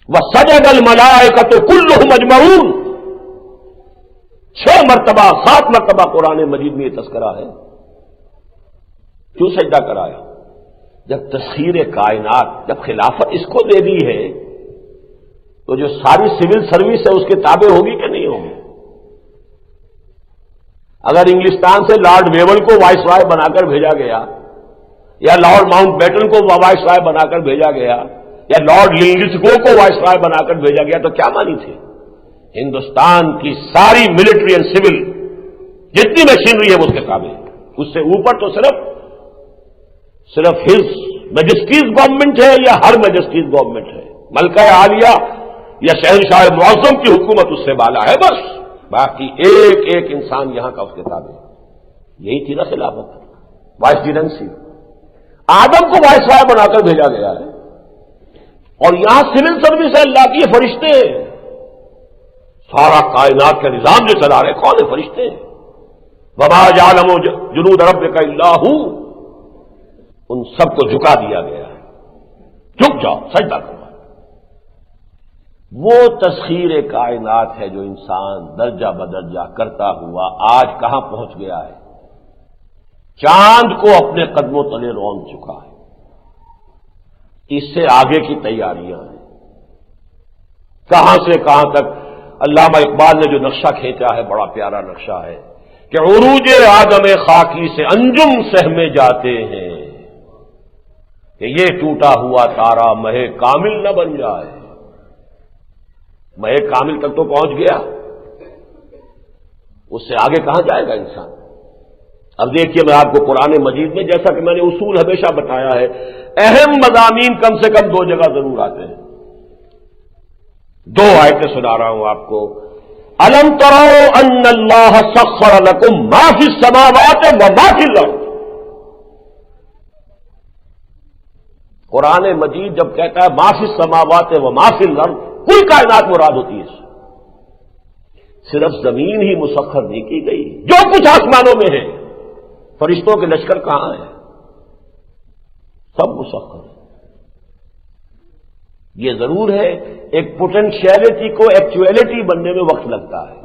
وَسَجَدَ الْمَلَائِكَةُ كُلُّهُمْ أَجْمَعُونَ. 6 مرتبہ 7 مرتبہ قرآن مجید میں یہ تذکرہ ہے. کیوں سجدہ کرایا؟ جب تسخیر کائنات، جب خلافت اس کو دے دی ہے تو جو ساری سول سروس ہے اس کے تابع ہوگی کہ نہیں ہوگی؟ اگر انگلستان سے لارڈ ویول کو وائس رائے بنا کر بھیجا گیا، یا لارڈ ماؤنٹ بیٹن کو وائس رائے بنا کر بھیجا گیا، یا لارڈ لنگسگو کو وائس رائے بنا کر بھیجا گیا، تو کیا مانی تھی؟ ہندوستان کی ساری ملٹری اینڈ سول جتنی مشینری ہے وہ اس کے تابع ہے. اس سے اوپر تو صرف ہز میجسٹیز گورنمنٹ ہے، یا ہر میجسٹیز گورنمنٹ ہے. ملکہ عالیہ یا شہنشاہ معظم کی حکومت اس سے بالا ہے بس. باقی ایک ایک انسان یہاں کا اس کے تابع. یہی تھی نا خلافت، وائس ریجنسی. آدم کو وائس رائے بنا کر بھیجا گیا ہے، اور یہاں سول سروس ہے اللہ کی. فرشتے سارا کائنات کا نظام جو چلا رہے کون ہے؟ فرشتے. وما یعلم جنود ربک الا ھو. ان سب کو جھکا دیا گیا ہے. جھک جاؤ، سجدہ کرو. وہ تسخیر کائنات ہے جو انسان درجہ بدرجہ کرتا ہوا آج کہاں پہنچ گیا ہے. چاند کو اپنے قدموں تلے رون چکا ہے. اس سے آگے کی تیاریاں ہیں. کہاں سے کہاں تک علامہ اقبال نے جو نقشہ کھینچا ہے بڑا پیارا نقشہ ہے کہ عروج آدم خاکی سے انجم سہمے جاتے ہیں کہ یہ ٹوٹا ہوا تارا مہ کامل نہ بن جائے. مہ کامل تک تو پہنچ گیا، اس سے آگے کہاں جائے گا انسان؟ اب دیکھیے میں آپ کو قرآن مجید میں، جیسا کہ میں نے اصول ہمیشہ بتایا ہے، اہم مضامین کم سے کم 2 جگہ ضرور آتے ہیں. 2 آیتیں سنا رہا ہوں آپ کو. الم تروا ان اللہ سخر لکم ما فی السماوات وما فی الارض. قرآن مجید جب کہتا ہے ما فی السماوات وما فی الارض، کوئی کائنات مراد ہوتی ہے. صرف زمین ہی مسخر نہیں کی گئی، جو کچھ آسمانوں میں ہے. فرشتوں کے لشکر کہاں ہیں؟ سب مسخر. یہ ضرور ہے ایک پوٹینشیلٹی کو ایکچویلٹی بننے میں وقت لگتا ہے.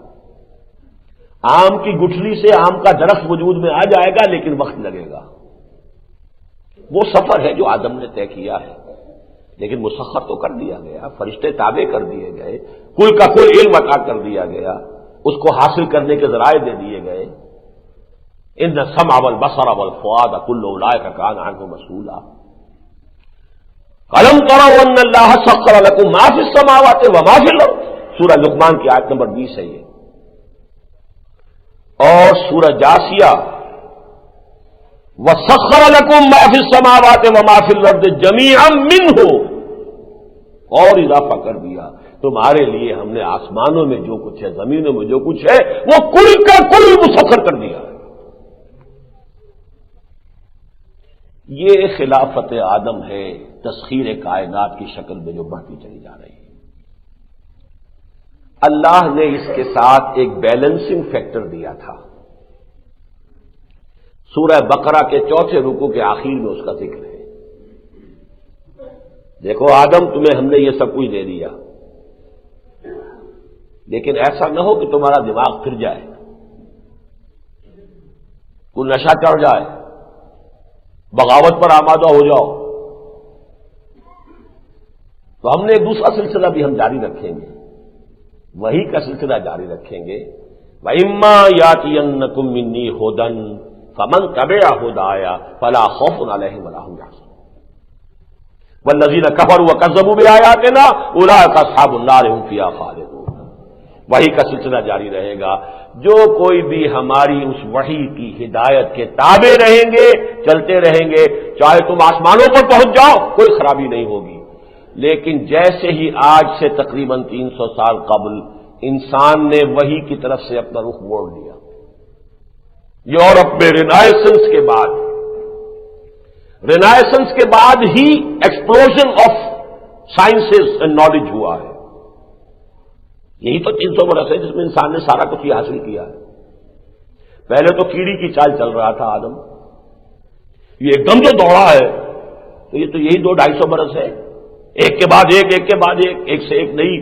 آم کی گٹھلی سے آم کا درخت وجود میں آ جائے گا، لیکن وقت لگے گا. وہ سفر ہے جو آدم نے طے کیا ہے، لیکن مسخر تو کر دیا گیا. فرشتے تابع کر دیے گئے، کل کا کل علم عطا کر دیا گیا، اس کو حاصل کرنے کے ذرائع دے دیے گئے. ان السمع والبصر والفؤاد کل اولئک کان عنہ مسئولا. الم تروا ان اللہ سخر لکم ما فی السماوات وما فی الارض. سورہ لقمان کی آیت نمبر 20 ہے یہ. اور سورہ جاثیہ وسخر لکم ما فی السماوات وما فی الارض جمیعا منہ، اور اضافہ کر دیا تمہارے لیے ہم نے آسمانوں میں جو کچھ ہے، زمینوں میں جو کچھ ہے، وہ کل کا کل مسخر کر دیا. یہ خلافت آدم ہے، تسخیر کائنات کی شکل میں جو بڑھتی چلی جا رہی ہے. اللہ نے اس کے ساتھ ایک بیلنسنگ فیکٹر دیا تھا. سورہ بقرہ کے 4 رکوع کے آخر میں اس کا ذکر ہے. دیکھو آدم، تمہیں ہم نے یہ سب کچھ دے دیا، لیکن ایسا نہ ہو کہ تمہارا دماغ پھر جائے، کوئی نشہ چڑھ جائے، بغاوت پر آمادہ ہو جاؤ، تو ہم نے ایک دوسرا سلسلہ بھی ہم جاری رکھیں گے، وہی کا سلسلہ جاری رکھیں گے۔ وَإِمَّا يَأْتِيَنَّكُم مِّنِّي هُدًى فَمَن تَبِعَ هُدَايَ فَلَا خَوْفٌ عَلَيْهِمْ وَلَا هُمْ يَحْزَنُونَ وَالَّذِينَ كَفَرُوا وَكَذَّبُوا بِآيَاتِنَا أُولَٰئِكَ أَصْحَابُ النَّارِ هُمْ فِيهَا خَالِدُونَ۔ وحی کا سلسلہ جاری رہے گا، جو کوئی بھی ہماری اس وحی کی ہدایت کے تابع رہیں گے، چلتے رہیں گے، چاہے تم آسمانوں پر پہنچ جاؤ کوئی خرابی نہیں ہوگی، لیکن جیسے ہی آج سے تقریباً 300 سال قبل انسان نے وحی کی طرف سے اپنا رخ موڑ لیا، یورپ میں رینائسنس کے بعد ہی explosion of sciences and knowledge ہوا ہے۔ یہی تو 300 برس ہے جس میں انسان نے سارا کچھ یہ حاصل کیا ہے۔ پہلے تو کیڑی کی چال چل رہا تھا آدم، یہ ایک دم جو دوڑا ہے تو یہ تو یہی 200-250 برس ہے، ایک کے بعد ایک، ایک کے بعد ایک، ایک سے ایک نئی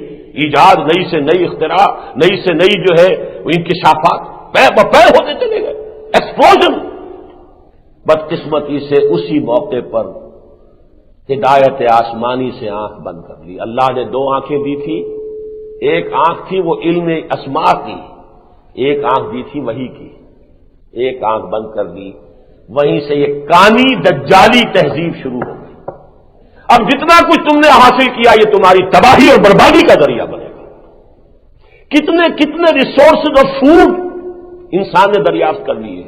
ایجاد، نئی سے نئی اختراع، نئی سے نئی جو ہے وہ انکشافات پیر بپیر ہوتے چلے گئے، ایکسپلوژن۔ بدقسمتی سے اسی موقع پر ہدایت آسمانی سے آنکھ بند کر لی۔ اللہ نے 2 آنکھیں دی تھی، ایک آنکھ تھی وہ علم اسماء کی، ایک آنکھ دی تھی وحی کی، ایک آنکھ بند کر دی، وہیں سے یہ کانی دجالی تہذیب شروع ہو گئی۔ اب جتنا کچھ تم نے حاصل کیا یہ تمہاری تباہی اور بربادی کا ذریعہ بنے گا۔ کتنے ریسورسز اور فوڈ انسان نے دریافت کر لیے،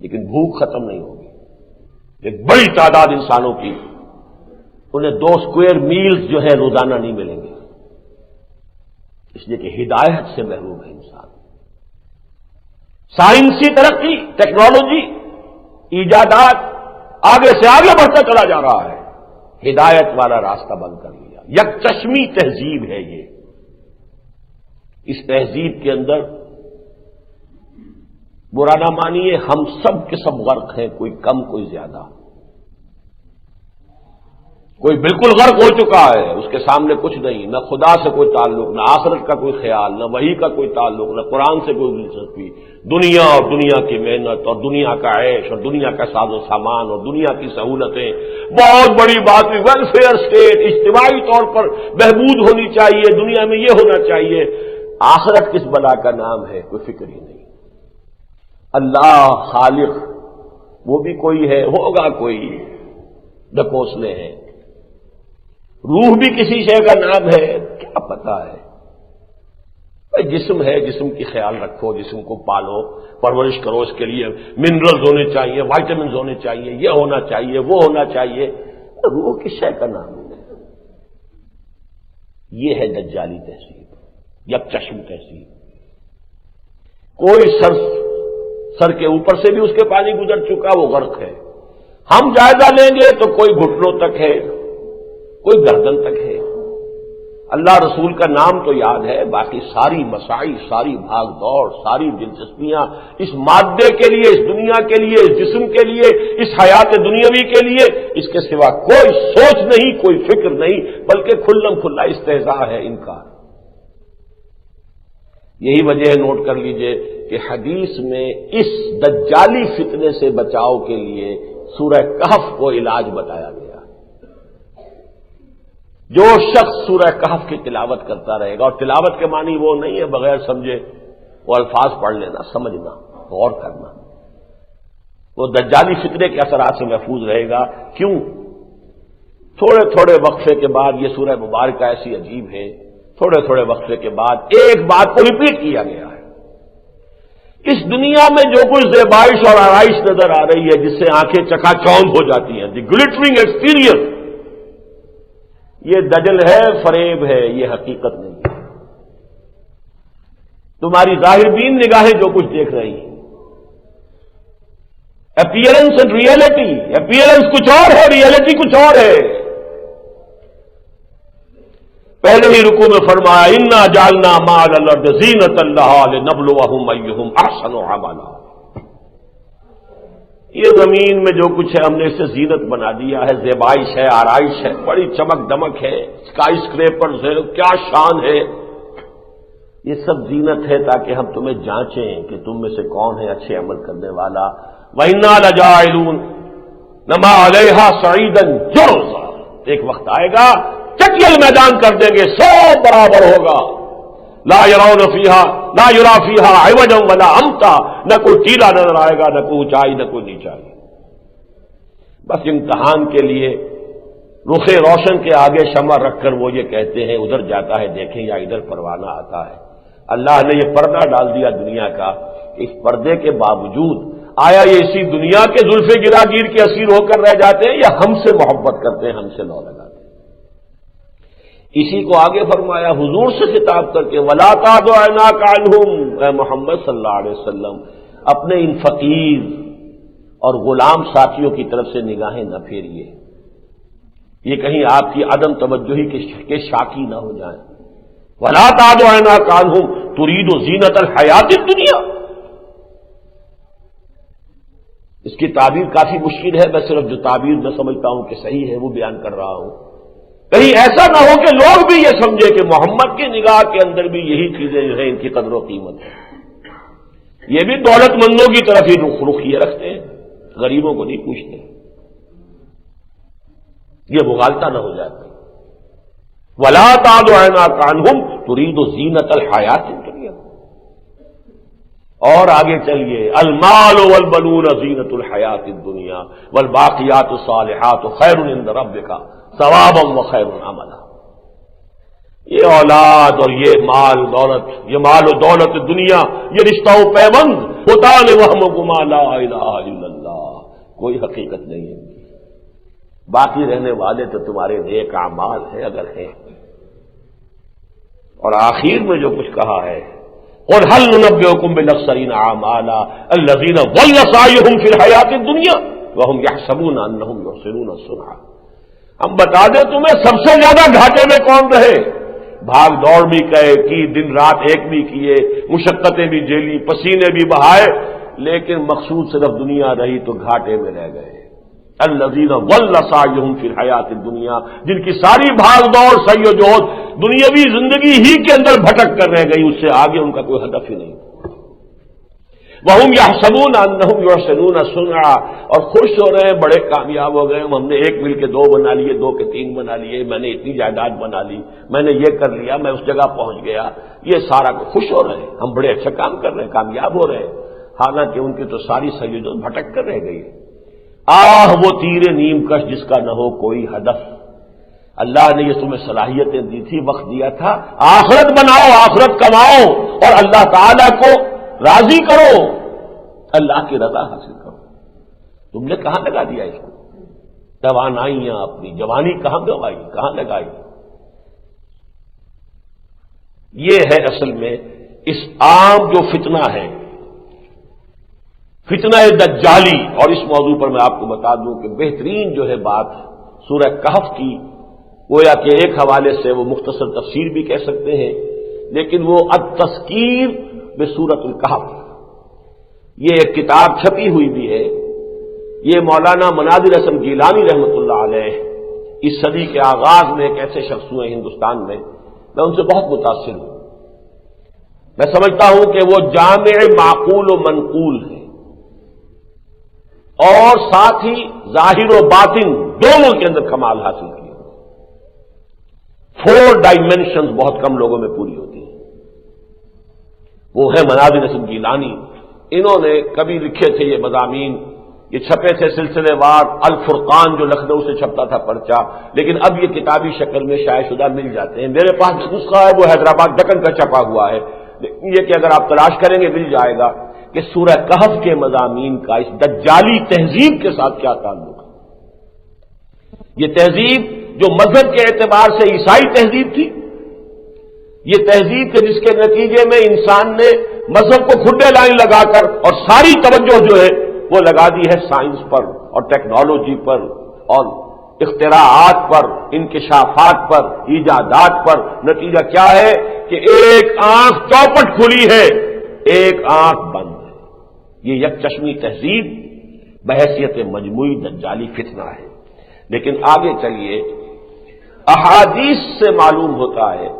لیکن بھوک ختم نہیں ہوگی۔ ایک بڑی تعداد انسانوں کی انہیں 2 اسکوائر میلز جو ہے روزانہ نہیں ملیں گے، اس لیے کہ ہدایت سے محروم ہے انسان۔ سائنسی ترقی، ٹیکنالوجی، ایجادات آگے سے آگے بڑھتا چلا جا رہا ہے، ہدایت والا راستہ بند کر لیا۔ یک چشمی تہذیب ہے یہ۔ اس تہذیب کے اندر برا نہ مانیے، ہم سب کے سب غرق ہیں، کوئی کم کوئی زیادہ۔ کوئی بالکل غرق ہو چکا ہے، اس کے سامنے کچھ نہیں، نہ خدا سے کوئی تعلق، نہ آخرت کا کوئی خیال، نہ وحی کا کوئی تعلق، نہ قرآن سے کوئی دلچسپی، دنیا اور دنیا کی محنت اور دنیا کا عیش اور دنیا کا ساز و سامان اور دنیا کی سہولتیں، بہت بڑی بات ہے، ویلفیئر اسٹیٹ، اجتماعی طور پر بہبود ہونی چاہیے، دنیا میں یہ ہونا چاہیے۔ آخرت کس بلا کا نام ہے، کوئی فکر ہی نہیں۔ اللہ خالق وہ بھی کوئی ہے، ہوگا کوئی، ڈکوسلے ہیں۔ روح بھی کسی شے کا نام ہے، کیا پتا ہے۔ جسم ہے، جسم کی خیال رکھو، جسم کو پالو، پرورش کرو، اس کے لیے منرلز ہونے چاہیے، وائٹامنز ہونے چاہیے، یہ ہونا چاہیے، وہ ہونا چاہیے۔ روح کس شے کا نام ہے؟ یہ ہے دجالی تہذیب، یک چشم تہذیب۔ کوئی سر کے اوپر سے بھی اس کے پانی گزر چکا، وہ غرق ہے۔ ہم جائزہ لیں گے تو کوئی گھٹنوں تک ہے، کوئی گردن تک ہے۔ اللہ رسول کا نام تو یاد ہے، باقی ساری مسائی، ساری بھاگ دوڑ، ساری دلچسپیاں اس مادے کے لیے، اس دنیا کے لیے، اس جسم کے لیے، اس حیات دنیاوی کے لیے، اس کے سوا کوئی سوچ نہیں، کوئی فکر نہیں، بلکہ کھلم کھلا استہزاء ہے، انکار۔ یہی وجہ ہے، نوٹ کر لیجئے کہ حدیث میں اس دجالی فتنے سے بچاؤ کے لیے سورہ کہف کو علاج بتایا گیا۔ جو شخص سورہ کہف کی تلاوت کرتا رہے گا، اور تلاوت کے معنی وہ نہیں ہے بغیر سمجھے وہ الفاظ پڑھ لینا، سمجھنا، غور کرنا، وہ دجالی فتنے کے اثرات سے محفوظ رہے گا۔ کیوں؟ تھوڑے تھوڑے وقفے کے بعد، یہ سورہ مبارکہ ایسی عجیب ہے، تھوڑے تھوڑے وقفے کے بعد ایک بات کو ریپیٹ کیا گیا ہے۔ اس دنیا میں جو کچھ زیبائش اور آرائش نظر آ رہی ہے، جس سے آنکھیں چکا چوند ہو جاتی ہیں، دی گلٹرنگ ایکسپیرئنس، یہ دجل ہے، فریب ہے، یہ حقیقت نہیں ہے۔ تمہاری ظاہر بین نگاہیں جو کچھ دیکھ رہی ہیں، اپیئرنس اینڈ ریئلٹی، اپیئرنس کچھ اور ہے، ریئلٹی کچھ اور ہے۔ پہلے ہی رکوع میں فرمایا انا جعلنا ما علی الارض زینۃ لہا لنبلوہم ایہم احسن عملا۔ یہ زمین میں جو کچھ ہے ہم نے اسے زینت بنا دیا ہے، زیبائش ہے، آرائش ہے، بڑی چمک دمک ہے، اسکائی اسکریپرز ہے، کیا شان ہے۔ یہ سب زینت ہے تاکہ ہم تمہیں جانچیں کہ تم میں سے کون ہے اچھے عمل کرنے والا۔ وَإِنَّا لَجَاعِلُونَ مَا عَلَيْهَا صَعِيدًا جُرُزًا۔ ایک وقت آئے گا چٹیل میدان کر دیں گے، سب برابر ہوگا. لا یرون فیہا لا یرا فیہا عوجا ولا امتا، نہ کوئی ٹیلا نظر آئے گا، نہ کوئی اونچائی نہ کوئی نیچائی. بس امتحان کے لیے رخ روشن کے آگے شمع رکھ کر وہ یہ کہتے ہیں ادھر جاتا ہے دیکھیں یا ادھر پروانہ آتا ہے. اللہ نے یہ پردہ ڈال دیا دنیا کا، اس پردے کے باوجود آیا یہ اسی دنیا کے زلف گراگیر کے اسیر ہو کر رہ جاتے ہیں یا ہم سے محبت کرتے ہیں، ہم سے لو لگاتے ہیں. اسی کو آگے فرمایا حضور سے خطاب کر کے وَلَا تَعْدُ عَيْنَاكَ عَنْهُمْ، اے محمد صلی اللہ علیہ وسلم اپنے ان فقیر اور غلام ساتھیوں کی طرف سے نگاہیں نہ پھیریے، یہ کہیں آپ کی عدم توجہی کے شاکی نہ ہو جائیں. وَلَا تَعْدُ عَيْنَاكَ عَنْهُمْ تُرِيدُ زِينَةَ الْحَيَاةِ الدُّنْيَا. اس کی تعبیر کافی مشکل ہے، میں صرف جو تعبیر میں سمجھتا ہوں کہ صحیح ہے وہ بیان کر رہا ہوں. کہیں ایسا نہ ہو کہ لوگ بھی یہ سمجھے کہ محمد کی نگاہ کے اندر بھی یہی چیزیں جو ہیں ان کی قدر و قیمت ہے. یہ بھی دولت مندوں کی طرف ہی رخیے رکھتے ہیں، غریبوں کو نہیں پوچھتے. یہ مغالطہ نہ ہو جائے. وَلَا تَعْدُ عَيْنَاكَ عَنْهُمْ تُرِيدُ زِينَةَ الْحَيَاةِ الدُّنْيَا. اور آگے چلیے المال والبنون زینۃ الحیات الدنیا والباقیات الصالحات خیر عند ربک ثوابا وخیر عملا. یہ اولاد اور یہ مال دولت، یہ مال و دولت دنیا، یہ رشتہ و پیوند ہوتا نے وہم و گما لا الہ الا اللہ، کوئی حقیقت نہیں ہے. باقی رہنے والے تو تمہارے نیک اعمال ہیں اگر ہیں. اور آخر میں جو کچھ کہا ہے اور هل ننبئكم بالاخسرین اعمالا الذین ضل سعیهم فی الحیاۃ الدنیا وهم یحسبون انهم یحسنون صنعا. ہم بتا دیں تمہیں سب سے زیادہ گھاٹے میں کون رہے. بھاگ دوڑ بھی کی، دن رات ایک بھی کیے، مشقتیں بھی جھیلی، پسینے بھی بہائے، لیکن مقصود صرف دنیا رہی تو گھاٹے میں رہ گئے. الذین ضل سعیهم فی الحیاۃ الدنیا، جن کی ساری بھاگ دوڑ سعی و جہد دنیاوی زندگی ہی کے اندر بھٹک کر رہ گئی، اس سے آگے ان کا کوئی ہدف ہی نہیں. وَهُمْ يَحْسَبُونَ أَنَّهُمْ يُحْسِنُونَ صُنْعًا، اور خوش ہو رہے ہیں، بڑے کامیاب ہو گئے، ہم نے ایک مل کے 2 بنا لیے، 2 کے 3 بنا لیے، میں نے اتنی جائیداد بنا لی، میں نے یہ کر لیا، میں اس جگہ پہنچ گیا. یہ سارا خوش ہو رہے ہیں، ہم بڑے اچھا کام کر رہے ہیں، کامیاب ہو رہے ہیں، حالانکہ ان کی تو ساری سعی بھٹک کر رہ گئی. وہ تیر نیم کش جس کا نہ ہو کوئی ہدف. اللہ نے یہ تمہیں صلاحیتیں دی تھی، وقت دیا تھا، آخرت بناؤ، آخرت کماؤ اور اللہ تعالی کو راضی کرو، اللہ کی رضا حاصل کرو. تم نے کہاں لگا دیا اس کو؟ توانائیاں اپنی جوانی کہاں گوائی، کہاں لگائی؟ یہ ہے اصل میں اس عام جو فتنہ ہے، فتنہ دجالی. اور اس موضوع پر میں آپ کو بتا دوں کہ بہترین جو ہے بات سورہ کہف کی، گویا کہ ایک حوالے سے وہ مختصر تفسیر بھی کہہ سکتے ہیں، لیکن وہ التذکیر بسورۃ الکہف، یہ ایک کتاب چھپی ہوئی بھی ہے. یہ مولانا مناظر حسن گیلانی رحمۃ اللہ علیہ اس صدی کے آغاز میں ایک ایسے شخص ہوئے ہندوستان میں، میں ان سے بہت متاثر ہوں. میں سمجھتا ہوں کہ وہ جامع معقول و منقول ہے، اور ساتھ ہی ظاہر و باطن دونوں کے اندر کمال حاصل کیا. 4 ڈائمینشنز بہت کم لوگوں میں پوری ہوتی ہیں. وہ ہے مناظر حسن گیلانی. انہوں نے کبھی لکھے تھے یہ مضامین، یہ چھپے تھے سلسلے وار، الفرقان جو لکھنؤ سے چھپتا تھا پرچہ، لیکن اب یہ کتابی شکل میں شائع شدہ مل جاتے ہیں. میرے پاس جو نسخہ ہے وہ حیدرآباد دکن کا چھپا ہوا ہے، یہ کہ اگر آپ تلاش کریں گے مل جائے گا کہ سورہ کہف کے مضامین کا اس دجالی تہذیب کے ساتھ کیا تعلق ہے. یہ تہذیب جو مذہب کے اعتبار سے عیسائی تہذیب تھی، یہ تہذیب کے جس کے نتیجے میں انسان نے مذہب کو کھڈے لائن لگا کر اور ساری توجہ جو ہے وہ لگا دی ہے سائنس پر اور ٹیکنالوجی پر اور اختراعات پر، انکشافات پر، ایجادات پر. نتیجہ کیا ہے کہ ایک آنکھ چوپٹ کھلی ہے، ایک آنکھ بند ہے. یہ یک چشمی تہذیب بحیثیت مجموعی دجالی فتنہ ہے. لیکن آگے چلیے، احادیث سے معلوم ہوتا ہے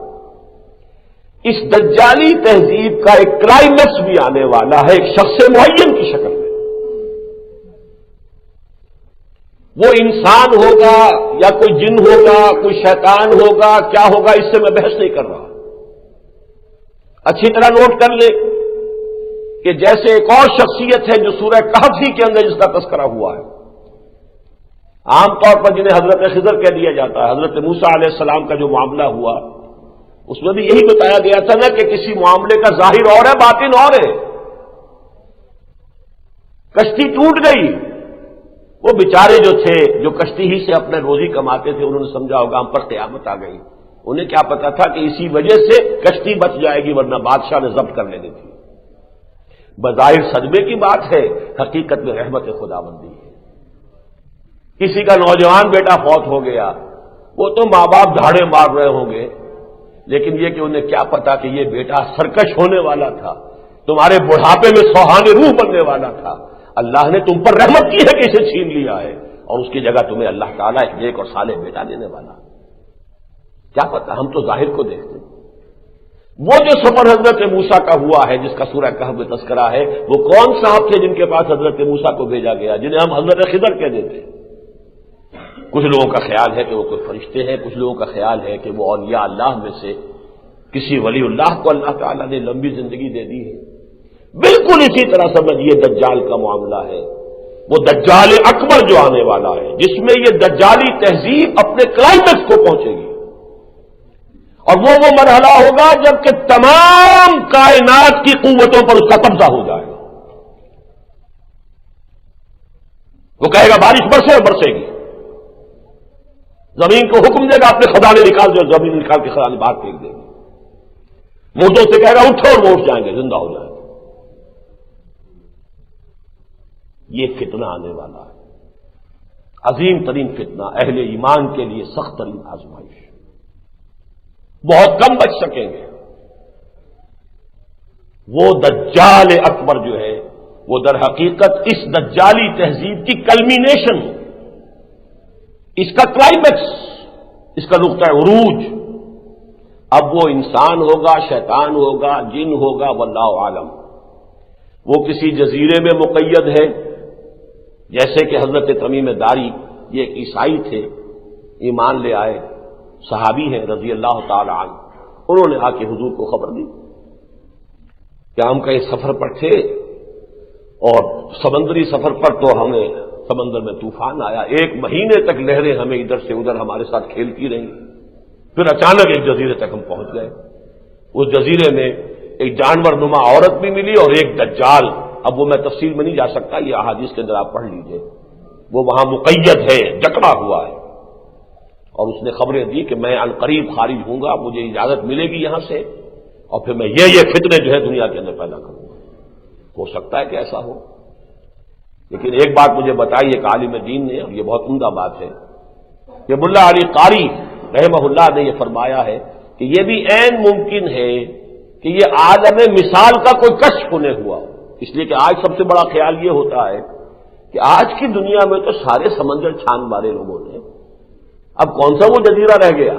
اس دجالی تہذیب کا ایک کلائمیکس بھی آنے والا ہے، ایک شخص معین کی شکل میں. وہ انسان ہوگا یا کوئی جن ہوگا، کوئی شیطان ہوگا، کیا ہوگا، اس سے میں بحث نہیں کر رہا. اچھی طرح نوٹ کر لیں کہ جیسے ایک اور شخصیت ہے جو سورہ کہف کے اندر جس کا تذکرہ ہوا ہے، عام طور پر جنہیں حضرت خضر کہہ دیا جاتا ہے، حضرت موسیٰ علیہ السلام کا جو معاملہ ہوا اس میں بھی یہی بتایا گیا تھا نا کہ کسی معاملے کا ظاہر اور ہے، باطن اور ہے. کشتی ٹوٹ گئی، وہ بیچارے جو تھے جو کشتی ہی سے اپنے روزی کماتے تھے، انہوں نے سمجھا ہوگا ہم پر قیامت آ گئی. انہیں کیا پتا تھا کہ اسی وجہ سے کشتی بچ جائے گی، ورنہ بادشاہ نے ضبط کر لینی تھی. بظاہر صدمے کی بات ہے، حقیقت میں رحمت خداوندی ہے. کسی کا نوجوان بیٹا فوت ہو گیا، وہ تو ماں باپ دھاڑے مار رہے ہوں گے، لیکن یہ کہ انہیں کیا پتا کہ یہ بیٹا سرکش ہونے والا تھا، تمہارے بڑھاپے میں سوہانے روح بننے والا تھا. اللہ نے تم پر رحمت کی ہے کہ اسے چھین لیا ہے، اور اس کی جگہ تمہیں اللہ تعالیٰ ایک نیک اور صالح بیٹا دینے والا. کیا پتا، ہم تو ظاہر کو دیکھتے. وہ جو سفر حضرت موسیٰ کا ہوا ہے جس کا سورہ کہف میں تذکرہ ہے، وہ کون صاحب تھے جن کے پاس حضرت موسیٰ کو بھیجا گیا، جنہیں ہم حضرت خضر کہہ دیتے. کچھ لوگوں کا خیال ہے کہ وہ کوئی فرشتے ہیں، کچھ لوگوں کا خیال ہے کہ وہ اولیاء اللہ میں سے کسی ولی اللہ کو اللہ تعالیٰ نے لمبی زندگی دے دی ہے. بالکل اسی طرح سمجھیے دجال کا معاملہ ہے، وہ دجال اکبر جو آنے والا ہے، جس میں یہ دجالی تہذیب اپنے کلائمیکس کو پہنچے گی، اور وہ مرحلہ ہوگا جب کہ تمام کائنات کی قوتوں پر اس کا قبضہ ہو جائے گا. وہ کہے گا بارش برسے اور برسے گی، زمین کو حکم دے گا اپنے خزانے نکال دو، زمین نکال کے خزانے باہر پھینک دے گی. مردوں سے کہے گا اٹھو اور وہ اٹھ جائیں گے، زندہ ہو جائیں گے. یہ فتنہ آنے والا ہے، عظیم ترین فتنہ، اہل ایمان کے لیے سخت ترین آزمائش. بہت کم بچ سکیں گے. وہ دجال اکبر جو ہے وہ در حقیقت اس دجالی تہذیب کی کلمینیشن، اس کا کلائمیکس، اس کا نقطہ عروج. اب وہ انسان ہوگا، شیطان ہوگا، جن ہوگا، واللہ عالم. وہ کسی جزیرے میں مقید ہے، جیسے کہ حضرت تمیم داری، یہ ایک عیسائی تھے، ایمان لے آئے، صحابی ہیں رضی اللہ تعالی عنہ. انہوں نے آ کے حضور کو خبر دی کہ ہم کہیں سفر پر تھے، اور سمندری سفر پر تو ہمیں سمندر میں طوفان آیا، 1 مہینے تک لہریں ہمیں ادھر سے ادھر ہمارے ساتھ کھیلتی رہیں. پھر اچانک ایک جزیرے تک ہم پہنچ گئے. اس جزیرے میں ایک جانور نما عورت بھی ملی اور ایک دجال. اب وہ میں تفصیل میں نہیں جا سکتا، یہ احادیث کے اندر آپ پڑھ لیجئے. وہ وہاں مقید ہے، جکڑا ہوا ہے، اور اس نے خبریں دی کہ میں عنقریب خارج ہوں گا، مجھے اجازت ملے گی یہاں سے، اور پھر میں یہ فتنے جو ہے دنیا کے اندر پیدا کروں گا. ہو سکتا ہے کہ ایسا ہو، لیکن ایک بات مجھے بتائی ایک عالم دین نے، اور یہ بہت عمدہ بات ہے، کہ ملا علی قاری رحمہ اللہ نے یہ فرمایا ہے کہ یہ بھی عین ممکن ہے کہ یہ عالم مثال کا کوئی کشف ہونے ہوا. اس لیے کہ آج سب سے بڑا خیال یہ ہوتا ہے کہ آج کی دنیا میں تو سارے سمندر چھان مارے لوگوں نے، اب کون سا وہ جزیرہ رہ گیا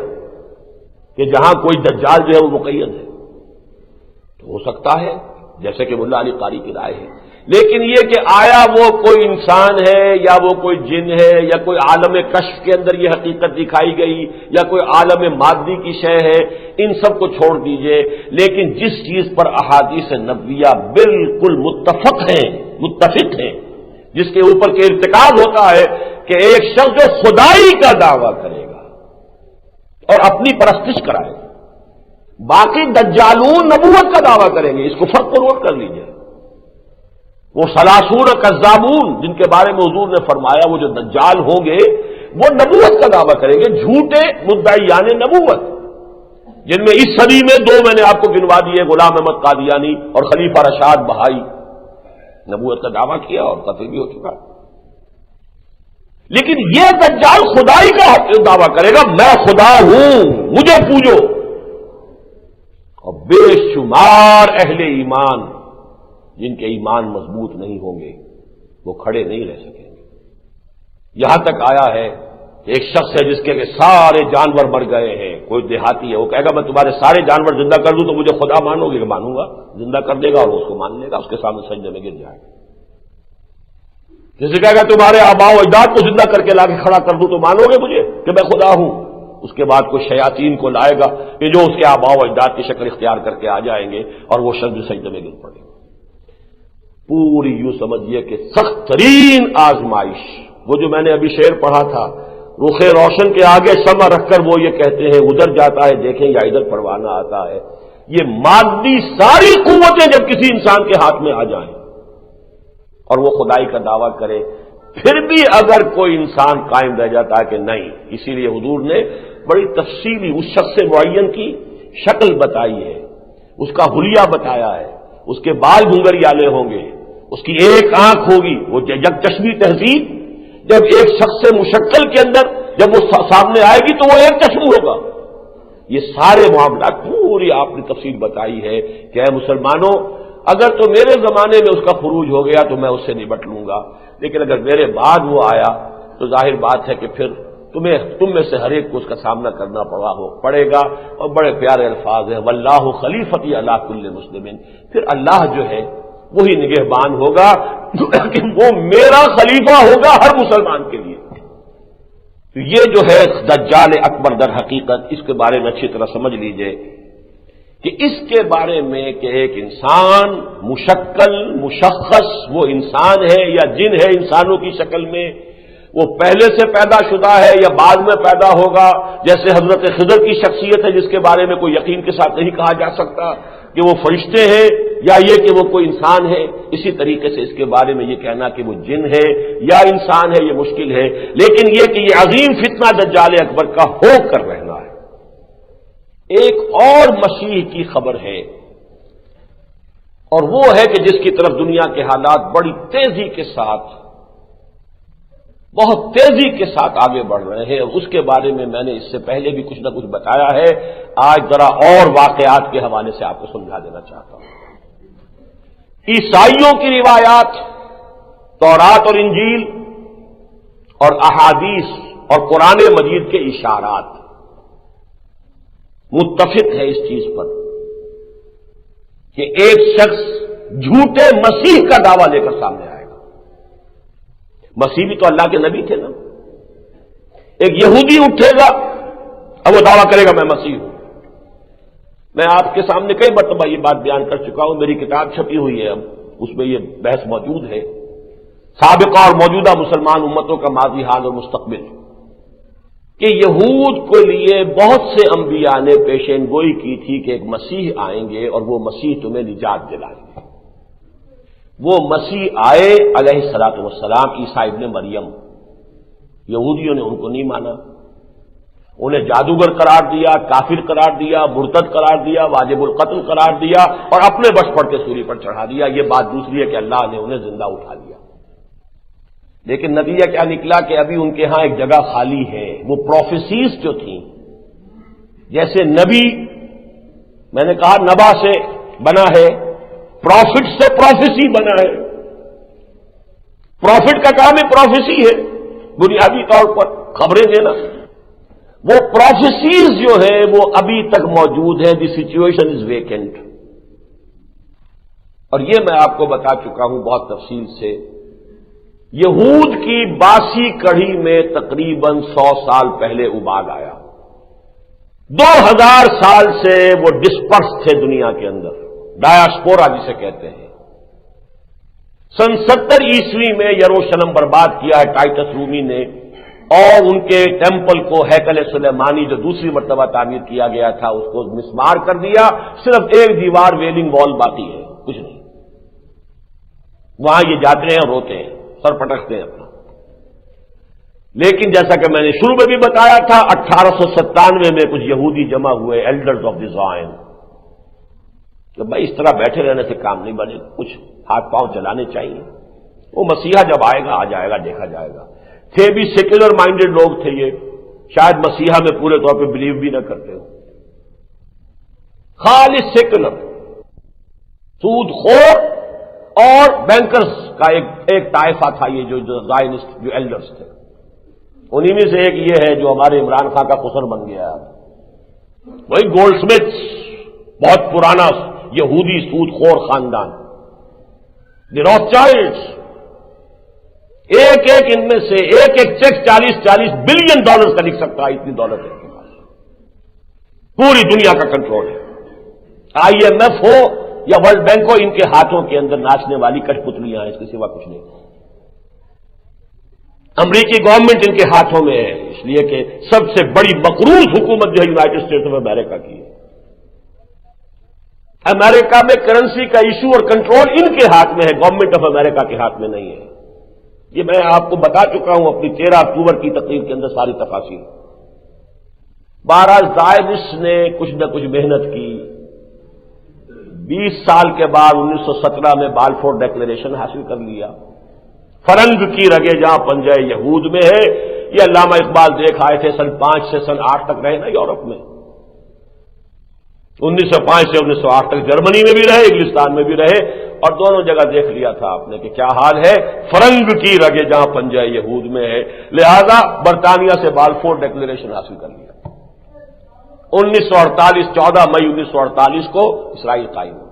کہ جہاں کوئی دجال جو ہے وہ مقید ہے. تو ہو سکتا ہے جیسے کہ ملا علی قاری کی رائے ہے، لیکن یہ کہ آیا وہ کوئی انسان ہے یا وہ کوئی جن ہے یا کوئی عالم کشف کے اندر یہ حقیقت دکھائی گئی یا کوئی عالم مادی کی شے ہے، ان سب کو چھوڑ دیجئے. لیکن جس چیز پر احادیث نبویہ بالکل متفق ہیں، جس کے اوپر کے ارتکاب ہوتا ہے کہ ایک شخص جو خدائی کا دعویٰ کرے گا اور اپنی پرستش کرائے گا، باقی دجالون نبوت کا دعویٰ کریں گے. اس کو فرق کو نوٹ کر لیجئے. وہ سلاسون کذابون جن کے بارے میں حضور نے فرمایا وہ جو دجال ہوں گے وہ نبوت کا دعویٰ کریں گے، جھوٹے مدعیان نبوت، جن میں اس صدی میں 2 میں نے آپ کو گنوا دیے، غلام احمد قادیانی اور خلیفہ رشاد بہائی. نبوت کا دعویٰ کیا اور قتل بھی ہو چکا. لیکن یہ دجال خدائی کا دعویٰ کرے گا، میں خدا ہوں، مجھے پوجو. اور بے شمار اہل ایمان جن کے ایمان مضبوط نہیں ہوں گے وہ کھڑے نہیں رہ سکیں گے. یہاں تک آیا ہے کہ ایک شخص ہے جس کے سارے جانور مر گئے ہیں، کوئی دیہاتی ہے، وہ کہے گا میں تمہارے سارے جانور زندہ کر دوں تو مجھے خدا مانو گے؟ کہ مانوں گا. زندہ کر دے گا اور اس کو مان لے گا، اس کے سامنے سجدے میں گر جائے گا. جسے کہا کہ تمہارے آباء و اجداد کو زندہ کر کے لا کے کھڑا کر دوں تو مانو گے مجھے کہ میں خدا ہوں؟ اس کے بعد کوئی شیاطین کو لائے گا کہ جو اس کے آباء و اجداد کی شکل اختیار کر کے آ جائیں گے اور وہ شخص سجدے میں گر پڑے گا۔ پوری یوں سمجھیے کہ سخت ترین آزمائش، وہ جو میں نے ابھی شعر پڑھا تھا، رخ روشن کے آگے شمع رکھ کر وہ یہ کہتے ہیں ادھر جاتا ہے دیکھیں یا ادھر پروانہ آتا ہے، یہ مادی ساری قوتیں جب کسی انسان کے ہاتھ میں آ جائیں اور وہ خدائی کا دعویٰ کرے، پھر بھی اگر کوئی انسان قائم رہ جاتا ہے کہ نہیں، اسی لیے حضور نے بڑی تفصیلی اس شخص معین کی شکل بتائی ہے، اس کا حلیہ بتایا ہے، اس کے بال گھنگریالے ہوں گے، اس کی ایک آنکھ ہوگی، وہ یک چشمی تہذیب جب ایک شخص سے مشکل کے اندر جب وہ سامنے آئے گی تو وہ ایک چشم ہوگا۔ یہ سارے معاملات پوری آپ نے تفصیل بتائی ہے کہ اے مسلمانوں، اگر تو میرے زمانے میں اس کا خروج ہو گیا تو میں اس سے نبٹ لوں گا، لیکن اگر میرے بعد وہ آیا تو ظاہر بات ہے کہ پھر تم میں سے ہر ایک کو اس کا سامنا کرنا پڑے گا۔ اور بڑے پیارے الفاظ ہیں، واللہ خلیفتی علی کل مسلم، پھر اللہ جو ہے وہی نگہبان ہوگا کہ وہ میرا خلیفہ ہوگا ہر مسلمان کے لیے۔ تو یہ جو ہے دجال اکبر در حقیقت، اس کے بارے میں اچھی طرح سمجھ لیجئے کہ اس کے بارے میں کہ ایک انسان مشکل مشخص وہ انسان ہے یا جن ہے انسانوں کی شکل میں، وہ پہلے سے پیدا شدہ ہے یا بعد میں پیدا ہوگا، جیسے حضرت خضر کی شخصیت ہے جس کے بارے میں کوئی یقین کے ساتھ نہیں کہا جا سکتا کہ وہ فرشتے ہیں یا یہ کہ وہ کوئی انسان ہے، اسی طریقے سے اس کے بارے میں یہ کہنا کہ وہ جن ہے یا انسان ہے یہ مشکل ہے، لیکن یہ کہ یہ عظیم فتنہ دجال اکبر کا ہو کر رہنا ہے۔ ایک اور مسیح کی خبر ہے اور وہ ہے کہ جس کی طرف دنیا کے حالات بڑی تیزی کے ساتھ، بہت تیزی کے ساتھ آگے بڑھ رہے ہیں، اور اس کے بارے میں نے اس سے پہلے بھی کچھ نہ کچھ بتایا ہے، آج ذرا اور واقعات کے حوالے سے آپ کو سمجھا دینا چاہتا ہوں۔ عیسائیوں کی روایات، تورات اور انجیل اور احادیث اور قرآن مجید کے اشارات متفق ہے اس چیز پر کہ ایک شخص جھوٹے مسیح کا دعویٰ لے کر سامنے آئے گا۔ مسیح بھی تو اللہ کے نبی تھے نا۔ ایک یہودی اٹھے گا اب وہ دعویٰ کرے گا میں مسیح ہوں۔ میں آپ کے سامنے کئی مرتبہ یہ بات بیان کر چکا ہوں، میری کتاب چھپی ہوئی ہے، اب اس میں یہ بحث موجود ہے، سابقہ اور موجودہ مسلمان امتوں کا ماضی حال اور مستقبل، کہ یہود کو لیے بہت سے انبیاء نے پیشین گوئی کی تھی کہ ایک مسیح آئیں گے اور وہ مسیح تمہیں نجات دلائیں گے۔ وہ مسیح آئے علیہ الصلوۃ والسلام، عیسیٰ ابن مریم۔ یہودیوں نے ان کو نہیں مانا، انہیں جادوگر قرار دیا، کافر قرار دیا، مرتد قرار دیا، واجب القتل قرار دیا اور اپنے بش پڑ کے سولی پر چڑھا دیا۔ یہ بات دوسری ہے کہ اللہ نے انہیں زندہ اٹھا لیا، لیکن نتیجہ کیا نکلا کہ ابھی ان کے ہاں ایک جگہ خالی ہے۔ وہ پروفیسیز جو تھیں، جیسے نبی میں نے کہا نبا سے بنا ہے، پروفٹ سے پروفیسی بنا ہے۔ پروفٹ کا کام ہے پروفیسی ہے، بنیادی طور پر خبریں دینا۔ وہ پروفیسیز جو ہے وہ ابھی تک موجود ہے، دی سچویشن از ویکنٹ۔ اور یہ میں آپ کو بتا چکا ہوں بہت تفصیل سے، یہود کی باسی کڑھی میں تقریباً 100 سال پہلے اباگ آیا۔ 2000 سال سے وہ ڈسپرس تھے دنیا کے اندر، ڈایاسپورا جسے کہتے ہیں۔ سن 70 عیسوی میں یروشلم برباد کیا ہے ٹائٹس رومی نے، اور ان کے ٹیمپل کو، ہیکل سلیمانی جو دوسری مرتبہ تعمیر کیا گیا تھا، اس کو مسمار کر دیا، صرف ایک دیوار ویلنگ وال باقی ہے، کچھ نہیں۔ وہاں یہ جاتے ہیں اور روتے ہیں، سر پٹکتے ہیں اپنا۔ لیکن جیسا کہ میں نے شروع میں بھی بتایا تھا، 1897 میں کچھ یہودی جمع ہوئے، ایلڈرز آف دی زائن، کہ بھائی اس طرح بیٹھے رہنے سے کام نہیں بنے، کچھ ہاتھ پاؤں چلانے چاہیے۔ وہ مسیحا جب آئے گا آ جائے گا، دیکھا جائے گا۔ تھے بھی سیکولر مائنڈڈ لوگ تھے یہ، شاید مسیحا میں پورے طور پہ بلیو بھی نہ کرتے ہو، خالص سیکولر، سود خور اور بینکرز کا ایک طائفہ تھا یہ جو زائنسٹ، جو ایلڈرز تھے۔ انہی میں سے ایک یہ ہے جو ہمارے عمران خان کا خسر بن گیا ہے، وہی گولڈ سمتھ، بہت پرانا یہودی سود خور خاندان، دی روتھشائلڈز۔ ایک ایک ان میں سے ایک ایک چیک 40-40 بلین ڈالر کا لکھ سکتا ہے، اتنی دولت ہے ان کے پاس، پوری دنیا کا کنٹرول ہے۔ IMF ہو یا ورلڈ بینک ہو، ان کے ہاتھوں کے اندر ناچنے والی کٹھ پتلیاں ہیں، اس کے سوا کچھ نہیں۔ امریکی گورنمنٹ ان کے ہاتھوں میں ہے، اس لیے کہ سب سے بڑی مقروض حکومت جو ہے یونائٹڈ اسٹیٹس آف امریکہ کی ہے۔ امریکہ میں کرنسی کا ایشو اور کنٹرول ان کے ہاتھ میں ہے، گورنمنٹ آف امریکہ کے ہاتھ میں نہیں ہے۔ یہ میں آپ کو بتا چکا ہوں اپنی 13 اکتوبر کی تقریر کے اندر ساری تفاصیل۔ بہرحال زائنسٹ نے کچھ نہ کچھ محنت کی، 20 سال کے بعد 1917 میں بالفور ڈیکلریشن حاصل کر لیا۔ فرنگ کی رگے جہاں پنجہ یہود میں ہے، یہ علامہ اقبال دیکھ آئے تھے، سن 5 سے سن 8 تک رہے نا یورپ میں، 1905 سے 1908 تک جرمنی میں بھی رہے، انگلستان میں بھی رہے، اور دونوں جگہ دیکھ لیا تھا آپ نے کہ کیا حال ہے، فرنگ کی رگے جہاں پنجہ یہود میں ہے، لہذا برطانیہ سے بالفور ڈیکلریشن حاصل کر لیا۔ 1948 14 مئی 1948 کو اسرائیل قائم ہوا۔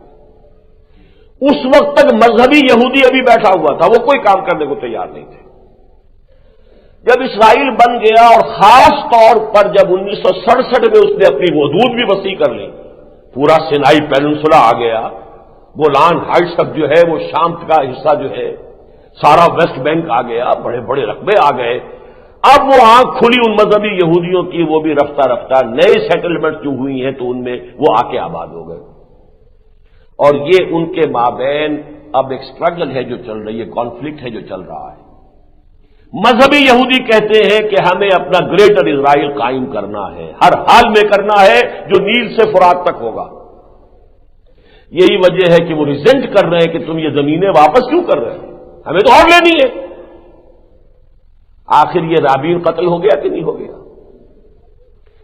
اس وقت تک مذہبی یہودی ابھی بیٹھا ہوا تھا، وہ کوئی کام کرنے کو تیار نہیں تھے۔ جب اسرائیل بن گیا اور خاص طور پر جب 1967 میں اس نے اپنی حدود بھی وسیع کر لی، پورا سینائی پیننسولا آ گیا، گولان ہائٹس تک جو ہے وہ شام کا حصہ جو ہے، سارا ویسٹ بینک آ گیا، بڑے بڑے رقبے آ گئے۔ اب وہ آنکھ کھلی ان مذہبی یہودیوں کی، وہ بھی رفتہ رفتہ نئے سیٹلمنٹ جو ہوئی ہیں تو ان میں وہ آ کے آباد ہو گئے، اور یہ ان کے مابین اب ایک اسٹرگل ہے جو چل رہی ہے، کانفلکٹ ہے جو چل رہا ہے۔ مذہبی یہودی کہتے ہیں کہ ہمیں اپنا گریٹر اسرائیل قائم کرنا ہے، ہر حال میں کرنا ہے، جو نیل سے فرات تک ہوگا۔ یہی وجہ ہے کہ وہ ریزنٹ کر رہے ہیں کہ تم یہ زمینیں واپس کیوں کر رہے ہیں، ہمیں تو اور لینی ہے۔ آخر یہ رابین قتل ہو گیا کہ نہیں ہو گیا؟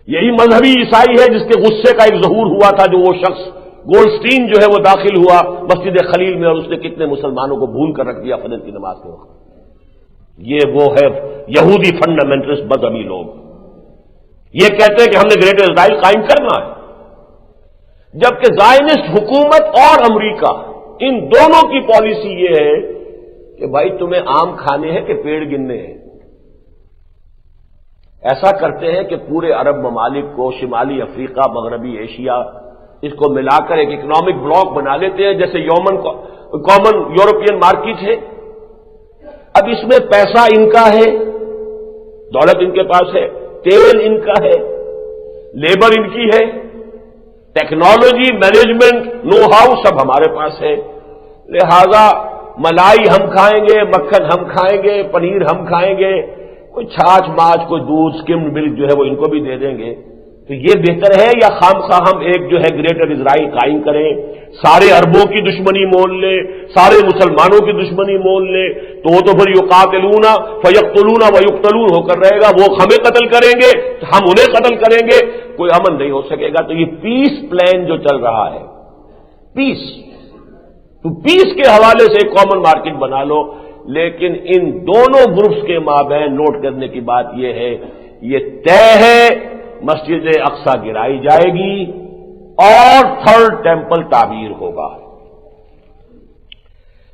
یہی مذہبی عیسائی ہے جس کے غصے کا ایک ظہور ہوا تھا، جو وہ شخص گولڈسٹین جو ہے وہ داخل ہوا مسجد خلیل میں، اور اس نے کتنے مسلمانوں کو بھون کر رکھ دیا فجر کی نماز کے وقت۔ یہ وہ ہے یہودی فنڈامنٹلسٹ مذہبی لوگ، یہ کہتے ہیں کہ ہم نے گریٹر اسرائیل قائم کرنا ہے، جبکہ زائنسٹ حکومت اور امریکہ ان دونوں کی پالیسی یہ ہے کہ بھائی تمہیں آم کھانے ہیں کہ پیڑ گننے ہیں۔ ایسا کرتے ہیں کہ پورے عرب ممالک کو، شمالی افریقہ، مغربی ایشیا، اس کو ملا کر ایک اکنامک بلاک بنا لیتے ہیں، جیسے کامن یورپین مارکیٹ ہے۔ اب اس میں پیسہ ان کا ہے، دولت ان کے پاس ہے، تیل ان کا ہے، لیبر ان کی ہے، ٹیکنالوجی، مینجمنٹ، نو ہاؤ سب ہمارے پاس ہے، لہذا ملائی ہم کھائیں گے، مکھن ہم کھائیں گے، پنیر ہم کھائیں گے، کوئی چھاچھ ماچھ، کوئی دودھ، سکمڈ ملک جو ہے وہ ان کو بھی دے دیں گے۔ تو یہ بہتر ہے یا خامخواہ ہم ایک جو ہے گریٹر اسرائیل قائم کریں، سارے عربوں کی دشمنی مول لیں، سارے مسلمانوں کی دشمنی مول لیں، تو وہ تو پھر یقاتلون فیقتلون ویقتلون ہو کر رہے گا، وہ ہمیں قتل کریں گے ہم انہیں قتل کریں گے، کوئی امن نہیں ہو سکے گا۔ تو یہ پیس پلان جو چل رہا ہے، پیس، تو پیس کے حوالے سے ایک کامن مارکیٹ بنا لو، لیکن ان دونوں گروپس کے مابین نوٹ کرنے کی بات یہ ہے، یہ طے ہے مسجد اقصی گرائی جائے گی اور تھرڈ ٹیمپل تعمیر ہوگا۔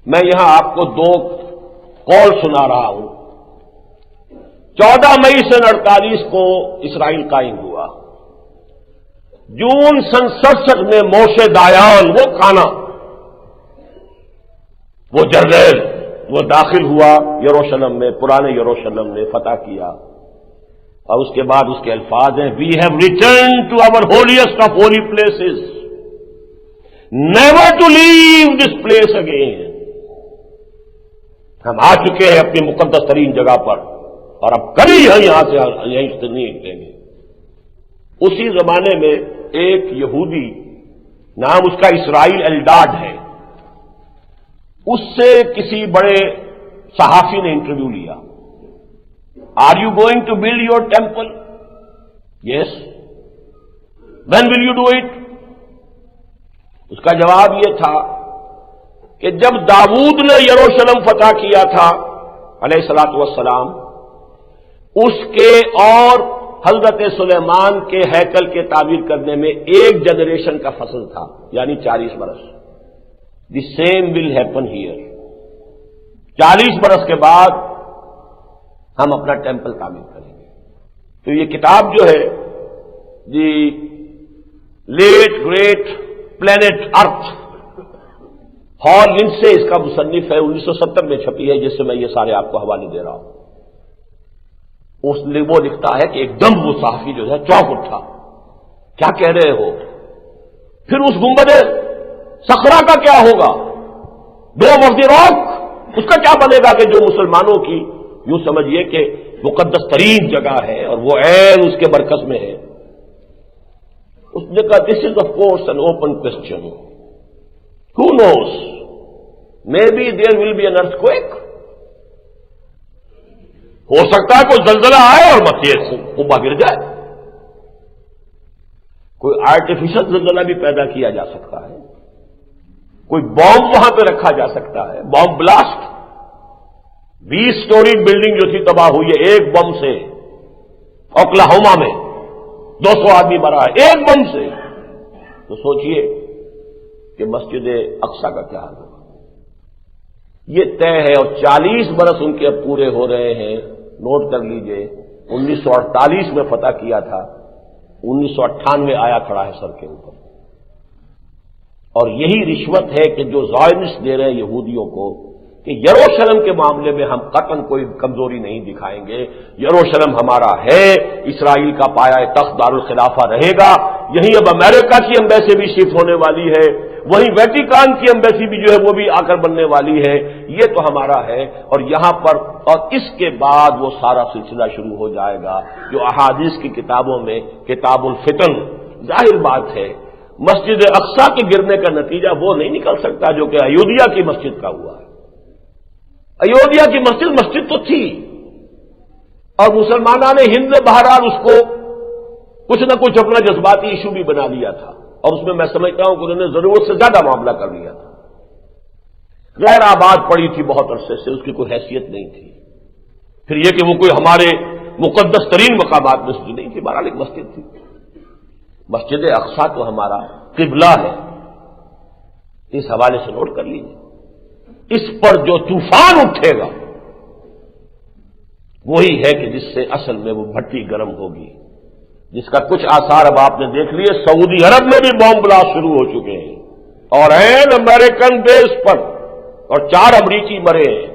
میں یہاں آپ کو 2 قول سنا رہا ہوں۔ 14 مئی سن 48 کو اسرائیل قائم ہوا، جون سن 67 میں موشے دایان، وہ کھانا، وہ جرنیل، وہ داخل ہوا یروشلم میں، پرانے یروشلم نے فتح کیا، اور اس کے بعد اس کے الفاظ ہیں، we have return to our holiest of holy places, never to leave this place again. ہم آ چکے ہیں اپنی مقدس ترین جگہ پر، اور اب کبھی یہاں سے یہیں سے نہیں نکلیں گے۔ اسی زمانے میں ایک یہودی، نام اس کا اسرائیل ایلڈاڈ ہے، اس سے کسی بڑے صحافی نے انٹرویو لیا، are you going to build your temple? Yes. When will you do it? اس کا جواب یہ تھا کہ جب داؤد نے یروشلم فتح کیا تھا علیہ الصلوۃ والسلام، اس کے اور حضرت سلیمان کے ہیکل کے تعمیر کرنے میں 1 جنریشن کا فصل تھا، یعنی 40 برس۔ The same will happen here. 40 برس کے بعد ہم اپنا ٹیمپل تعمیر کریں گے. تو یہ کتاب جو ہے دی لیٹ گریٹ پلینٹ ارتھ، ہال لنڈسے اس کا مصنف ہے، 1970 میں چھپی ہے، جس سے میں یہ سارے آپ کو حوالے دے رہا ہوں. وہ لکھتا ہے کہ ایک دم وہ صحافی جو ہے چونک اٹھا، کیا کہہ رہے ہو؟ پھر اس گنبد صخرہ کا کیا ہوگا؟ ڈوم آف دی راک، اس کا کیا بنے گا کہ جو مسلمانوں کی یوں سمجھیے کہ مقدس ترین جگہ ہے اور وہ عین اس کے مرکز میں ہے. اس نے کہا this is of course an open question, who knows maybe there will be an earthquake, ہو سکتا ہے کوئی زلزلہ آئے اور مسجد قبا گر جائے. کوئی آرٹیفیشل زلزلہ بھی پیدا کیا جا سکتا ہے، کوئی بام وہاں پہ رکھا جا سکتا ہے، بام بلاسٹ. 20 سٹوری بلڈنگ جو تھی تباہ ہوئی ہے ایک بم سے. اوکلاہوما میں 200 آدمی مرا ہے ایک بم سے. تو سوچئے کہ مسجد اقصی کا کیا حال ہوگا. یہ طے ہے اور 40 برس ان کے اب پورے ہو رہے ہیں. نوٹ کر لیجئے 1948 میں فتح کیا تھا، 1998 آیا کھڑا ہے سر کے اوپر. اور یہی رشوت ہے کہ جو زائنسٹ دے رہے ہیں یہودیوں کو کہ یروشلم کے معاملے میں ہم قطعاً کوئی کمزوری نہیں دکھائیں گے، یروشلم ہمارا ہے، اسرائیل کا پایہ تخت دارالخلافہ رہے گا. یہیں اب امریکہ کی ایمبیسی بھی شفٹ ہونے والی ہے، وہیں ویٹیکان کی ایمبیسی بھی جو ہے وہ بھی آ کر بننے والی ہے. یہ تو ہمارا ہے. اور یہاں پر اور اس کے بعد وہ سارا سلسلہ شروع ہو جائے گا جو احادیث کی کتابوں میں کتاب الفتن. ظاہر بات ہے مسجد اقصی کے گرنے کا نتیجہ وہ نہیں نکل سکتا جو کہ ایودھیا کی مسجد کا ہوا ہے. ایودھیا کی مسجد تو تھی اور مسلمانوں نے ہند نے بہرحال اس کو کچھ نہ کچھ اپنا جذباتی ایشو بھی بنا لیا تھا، اور اس میں میں سمجھتا ہوں کہ انہوں نے ضرورت سے زیادہ معاملہ کر لیا تھا. غیر آباد پڑی تھی بہت عرصے سے، اس کی کوئی حیثیت نہیں تھی. پھر یہ کہ وہ کوئی ہمارے مقدس ترین مقامات میں سے نہیں تھی، بہرحال ایک مسجد تھی. مسجد اقصی تو ہمارا قبلہ ہے. اس حوالے سے نوٹ کر لیجیے. اس پر جو طوفان اٹھے گا وہی ہے کہ جس سے اصل میں وہ بھٹی گرم ہوگی، جس کا کچھ آثار اب آپ نے دیکھ لیے. سعودی عرب میں بھی بم بلاسٹ شروع ہو چکے ہیں اور این امریکن بیس پر، اور 4 امریکی مرے ہیں.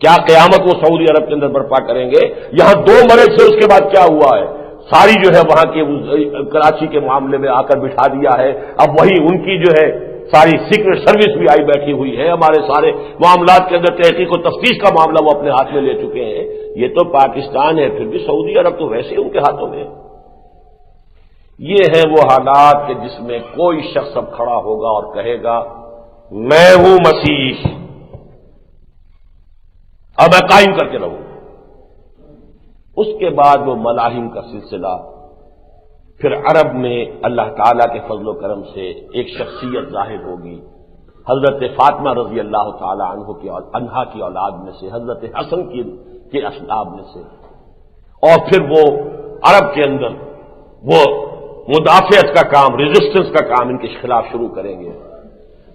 کیا قیامت وہ سعودی عرب کے اندر برپا کریں گے؟ یہاں 2 مرے تھے، اس کے بعد کیا ہوا ہے؟ ساری جو ہے وہاں کے کراچی کے معاملے میں آ کر بٹھا دیا ہے. اب وہی ان کی جو ہے ساری سیکرٹ سروس بھی آئی بیٹھی ہوئی ہے. ہمارے سارے معاملات کے اندر تحقیق و تفتیش کا معاملہ وہ اپنے ہاتھ میں لے چکے ہیں. یہ تو پاکستان ہے، پھر بھی سعودی عرب تو ویسے ان کے ہاتھوں میں ہے. یہ ہے وہ حالات کہ جس میں کوئی شخص اب کھڑا ہوگا اور کہے گا میں ہوں مسیح اور میں قائم کر کے رہوں. اس کے بعد وہ ملاحم کا سلسلہ. پھر عرب میں اللہ تعالیٰ کے فضل و کرم سے ایک شخصیت ظاہر ہوگی، حضرت فاطمہ رضی اللہ تعالی عنہا کی اولاد میں سے، حضرت حسن کے اسباب میں سے. اور پھر وہ عرب کے اندر وہ مدافعت کا کام، ریزسٹنس کا کام ان کے خلاف شروع کریں گے.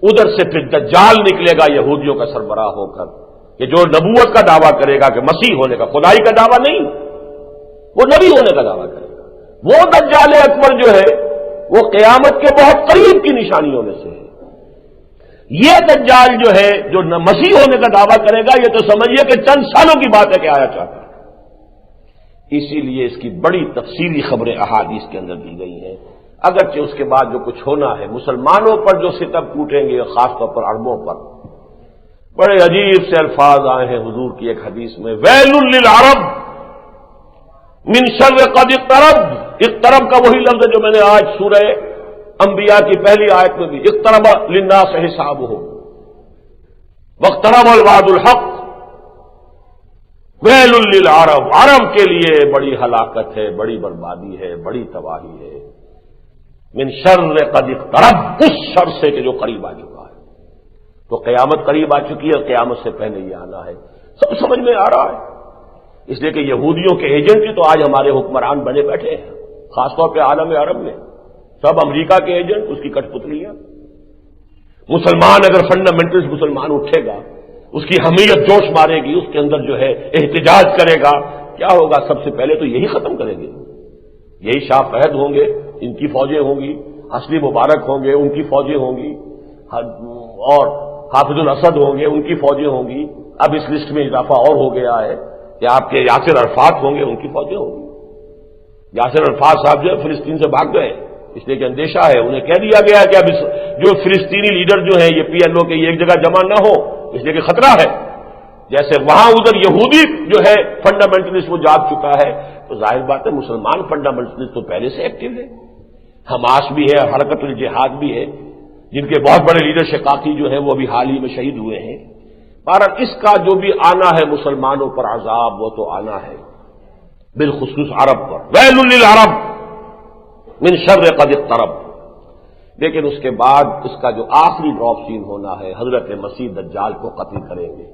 ادھر سے پھر دجال نکلے گا یہودیوں کا سربراہ ہو کر، کہ جو نبوت کا دعویٰ کرے گا کہ مسیح ہونے کا، خدائی کا دعویٰ نہیں، وہ نبی ہونے کا دعویٰ کرے گا. وہ دجال اکبر جو ہے وہ قیامت کے بہت قریب کی نشانیوں میں سے ہے. یہ دجال جو ہے جو مسیح ہونے کا دعویٰ کرے گا، یہ تو سمجھیے کہ چند سالوں کی بات ہے کہ آیا چاہتا ہے. اسی لیے اس کی بڑی تفصیلی خبریں احادیث کے اندر دی گئی ہیں. اگرچہ اس کے بعد جو کچھ ہونا ہے، مسلمانوں پر جو ستم ٹوٹیں گے، خاص طور پر عربوں پر، بڑے عجیب سے الفاظ آئے ہیں حضور کی ایک حدیث میں، ویل للعرب من شر قد اقترب. اقترب کا وہی لفظ ہے جو میں نے آج سورہ انبیاء کی پہلی آیت میں بھی، اقترب للناس حسابهم واقترب الوعد الحق. ویل للعرب، عرب کے لیے بڑی ہلاکت ہے، بڑی بربادی ہے، بڑی تباہی ہے. من شر قد اقترب، اس شر سے کہ جو قریب آ چکا ہے. تو قیامت قریب آ چکی ہے اور قیامت سے پہلے یہ آنا ہے. سب سمجھ میں آ رہا ہے. اس لیے کہ یہودیوں کے ایجنٹ ہی تو آج ہمارے حکمران بنے بیٹھے ہیں، خاص طور پہ عالم عرب میں. سب امریکہ کے ایجنٹ، اس کی کٹ پتلیاں. مسلمان اگر فنڈامنٹل مسلمان اٹھے گا اس کی حمیت جوش مارے گی، اس کے اندر جو ہے احتجاج کرے گا، کیا ہوگا؟ سب سے پہلے تو یہی ختم کریں گے، یہی شاہ فہد ہوں گے، ان کی فوجیں ہوں گی، حسنی مبارک ہوں گے، ان کی فوجیں ہوں گی، اور حافظ الاسد ہوں گے، ان کی فوجیں ہوں گی۔ اب اس لسٹ میں اضافہ اور ہو گیا ہے کہ آپ کے یاسر عرفات ہوں گے، ان کی فوجیں ہوں گی۔ یاسر عرفات صاحب جو ہے فلسطین سے بھاگ گئے، اس لیے کہ اندیشہ ہے، انہیں کہہ دیا گیا کہ اب جو فلسطینی لیڈر جو ہیں یہ پی ایل او کے یہ ایک جگہ جمع نہ ہو، اس لیے کہ خطرہ ہے۔ جیسے وہاں ادھر یہودی جو ہے فنڈامنٹلسٹ وہ جاگ چکا ہے، تو ظاہر بات ہے مسلمان فنڈامنٹلسٹ تو پہلے سے ایکٹیو ہے، حماس بھی ہے، حرکت الجہاد بھی ہے، جن کے بہت بڑے لیڈر شقاقی جو ہیں وہ ابھی حال ہی میں شہید ہوئے ہیں۔ بہرحال اس کا جو بھی آنا ہے مسلمانوں پر عذاب، وہ تو آنا ہے، بالخصوص عرب پر، ویل للعرب من شر قد اقترب۔ لیکن اس کے بعد اس کا جو آخری ڈراپ سین ہونا ہے، حضرت مسیح دجال کو قتل کریں گے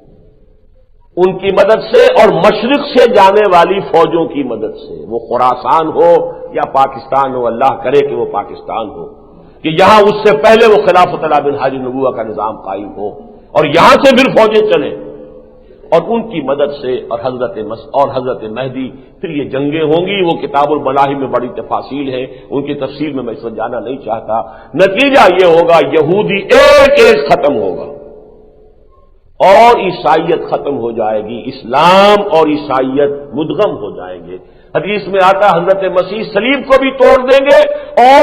ان کی مدد سے اور مشرق سے جانے والی فوجوں کی مدد سے، وہ خراسان ہو یا پاکستان ہو، اللہ کرے کہ وہ پاکستان ہو، کہ یہاں اس سے پہلے وہ خلافت علی منہاج النبوہ کا نظام قائم ہو اور یہاں سے پھر فوجیں چلیں، اور ان کی مدد سے اور حضرت مہدی، پھر یہ جنگیں ہوں گی۔ وہ کتاب الملاحم میں بڑی تفاصیل ہے، ان کی تفصیل میں اس وقت جانا نہیں چاہتا۔ نتیجہ یہ ہوگا یہودی ایک ایک ختم ہوگا اور عیسائیت ختم ہو جائے گی، اسلام اور عیسائیت مدغم ہو جائیں گے۔ حدیث میں آتا ہے حضرت مسیح صلیب کو بھی توڑ دیں گے اور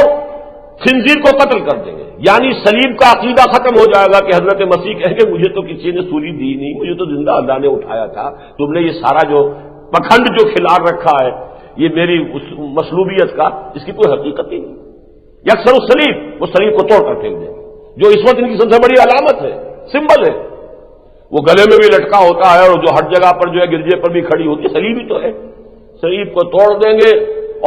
خنزیر کو قتل کر دیں گے، یعنی صلیب کا عقیدہ ختم ہو جائے گا کہ حضرت مسیح کہیں گے مجھے تو کسی نے سولی دی نہیں، مجھے تو زندہ اللہ نے اٹھایا تھا، تم نے یہ سارا جو پکھنڈ جو کھلار رکھا ہے یہ میری مصلوبیت کا، اس کی کوئی حقیقت ہی نہیں۔ یکسر الصلیب، وہ صلیب کو توڑ کر پھینک دیں گے، جو اس وقت ان کی سب سے بڑی علامت ہے، سمبل ہے۔ وہ گلے میں بھی لٹکا ہوتا ہے اور جو ہر جگہ پر جو ہے گرجے پر بھی کھڑی ہوتی ہے، صلیب ہی تو ہے۔ صلیب کو توڑ دیں گے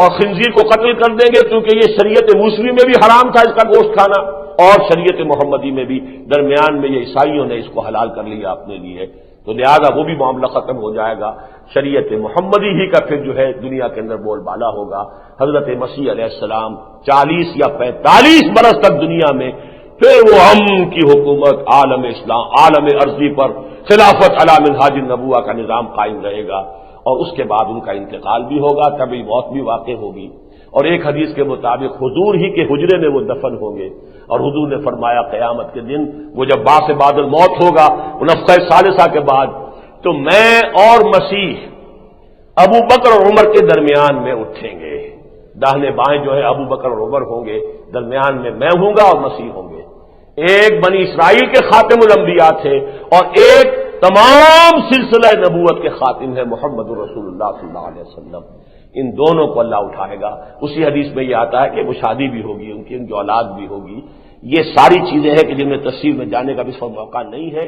اور خنزیر کو قتل کر دیں گے، کیونکہ یہ شریعت موسوی میں بھی حرام تھا اس کا گوشت کھانا، اور شریعت محمدی میں بھی، درمیان میں یہ عیسائیوں نے اس کو حلال کر لیا اپنے لیے، تو لہذا وہ بھی معاملہ ختم ہو جائے گا۔ شریعت محمدی ہی کا پھر جو ہے دنیا کے اندر بول بالا ہوگا۔ حضرت مسیح علیہ السلام 40 یا 45 برس تک دنیا میں، پھر وہ امن کی حکومت، عالم اسلام، عالم ارضی پر خلافت علی منہاج النبوہ کا نظام قائم رہے گا، اور اس کے بعد ان کا انتقال بھی ہوگا، تبھی موت بھی واقع ہوگی۔ اور ایک حدیث کے مطابق حضور ہی کے حجرے میں وہ دفن ہوں گے، اور حضور نے فرمایا قیامت کے دن وہ جب بعد سے بعد الموت ہوگا، نفخہ ثالثہ کے بعد، تو میں اور مسیح ابو بکر اور عمر کے درمیان میں اٹھیں گے، داہنے بائیں جو ہے ابو بکر اور عمر ہوں گے، درمیان میں میں ہوں گا اور مسیح ہوں گے۔ ایک بنی اسرائیل کے خاتم الانبیاء تھے اور ایک تمام سلسلہ نبوت کے خاتم ہے محمد رسول اللہ صلی اللہ علیہ وسلم۔ ان دونوں کو اللہ اٹھائے گا۔ اسی حدیث میں یہ آتا ہے کہ وہ شادی بھی ہوگی، ان کی اولاد بھی ہوگی۔ یہ ساری چیزیں ہیں کہ جن میں تفصیل میں جانے کا بھی اس وقت موقع نہیں ہے۔